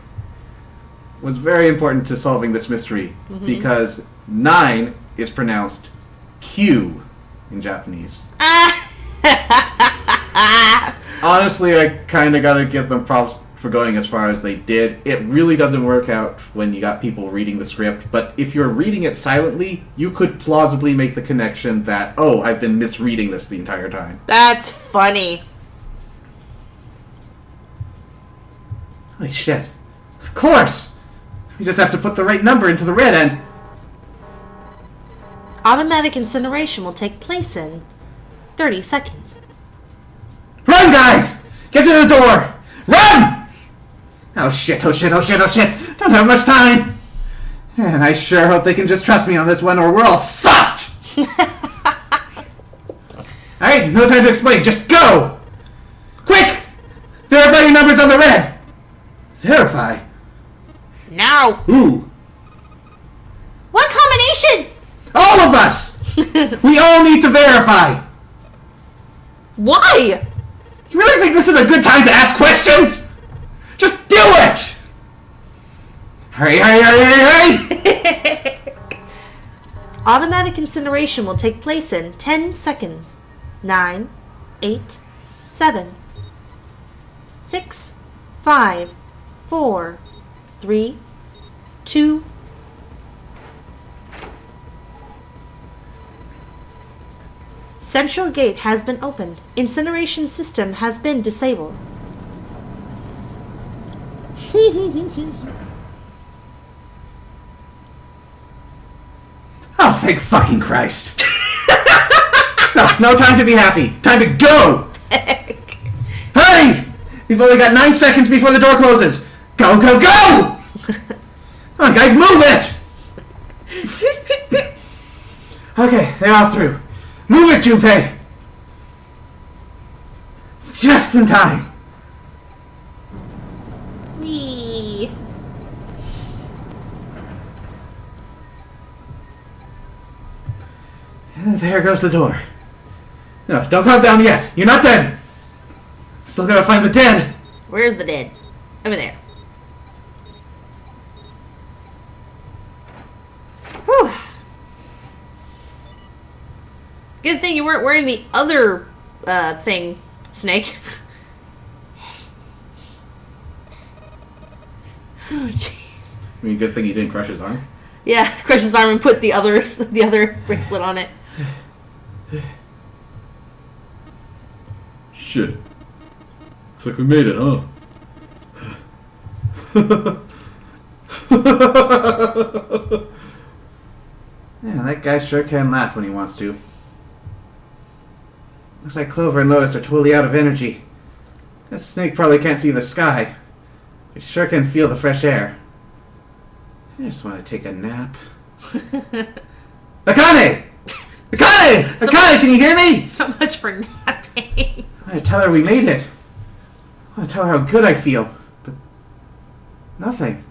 was very important to solving this mystery because 9 is pronounced Q in Japanese. Honestly, I kind of gotta give them props for going as far as they did. It really doesn't work out when you got people reading the script, but if you're reading it silently, you could plausibly make the connection that, oh, I've been misreading this the entire time. That's funny. Holy shit. Of course! We just have to put the right number into the red end. Automatic incineration will take place in 30 seconds. Run, guys! Get to the door! Run! Oh shit, oh shit, oh shit, oh shit! Don't have much time! And I sure hope they can just trust me on this one or we're all fucked! Alright, no time to explain, just go! Quick! Verify your numbers on the red! Verify? Now! Who? What combination? All of us! We all need to verify! Why? You really think this is a good time to ask questions? Just do it! Hurry, hurry, hurry, hurry, hurry! Automatic incineration will take place in 10 seconds. 9, 8, 7, 6, 5, 4, 3, 2. Central gate has been opened. Incineration system has been disabled. Oh, thank fucking Christ. No time to be happy. Time to go! Hurry! We've only got 9 seconds before the door closes. Go, go, go! Oh, guys, move it! Okay, they're all through. Move it, Junpei! Just in time. Whee. And there goes the door. No, don't calm down yet. You're not dead. Still gotta find the dead. Where's the dead? Over there. Whew. Good thing you weren't wearing the other thing, Snake. Oh, jeez. I mean, good thing you didn't crush his arm. Yeah, crush his arm and put the other bracelet on it. Shit. Looks like we made it, huh? Yeah, that guy sure can laugh when he wants to. Looks like Clover and Lotus are totally out of energy. That snake probably can't see the sky. He sure can feel the fresh air. I just want to take a nap. Akane! Akane! Akane, can you hear me? So much for napping. I want to tell her we made it. I want to tell her how good I feel. But nothing.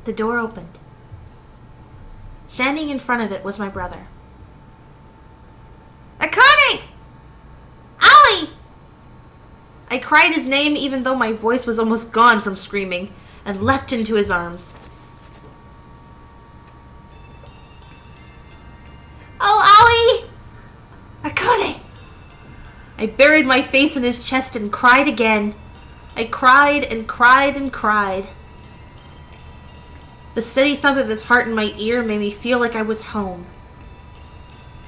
The door opened. Standing in front of it was my brother. Akane! Ollie! I cried his name even though my voice was almost gone from screaming, and leapt into his arms. Oh, Ollie! Akane! I buried my face in his chest and cried again. I cried and cried and cried. The steady thump of his heart in my ear made me feel like I was home.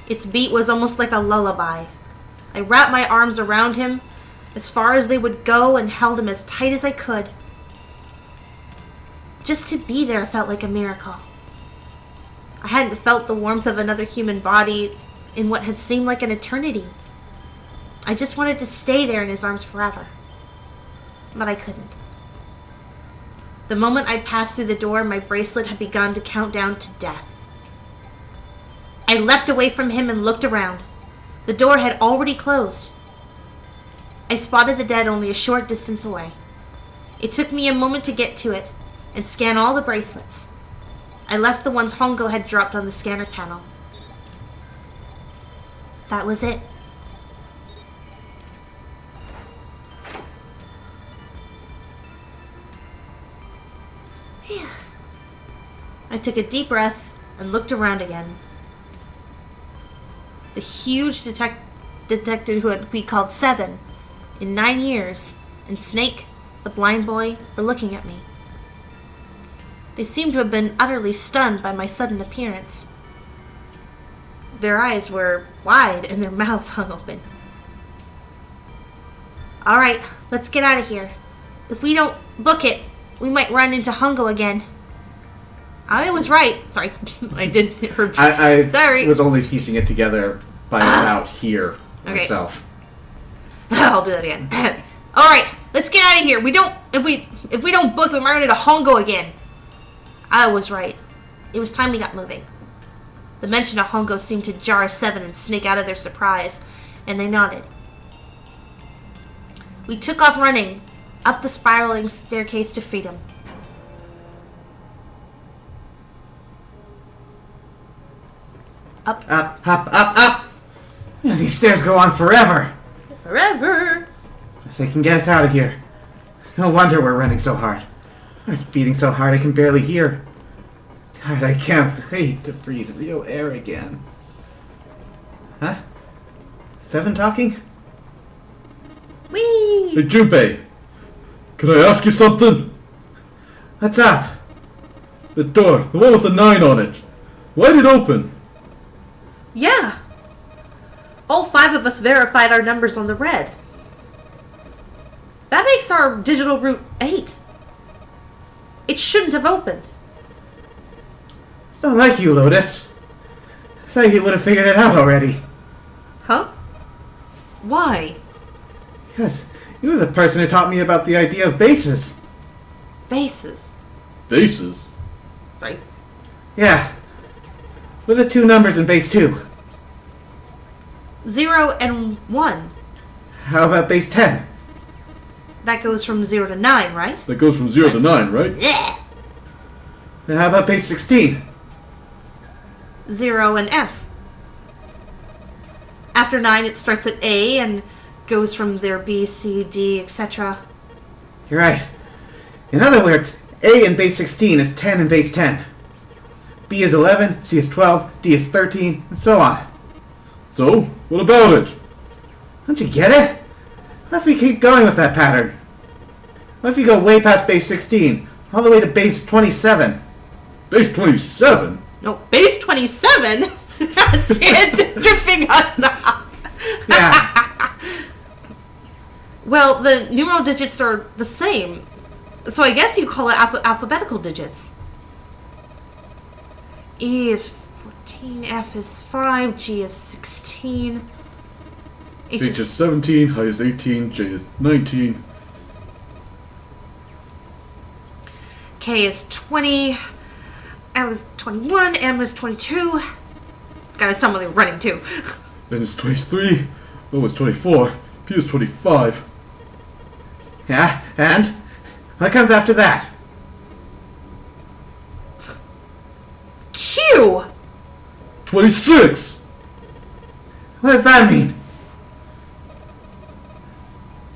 Its beat was almost like a lullaby. I wrapped my arms around him as far as they would go and held him as tight as I could. Just to be there felt like a miracle. I hadn't felt the warmth of another human body in what had seemed like an eternity. I just wanted to stay there in his arms forever. But I couldn't. The moment I passed through the door, my bracelet had begun to count down to death. I leapt away from him and looked around. The door had already closed. I spotted the dead only a short distance away. It took me a moment to get to it and scan all the bracelets. I left the ones Hongo had dropped on the scanner panel. That was it. I took a deep breath and looked around again. The huge detective who had been called Seven in 9 years, and Snake, the blind boy, were looking at me. They seemed to have been utterly stunned by my sudden appearance. Their eyes were wide and their mouths hung open. All right, let's get out of here. If we don't book it, we might run into Hongo again. I was right. Sorry, I did her. I Sorry. was only piecing it together by about here myself. I'll do that again. All right, let's get out of here. If we don't book, we might run into Hongo again. I was right. It was time we got moving. The mention of Hongo seemed to jar Seven and Snake out of their surprise, and they nodded. We took off running up the spiraling staircase to freedom. Up. Up, up, up, up! Yeah, these stairs go on forever. Forever. If they can get us out of here. No wonder we're running so hard. It's beating so hard I can barely hear. God, I can't wait to breathe real air again. Huh? 7 talking? Whee! Hey, Junpei, can I ask you something? What's up? The door, the one with the 9 on it. Why did it open? Yeah. All 5 of us verified our numbers on the red. That makes our digital route 8. It shouldn't have opened. It's not like you, Lotus. I thought you would have figured it out already. Huh? Why? Because you were the person who taught me about the idea of bases. Bases. Bases? Right. Yeah. What are the 2 numbers in base 2? 0 and 1. How about base 10? That goes from 0 to 9, right? That goes from 0 to 9, right? Yeah. And how about base 16? 0 and F. After 9, it starts at A and goes from there B, C, D, etc. You're right. In other words, A in base 16 is 10 in base 10. B is 11, C is 12, D is 13, and so on. So, what about it? Don't you get it? What if we keep going with that pattern? What if you go way past base 16, all the way to base 27? Base 27? No, base 27? It's tripping us up. Yeah. Well, the numeral digits are the same. So I guess you call it alphabetical digits. E is 14, F is 5, G is 16. H H is 17, I is 18, J is 19. K is 20, L is 21, M is 22. Got a somebody running too. N is 23, O is 24, P is 25. Yeah, and? What comes after that? Q! 26! What does that mean?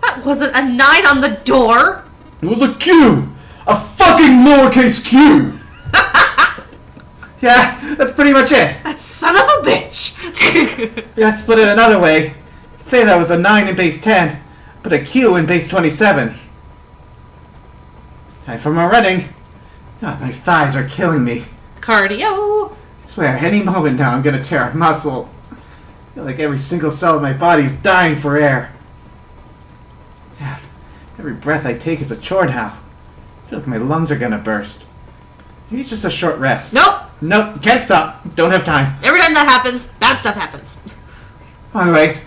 That wasn't a 9 on the door. It was a Q! A fucking lowercase q! Yeah, that's pretty much it. That son of a bitch. Let's put it another way. Say that was a 9 in base 10, but a Q in base 27. Time for more running. God, my thighs are killing me. Cardio. I swear, any moment now I'm gonna tear a muscle. I feel like every single cell of my body is dying for air. Yeah, every breath I take is a chore now. I feel like my lungs are gonna burst. Maybe it's just a short rest. Nope. Nope, can't stop. Don't have time. Every time that happens, bad stuff happens. On legs.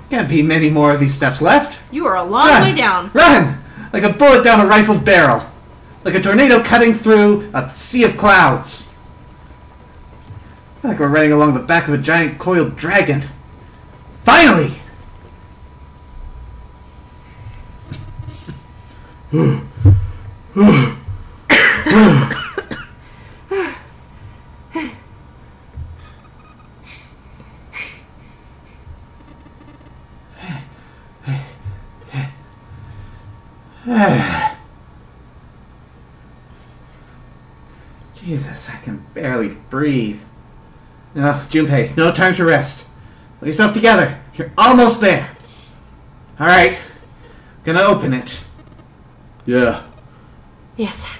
Can't be many more of these steps left. You are a long Run! way down. Run! Like a bullet down a rifled barrel. Like a tornado cutting through a sea of clouds. Like we're running along the back of a giant coiled dragon. Finally! Jesus, I can barely breathe. No, Junpei, no time to rest. Pull yourself together. You're almost there. Alright. Gonna open it. Yeah. Yes.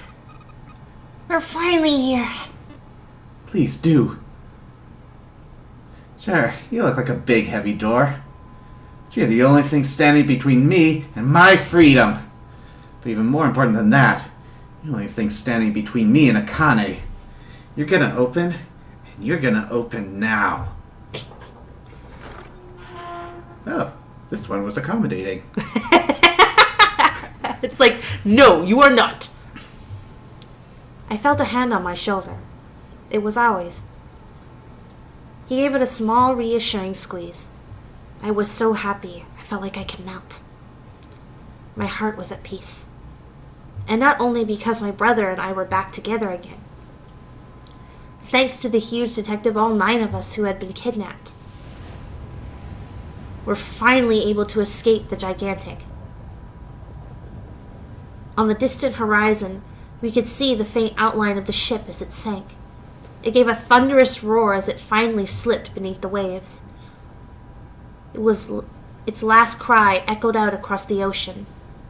We're finally here. Please do. Sure, you look like a big heavy door. But you're the only thing standing between me and my freedom. But even more important than that, you're the only thing standing between me and Akane. You're gonna open, and you're gonna open now. Oh, this one was accommodating. It's like, no, you are not. I felt a hand on my shoulder. It was Aoi's. He gave it a small, reassuring squeeze. I was so happy, I felt like I could melt. My heart was at peace. And not only because my brother and I were back together again. Thanks to the huge detective, all 9 of us who had been kidnapped were finally able to escape the gigantic. On the distant horizon, we could see the faint outline of the ship as it sank. It gave a thunderous roar as it finally slipped beneath the waves. Its last cry echoed out across the ocean,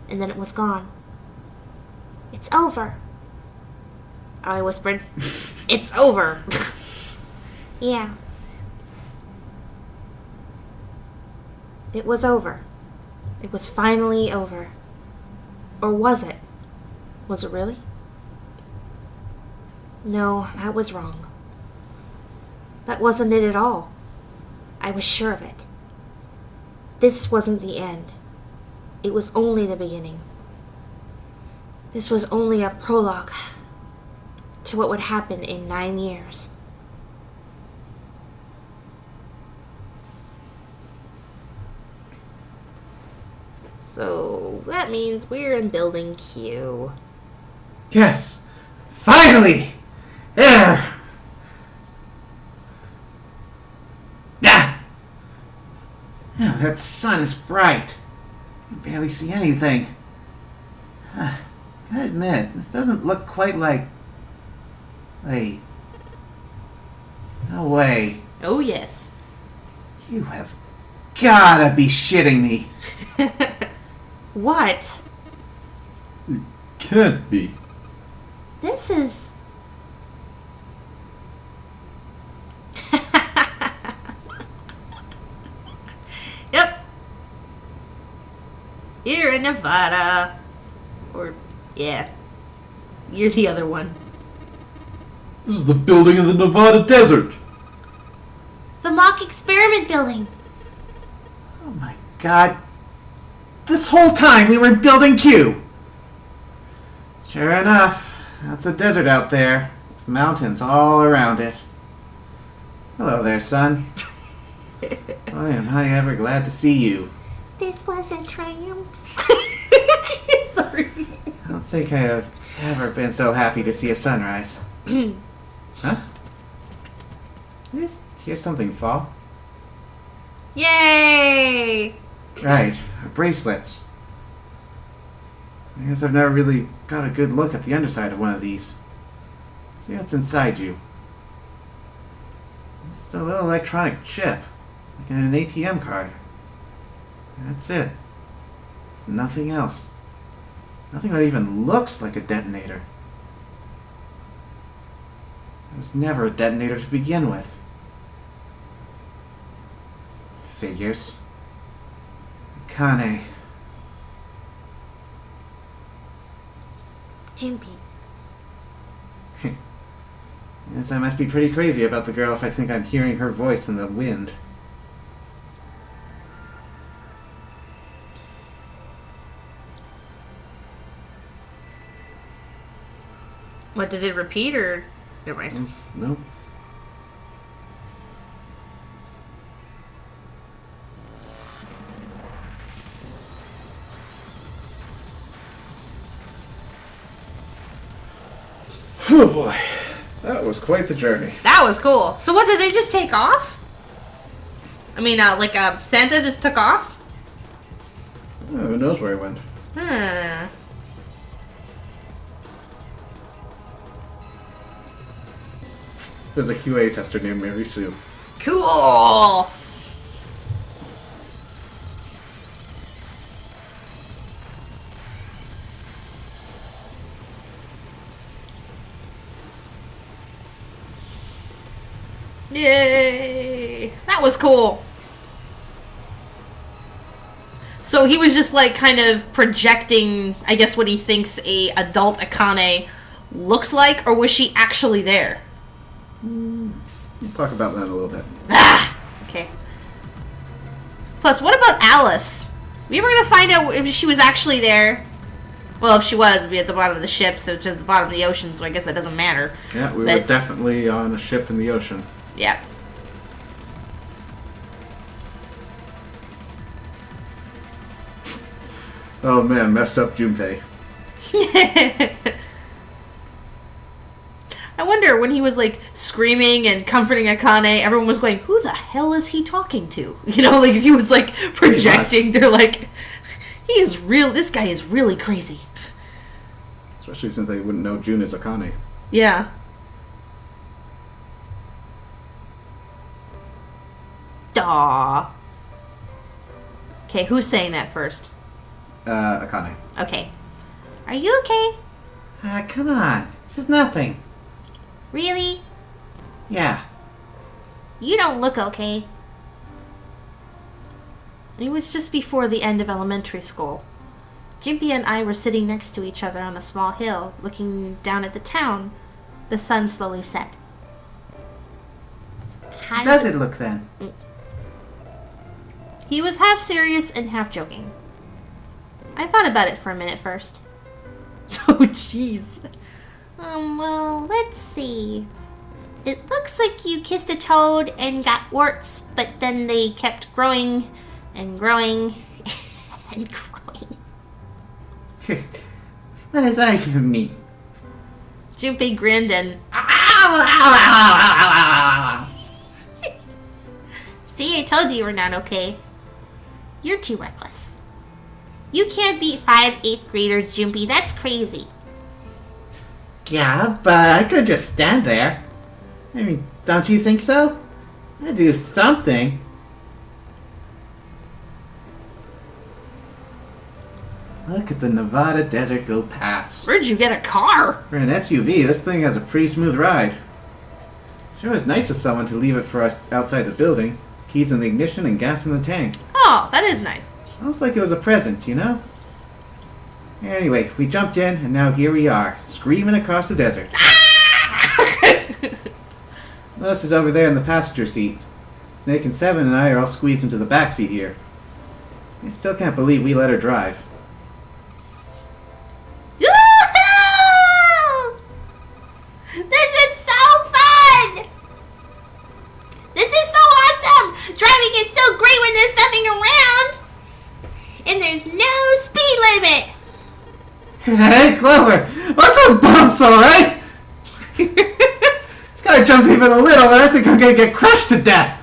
and then it was gone. It's over, I whispered. It's over. Yeah. It was over. It was finally over. Or was it? Was it really? No, that was wrong. That wasn't it at all. I was sure of it. This wasn't the end. It was only the beginning. This was only a prologue to what would happen in 9 years. So that means we're in building Q. Yes! Finally! There! Ah! Oh, that sun is bright. I can barely see anything. Gotta admit, this doesn't look quite like... Wait. No way. Oh, yes. You have gotta be shitting me. What? Can't be. This is... Yep. You're in Nevada. Or, yeah. You're the other one. This is the building in the Nevada desert. the mock experiment building. Oh my god. This whole time we were building Q. Sure enough, that's a desert out there. With mountains all around it. Hello there, son. Boy, am I ever glad to see you. This was a triumph. Sorry. I don't think I have ever been so happy to see a sunrise. Huh? Did you just hear something fall? Yay! Right, bracelets. I guess I've never really got a good look at the underside of one of these. See what's inside you. It's a little electronic chip, like in an ATM card. That's it. It's nothing else. Nothing that even looks like a detonator. There was never a detonator to begin with. Figures. Kane. Jimpy. Yes, I must be pretty crazy about the girl if I think I'm hearing her voice in the wind. What, did it repeat or... Never mind. No. Oh boy. That was quite the journey. That was cool. So what, did they just take off? I mean, Santa just took off? Oh, who knows where he went. Hmm. There's a QA tester named Mary Sue. Cool! Yay! That was cool. So he was just like kind of projecting, I guess, what he thinks a adult Akane looks like, or was she actually there? We'll talk about that in a little bit. Ah! Okay. Plus, what about Alice? We ever gonna find out if she was actually there? Well, if she was, it'd be at the bottom of the ship, so it's at the bottom of the ocean, so I guess that doesn't matter. Yeah, we But- were definitely on a ship in the ocean. Yeah. Oh man, messed up Junpei. I wonder, when he was like screaming and comforting Akane, everyone was going, who the hell is he talking to? You know, like if he was like projecting, they're like, he is real, this guy is really crazy. Especially since they wouldn't know June is Akane. Yeah. Aw. Okay, who's saying that first? Akane. Okay. Are you okay? Come on. This is nothing. Really? Yeah. You don't look okay. It was just before the end of elementary school. Jimpy and I were sitting next to each other on a small hill, looking down at the town. The sun slowly set. How does it... look then? He was half serious and half joking. I thought about it for a minute first. Oh, jeez. Well, let's see. It looks like you kissed a toad and got warts, but then they kept growing and growing and growing. What does that even mean? Junpei grinned and... See, I told you you were not okay. You're too reckless. You can't beat 5 8th graders, Junpei. That's crazy. Yeah, but I could just stand there. I mean, don't you think so? I'd do something. Look at the Nevada desert go past. Where'd you get a car? For an SUV, this thing has a pretty smooth ride. Sure is nice of someone to leave it for us outside the building. Keys in the ignition and gas in the tank. Oh, that is nice. Almost like it was a present, you know? Anyway, we jumped in, and now here we are, screaming across the desert. Melissa is over there in the passenger seat. Snake and Seven and I are all squeezed into the back seat here. I still can't believe we let her drive. Yoo-hoo! This is so fun! This is so awesome! Driving is so great when there's nothing around! And there's no speed limit! Hey, Clover! What's those bumps, alright? This guy jumps even a little, and I think I'm gonna get crushed to death!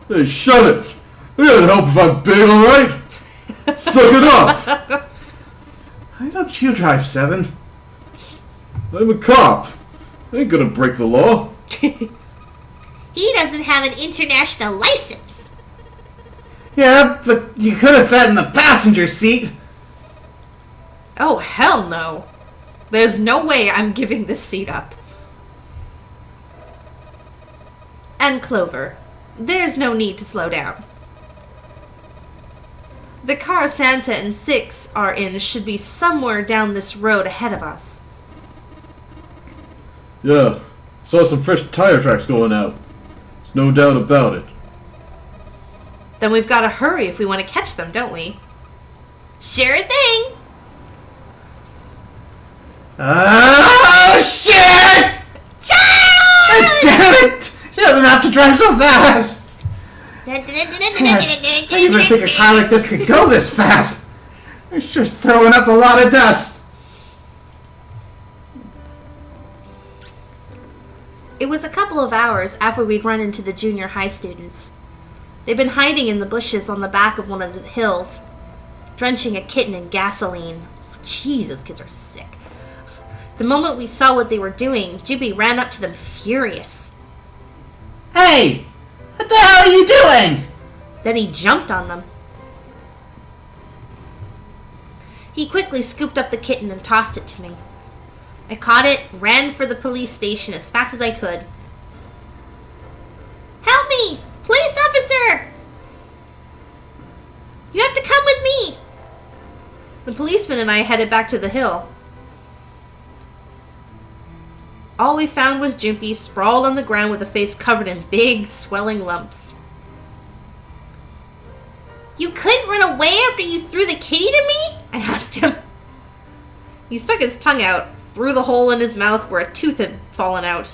Hey, shut it! I can't help if I'm big, alright? Suck it up! Why don't you drive, Seven? I'm a cop. I ain't gonna break the law. He doesn't have an international license. Yeah, but you could have sat in the passenger seat. Oh, hell no. There's no way I'm giving this seat up. And Clover, there's no need to slow down. The car Santa and Six are in should be somewhere down this road ahead of us. Yeah, saw some fresh tire tracks going out. There's no doubt about it. Then we've got to hurry if we want to catch them, don't we? Sure thing. Oh, shit! Damn it! She doesn't have to drive so fast! I didn't even think a car like this could go this fast! It's just throwing up a lot of dust! It was a couple of hours after we'd run into the junior high students. They'd been hiding in the bushes on the back of one of the hills, drenching a kitten in gasoline. Jeez, those kids are sick. The moment we saw what they were doing, Jimpy ran up to them furious. Hey! What the hell are you doing? Then he jumped on them. He quickly scooped up the kitten and tossed it to me. I caught it, ran for the police station as fast as I could. Help me! Police officer! You have to come with me! The policeman and I headed back to the hill. All we found was Jimpy sprawled on the ground with a face covered in big, swelling lumps. You couldn't run away after you threw the kitty to me? I asked him. He stuck his tongue out, through the hole in his mouth where a tooth had fallen out.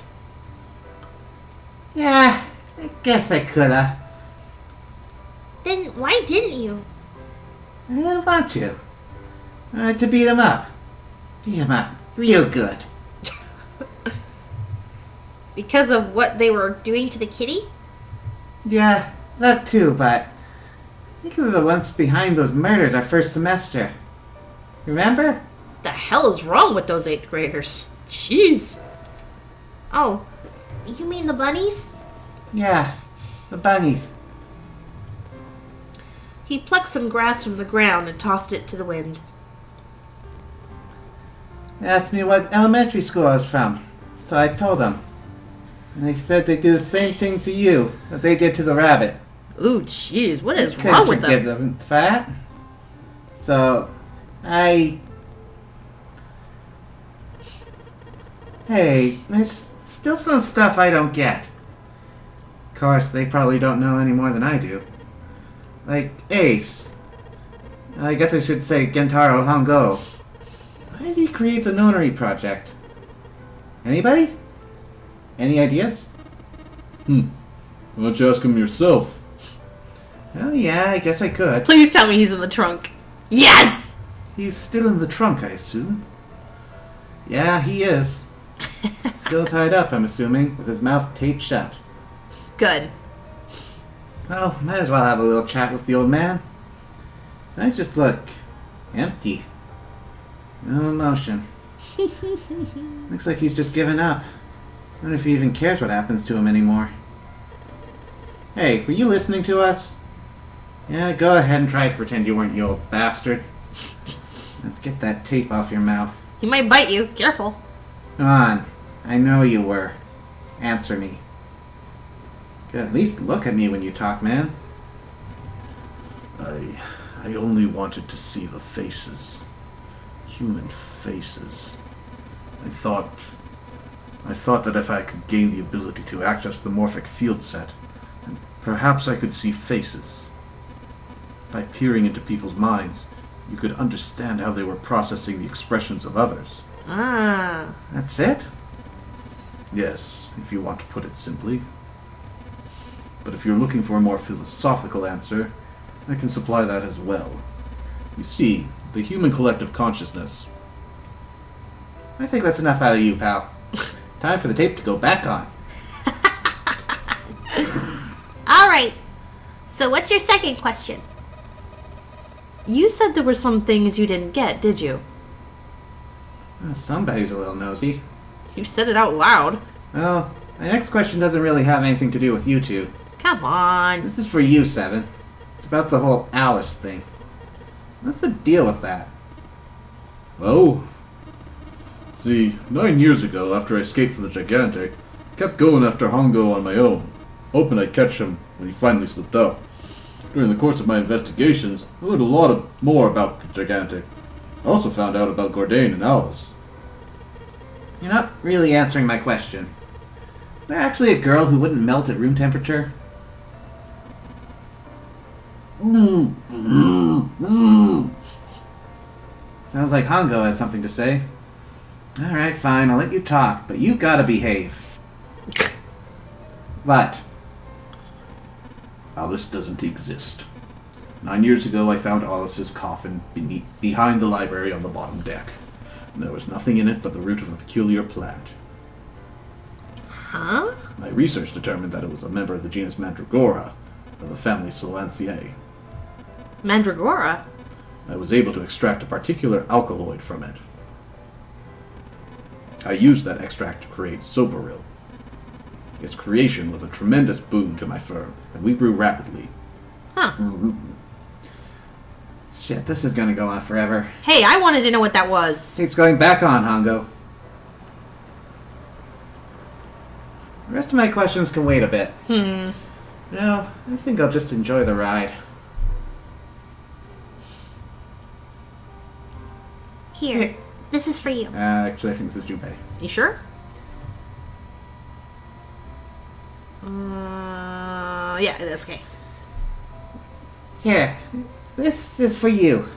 Yeah, I guess I coulda. Then why didn't you? I didn't want to. I wanted to beat him up. Beat him up real good. Because of what they were doing to the kitty? Yeah, that too, but I think we were the ones behind those murders our first semester. Remember? The hell is wrong with those 8th graders? Jeez. Oh, you mean the bunnies? Yeah, the bunnies. He plucked some grass from the ground and tossed it to the wind. They asked me what elementary school I was from, so I told them. And they said they'd do the same thing to you that they did to the rabbit. Ooh, jeez, what is Couldn't wrong with forgive them? them for that. So, Hey, there's still some stuff I don't get. Of course, they probably don't know any more than I do. Like Ace. I guess I should say Gentaro Hongo. Why did he create the Nonary project? Anybody? Any ideas? Why don't you ask him yourself? Oh yeah, I guess I could. Please tell me he's in the trunk. Yes! He's still in the trunk, I assume. Yeah, he is. Still tied up, I'm assuming, with his mouth taped shut. Good. Well, might as well have a little chat with the old man. Things just look empty. No emotion. Looks like he's just given up. I wonder if he even cares what happens to him anymore. Hey, were you listening to us? Yeah, go ahead and try to pretend you weren't, you old bastard. Let's get that tape off your mouth. He might bite you. Careful. Come on. I know you were. Answer me. Could at least look at me when you talk, man. I only wanted to see the faces. Human faces. I thought that if I could gain the ability to access the morphic field set, then perhaps I could see faces. By peering into people's minds, you could understand how they were processing the expressions of others. Ah. That's it? Yes, if you want to put it simply. But if you're looking for a more philosophical answer, I can supply that as well. You see, the human collective consciousness. I think that's enough out of you, pal. Time for the tape to go back on. Alright. So what's your second question? You said there were some things you didn't get, did you? Well, somebody's a little nosy. You said it out loud. Well, my next question doesn't really have anything to do with you two. Come on. This is for you, Seven. It's about the whole Alice thing. What's the deal with that? Oh. See, 9 years ago, after I escaped from the Gigantic, I kept going after Hongo on my own, hoping I'd catch him when he finally slipped up. During the course of my investigations, I learned a lot more about the Gigantic. I also found out about Gordain and Alice. You're not really answering my question. Is there actually a girl who wouldn't melt at room temperature? Sounds like Hongo has something to say. Alright, fine, I'll let you talk, but you gotta behave. What? Alice doesn't exist. 9 years ago, I found Alice's coffin behind the library on the bottom deck. And there was nothing in it but the root of a peculiar plant. Huh? My research determined that it was a member of the genus Mandragora, of the family Solanaceae. Mandragora? I was able to extract a particular alkaloid from it. I used that extract to create Soberil. Its creation was a tremendous boon to my firm, and we grew rapidly. Huh. Shit, this is gonna go on forever. Hey, I wanted to know what that was. Tape's going back on, Hongo. The rest of my questions can wait a bit. No, I think I'll just enjoy the ride. Here. This is for you. Actually, I think this is Junpei. You sure? Yeah, it is. Okay. Here, this is for you.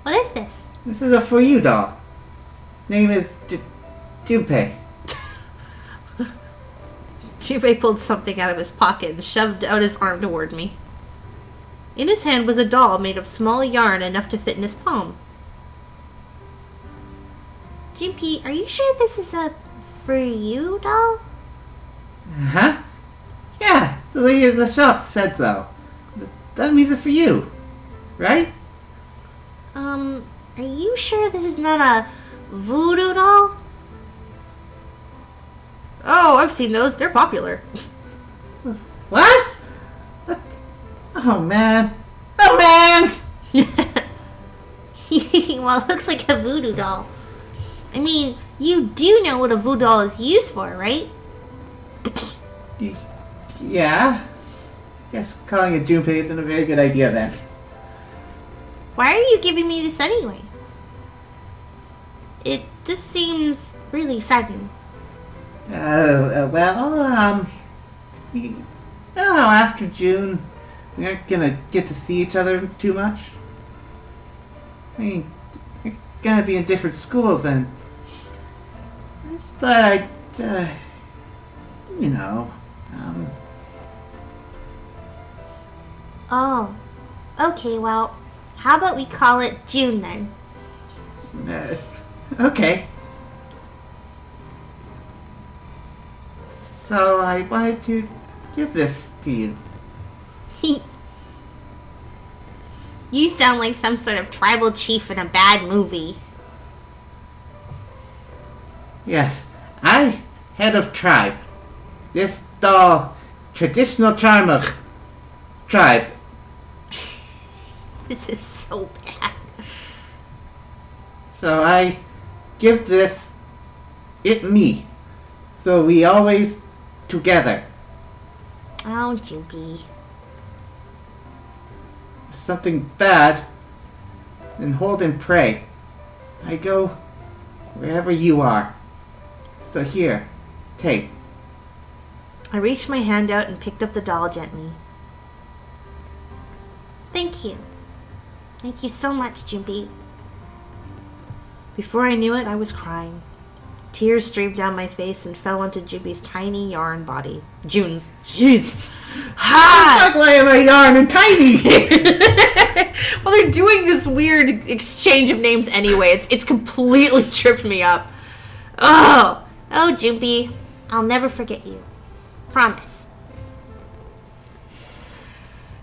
What is this? This is a for you doll. Name is Junpei. Junpei pulled something out of his pocket and shoved out his arm toward me. In his hand was a doll made of small yarn enough to fit in his palm. Junpei, are you sure this is a for you doll? Huh? Yeah, the lady at the shop said so. That means it's for you, right? Are you sure this is not a voodoo doll? Oh, I've seen those. They're popular. What? Oh man, Well, it looks like a voodoo doll. I mean, you do know what a voodoo doll is used for, right? Yeah. Guess calling it Junpei isn't a very good idea then. Why are you giving me this anyway? It just seems really sudden. You know how after June we aren't gonna get to see each other too much? I mean, you're gonna be in different schools and I just thought I'd, Oh. Okay, well, how about we call it June then? Okay. So I wanted to give this to you. You sound like some sort of tribal chief in a bad movie. Yes, I, head of tribe. This doll, traditional charm of tribe. This is so bad. So I give me. So we always together. Oh, Junpei. If something bad, then hold and pray. I go wherever you are. So here, take. I reached my hand out and picked up the doll gently. Thank you. Thank you so much, Junpei. Before I knew it, I was crying. Tears streamed down my face and fell onto Junpei's tiny yarn body. June's. Jeez. Ha! Why am I yarn and tiny? Well, they're doing this weird exchange of names anyway. It's completely tripped me up. Oh, Junpei, I'll never forget you. Promise.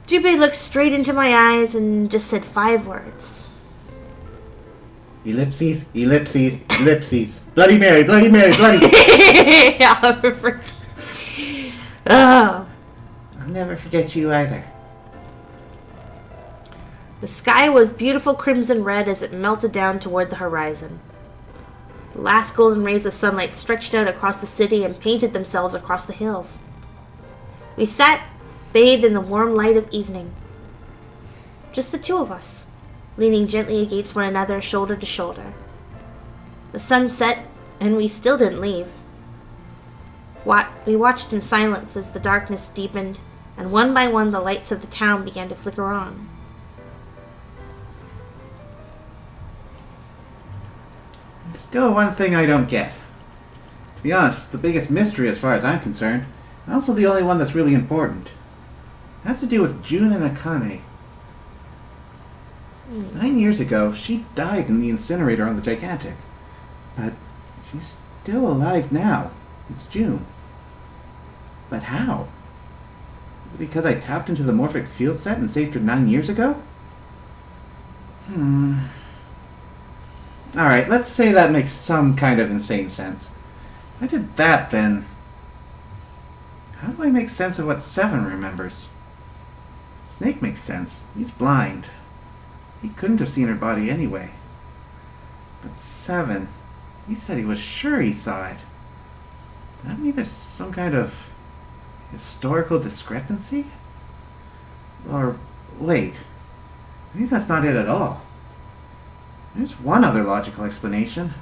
Junpei looked straight into my eyes and just said 5 words. Ellipses, ellipses, ellipses. Bloody Mary, Bloody Mary, Bloody. Oh. I'll never forget you either. The sky was beautiful crimson red as it melted down toward the horizon. The last golden rays of sunlight stretched out across the city and painted themselves across the hills. We sat, bathed in the warm light of evening. Just the two of us, leaning gently against one another, shoulder to shoulder. The sun set, and we still didn't leave. We watched in silence as the darkness deepened, and one by one the lights of the town began to flicker on. Still one thing I don't get. To be honest, the biggest mystery as far as I'm concerned, and also the only one that's really important. It has to do with June and Akane. 9 years ago, she died in the incinerator on the Gigantic. But she's still alive now. It's June. But how? Is it because I tapped into the Morphic field set and saved her 9 years ago? Alright, let's say that makes some kind of insane sense. If I did that, then how do I make sense of what Seven remembers? Snake makes sense. He's blind. He couldn't have seen her body anyway. But Seven, he said he was sure he saw it. Does that mean there's some kind of historical discrepancy? Or, wait, maybe that's not it at all. There's one other logical explanation.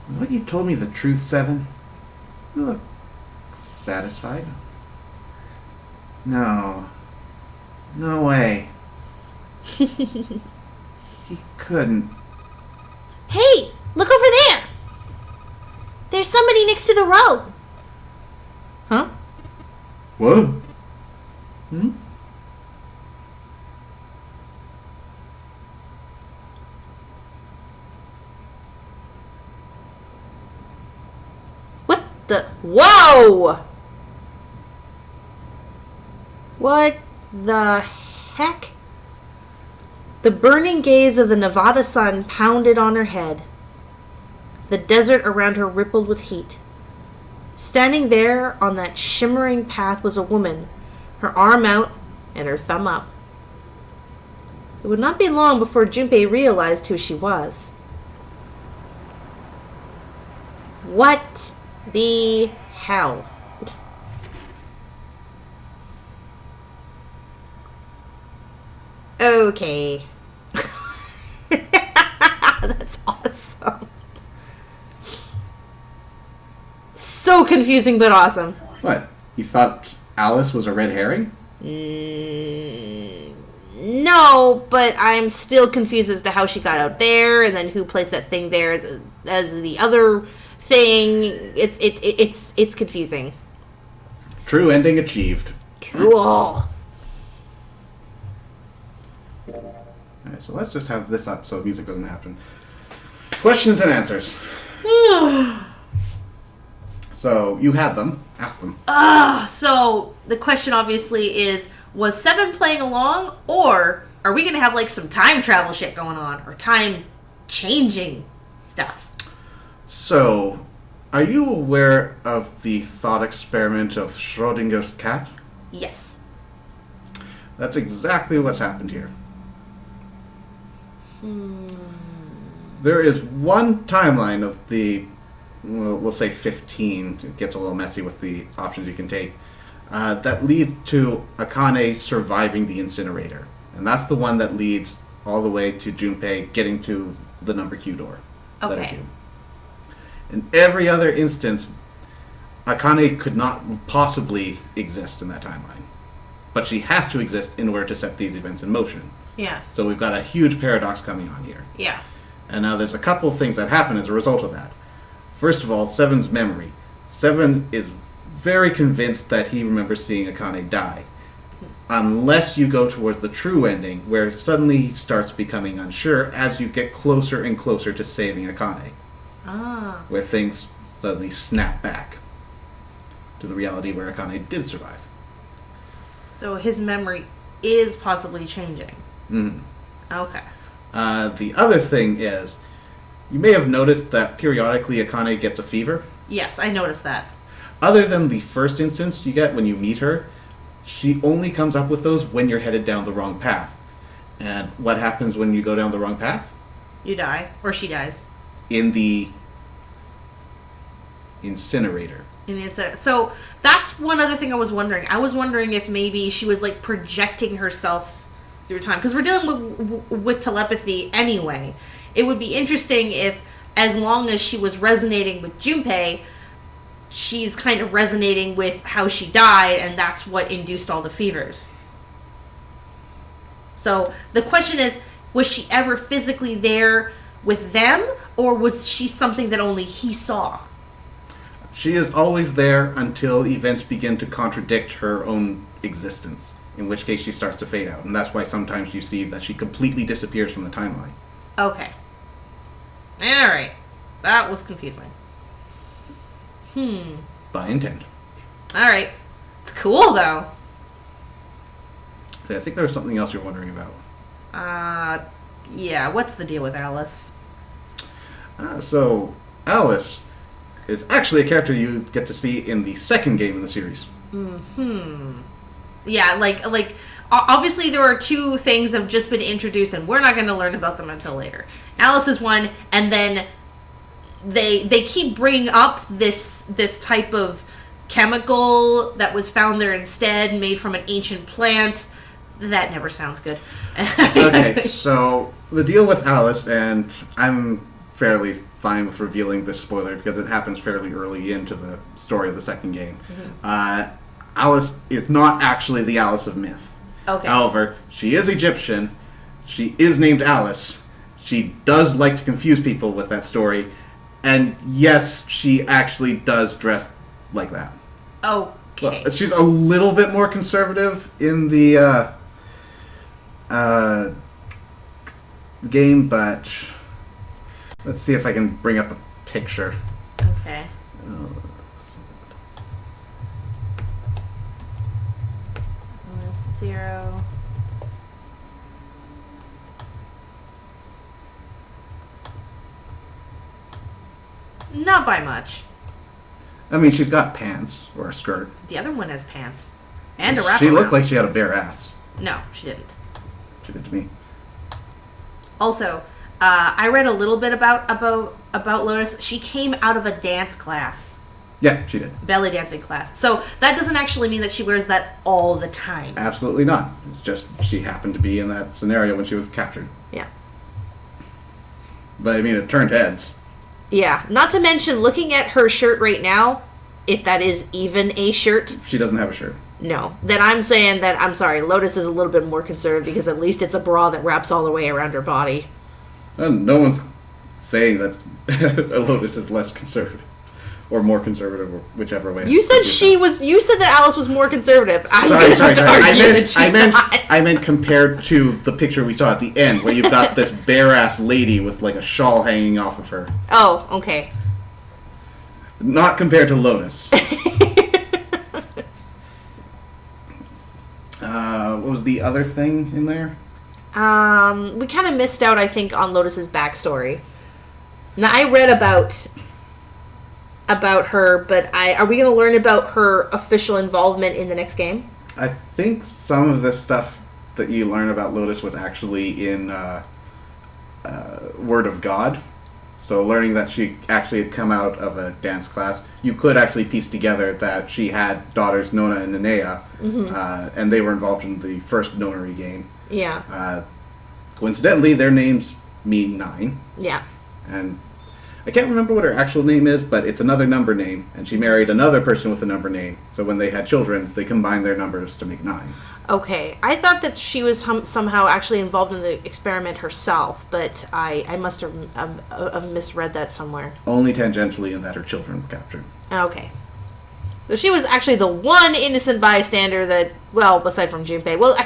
Was what you told me the truth, Seven? You look satisfied. No. No way. He couldn't. Hey, look over there. There's somebody next to the road. Huh? What? What the? Whoa! What the heck? The burning gaze of the Nevada sun pounded on her head. The desert around her rippled with heat. Standing there on that shimmering path was a woman, her arm out and her thumb up. It would not be long before Junpei realized who she was. What the hell? Okay. That's awesome. So confusing but awesome. What? You thought Alice was a red herring? No, but I'm still confused as to how she got out there, and then who placed that thing there as the other thing. It's confusing. True ending achieved. Cool. Alright, so let's just have this up so music doesn't happen. Questions and answers. So, you had them. Ask them. So the question obviously is, was Seven playing along, or are we going to have like some time travel shit going on, or time changing stuff? So, are you aware of the thought experiment of Schrodinger's cat? Yes. That's exactly what's happened here. There is one timeline of the, well, we'll say 15, it gets a little messy with the options you can take, that leads to Akane surviving the incinerator. And that's the one that leads all the way to Junpei getting to the number Q door. Letter Okay. Q. In every other instance, Akane could not possibly exist in that timeline. But she has to exist in order to set these events in motion. Yes. So we've got a huge paradox coming on here. Yeah. And now there's a couple of things that happen as a result of that. First of all, Seven's memory. Seven is very convinced that he remembers seeing Akane die. Unless you go towards the true ending, where suddenly he starts becoming unsure as you get closer and closer to saving Akane. Ah. Where things suddenly snap back to the reality where Akane did survive. So his memory is possibly changing. Mhm. Okay. The other thing is, you may have noticed that periodically Akane gets a fever. Yes, I noticed that. Other than the first instance you get when you meet her, she only comes up with those when you're headed down the wrong path. And what happens when you go down the wrong path? You die, or she dies. In the incinerator. In the incident. So that's one other thing I was wondering. I was wondering if maybe she was like projecting herself through time, because we're dealing with telepathy anyway. It would be interesting if, as long as she was resonating with Junpei, she's kind of resonating with how she died, and that's what induced all the fevers. So the question is, was she ever physically there with them, or was she something that only he saw? She is always there until events begin to contradict her own existence, in which case she starts to fade out. And that's why sometimes you see that she completely disappears from the timeline. Okay. Alright. That was confusing. By intent. Alright. It's cool, though. So I think there was something else you're wondering about. Yeah, what's the deal with Alice? So, Alice is actually a character you get to see in the second game in the series. Yeah, like obviously there are two things that have just been introduced, and we're not going to learn about them until later. Alice is one, and then they keep bringing up this type of chemical that was found there instead, made from an ancient plant. That never sounds good. Okay, so the deal with Alice, and I'm fairly fine with revealing this spoiler because it happens fairly early into the story of the second game. Alice is not actually the Alice of myth. Okay. However, she is Egyptian. She is named Alice. She does like to confuse people with that story. And yes, she actually does dress like that. Okay. Well, she's a little bit more conservative in the game, but let's see if I can bring up a picture. Okay. Zero. Not by much. I mean, she's got pants or a skirt. The other one has pants and a wraparound. She looked like she had a bare ass. No, she didn't. She did to me. Also, I read a little bit about Lotus. She came out of a dance class, Yeah, she did. belly dancing class. So that doesn't actually mean that she wears that all the time. Absolutely not. It's just she happened to be in that scenario when she was captured. Yeah. But I mean, it turned heads. Yeah. Not to mention, looking at her shirt right now, if that is even a shirt, She doesn't have a shirt. no. Then I'm saying that, I'm sorry, Lotus is a little bit more conservative because at least it's a bra that wraps all the way around her body. And no one's saying that Lotus is less conservative. Or more conservative, or whichever way. You said you said that Alice was more conservative. I'm Sorry. gonna have to argue that she's not. I meant compared to the picture we saw at the end, where you've got this bare-ass lady with like a shawl hanging off of her. Oh, okay. Not compared to Lotus. What was the other thing in there? We kind of missed out, I think, on Lotus's backstory. Now, I read about her, but are we going to learn about her official involvement in the next game? I think some of the stuff that you learn about Lotus was actually in Word of God. So learning that she actually had come out of a dance class, you could actually piece together that she had daughters Nona and Nenea, and they were involved in the first Nonary game. Yeah. Coincidentally, their names mean 9, Yeah. and I can't remember what her actual name is, but it's another number name, and she married another person with a number name. So when they had children, they combined their numbers to make 9. Okay. I thought that she was somehow actually involved in the experiment herself, but I must have misread that somewhere. Only tangentially in that her children were captured. Okay. So she was actually the one innocent bystander that, well, aside from Junpei. Well,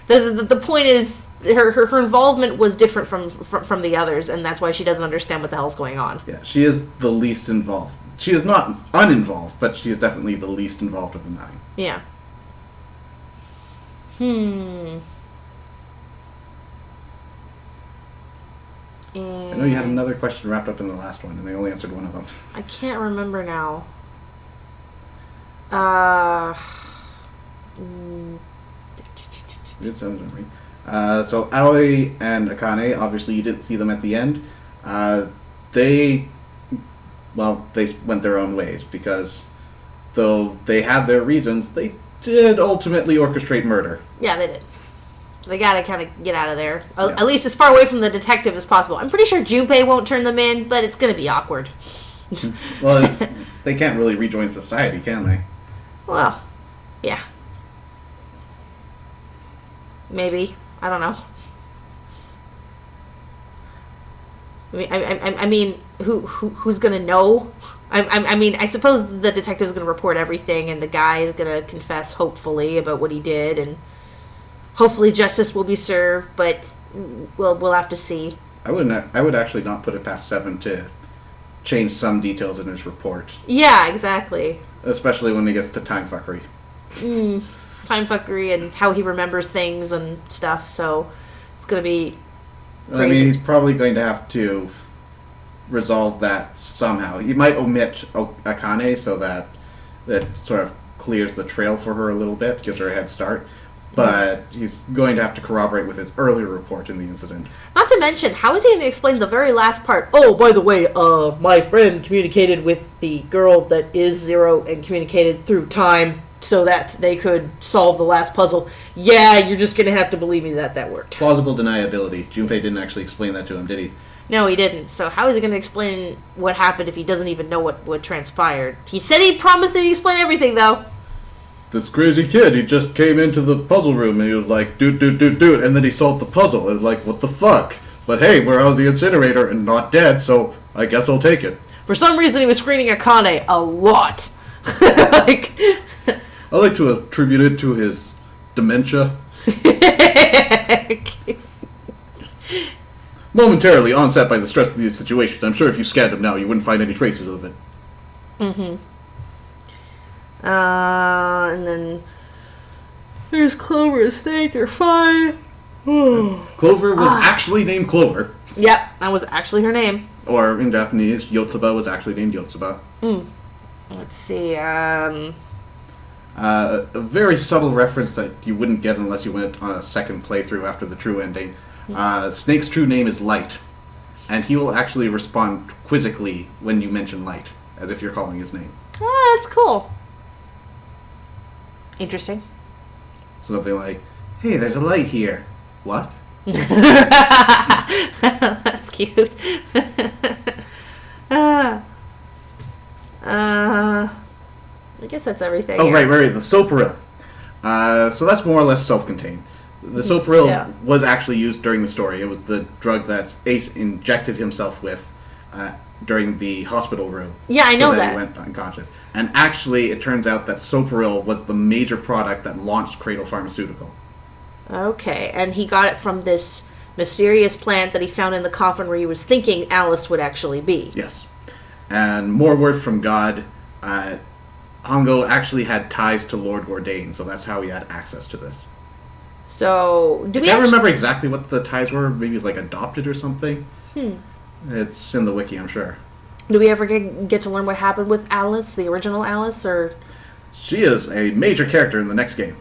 the point is her involvement was different from the others, and that's why she doesn't understand what the hell's going on. Yeah, she is the least involved. She is not uninvolved, but she is definitely the least involved of the 9. Yeah. I know you had another question wrapped up in the last one, and I only answered one of them. I can't remember now. It sounds memory. So Aoi and Akane, obviously you didn't see them at the end. They went their own ways because though they had their reasons, they did ultimately orchestrate murder. Yeah, they did. So they gotta kind of get out of there. Yeah. At least as far away from the detective as possible. I'm pretty sure Junpei won't turn them in, but it's gonna be awkward. Well, they can't really rejoin society, can they? Well, yeah. Maybe. I don't know. I mean, who's gonna know? I mean, I suppose the detective's gonna report everything, and the guy is gonna confess, hopefully, about what he did, and hopefully justice will be served. But we'll have to see. I would actually not put it past Seven to change some details in his report, Yeah, exactly. especially when it gets to time fuckery. Time fuckery and how he remembers things and stuff. So it's gonna be. I Crazy. mean, he's probably going to have to resolve that somehow. He might omit Akane so that sort of clears the trail for her a little bit, gives her a head start. But he's going to have to corroborate with his earlier report in the incident. Not to mention, how is he going to explain the very last part? Oh, by the way, my friend communicated with the girl that is Zero and communicated through time so that they could solve the last puzzle. Yeah, you're just going to have to believe me that worked. Plausible deniability. Junpei didn't actually explain that to him, did he? No, he didn't. So how is he going to explain what happened if he doesn't even know what transpired? He said he promised that he'd explain everything, though. This crazy kid, he just came into the puzzle room and he was like, dude, and then he solved the puzzle. And like, what the fuck? But hey, we're out of the incinerator and not dead, so I guess I'll take it. For some reason, he was screaming Akane a lot. Like... I like to attribute it to his dementia. Momentarily onset by the stress of the situation. I'm sure if you scanned him now, you wouldn't find any traces of it. And then there's Clover and Snake. They're fine. Clover was actually named Clover. Yep, that was actually her name. Or in Japanese, Yotsuba was actually named Yotsuba. Let's see. A very subtle reference that you wouldn't get unless you went on a second playthrough after the true ending. Snake's true name is Light, and he will actually respond quizzically when you mention Light, as if you're calling his name. Oh, that's cool. Interesting. Something like, "Hey, there's a light here." What? That's cute. I guess that's everything. Oh, here. right, the Soparil. So that's more or less self-contained. The Soparil Yeah. was actually used during the story. It was the drug that Ace injected himself with during the hospital room. Yeah, I know so that. he went unconscious. And actually, it turns out that Soparil was the major product that launched Cradle Pharmaceutical. Okay, and he got it from this mysterious plant that he found in the coffin where he was thinking Alice would actually be. Yes. And more word from God, Hongo actually had ties to Lord Gordain, so that's how he had access to this. So, do we I can't actually... remember exactly what the ties were. Maybe it was like adopted or something. It's in the wiki, I'm sure. Do we ever get to learn what happened with Alice, the original Alice, or... She is a major character in the next game.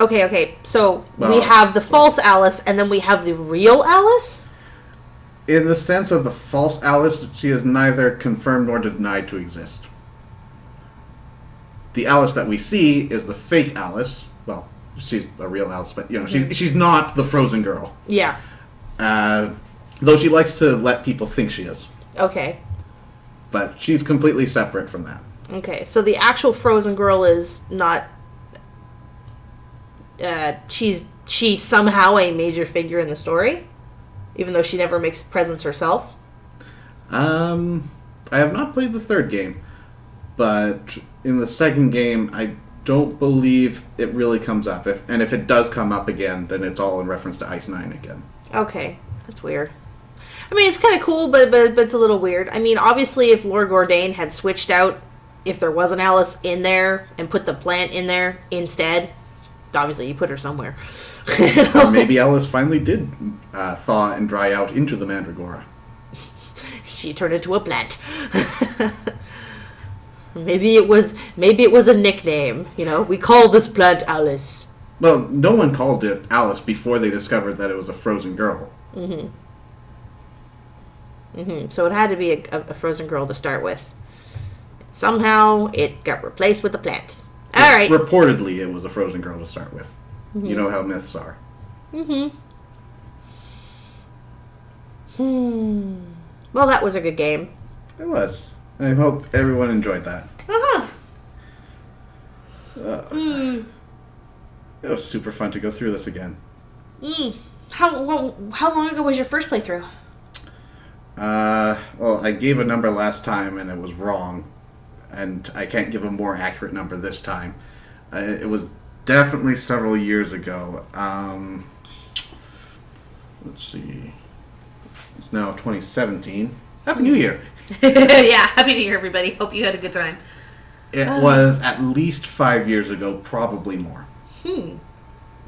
Okay, so we Well- have the false Alice, and then we have the real Alice? In the sense of the false Alice, she is neither confirmed nor denied to exist. The Alice that we see is the fake Alice. Well, she's a real Alice, but she's not the frozen girl. Yeah. Though she likes to let people think she is. Okay. But she's completely separate from that. Okay, so the actual frozen girl is not... she's somehow a major figure in the story? Even though she never makes presence herself? I have not played the third game, but in the second game, I don't believe it really comes up. If it does come up again, then it's all in reference to Ice 9 again. Okay, that's weird. I mean, it's kind of cool, but it's a little weird. I mean, obviously, if Lord Gordain had switched out, if there was an Alice in there, and put the plant in there instead, obviously you put her somewhere. Or maybe Alice finally did thaw and dry out into the Mandragora. She turned into a plant. Maybe it was a nickname. We call this plant Alice. Well, no one called it Alice before they discovered that it was a frozen girl. So it had to be a frozen girl to start with. Somehow it got replaced with a plant. All right. Reportedly, it was a frozen girl to start with. You know how myths are. Well, that was a good game. It was. I hope everyone enjoyed that. It was super fun to go through this again. How long ago was your first playthrough? Well, I gave a number last time and it was wrong. And I can't give a more accurate number this time. It was definitely several years ago. Let's see. It's now 2017. Happy New Year! Yeah, happy New Year, everybody. Hope you had a good time. It was at least 5 years ago, probably more.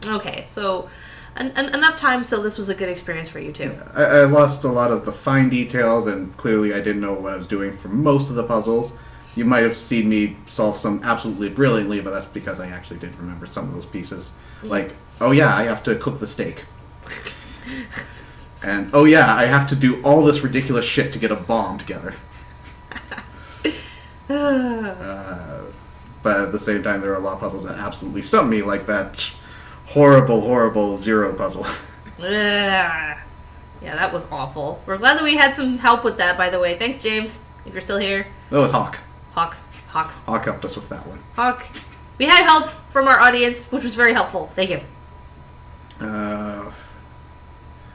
Okay, so enough time so this was a good experience for you too. I lost a lot of the fine details, and clearly I didn't know what I was doing for most of the puzzles. You might have seen me solve some absolutely brilliantly, but that's because I actually did remember some of those pieces. Like, oh yeah, I have to cook the steak. And, oh yeah, I have to do all this ridiculous shit to get a bomb together. But at the same time, there are a lot of puzzles that absolutely stump me, like that horrible zero puzzle. Yeah, that was awful. We're glad that we had some help with that, by the way. Thanks, James, if you're still here. That was Hawk. Hawk. Hawk helped us with that one. Hawk. We had help from our audience, which was very helpful. Thank you.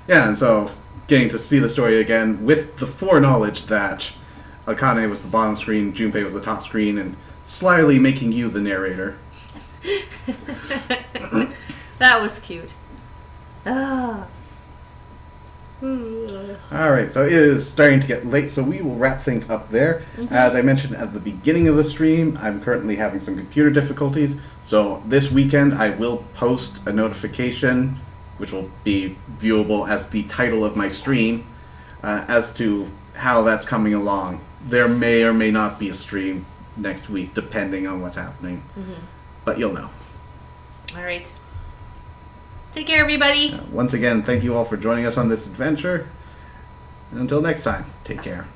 Yeah, and so getting to see the story again with the foreknowledge that Akane was the bottom screen, Junpei was the top screen, and slyly making you the narrator. That was cute. Alright, so it is starting to get late, so we will wrap things up there. As I mentioned at the beginning of the stream, I'm currently having some computer difficulties, so this weekend I will post a notification, which will be viewable as the title of my stream, as to how that's coming along. There may or may not be a stream next week, depending on what's happening. But you'll know. All right. Take care, everybody. Once again, thank you all for joining us on this adventure. And until next time, take care.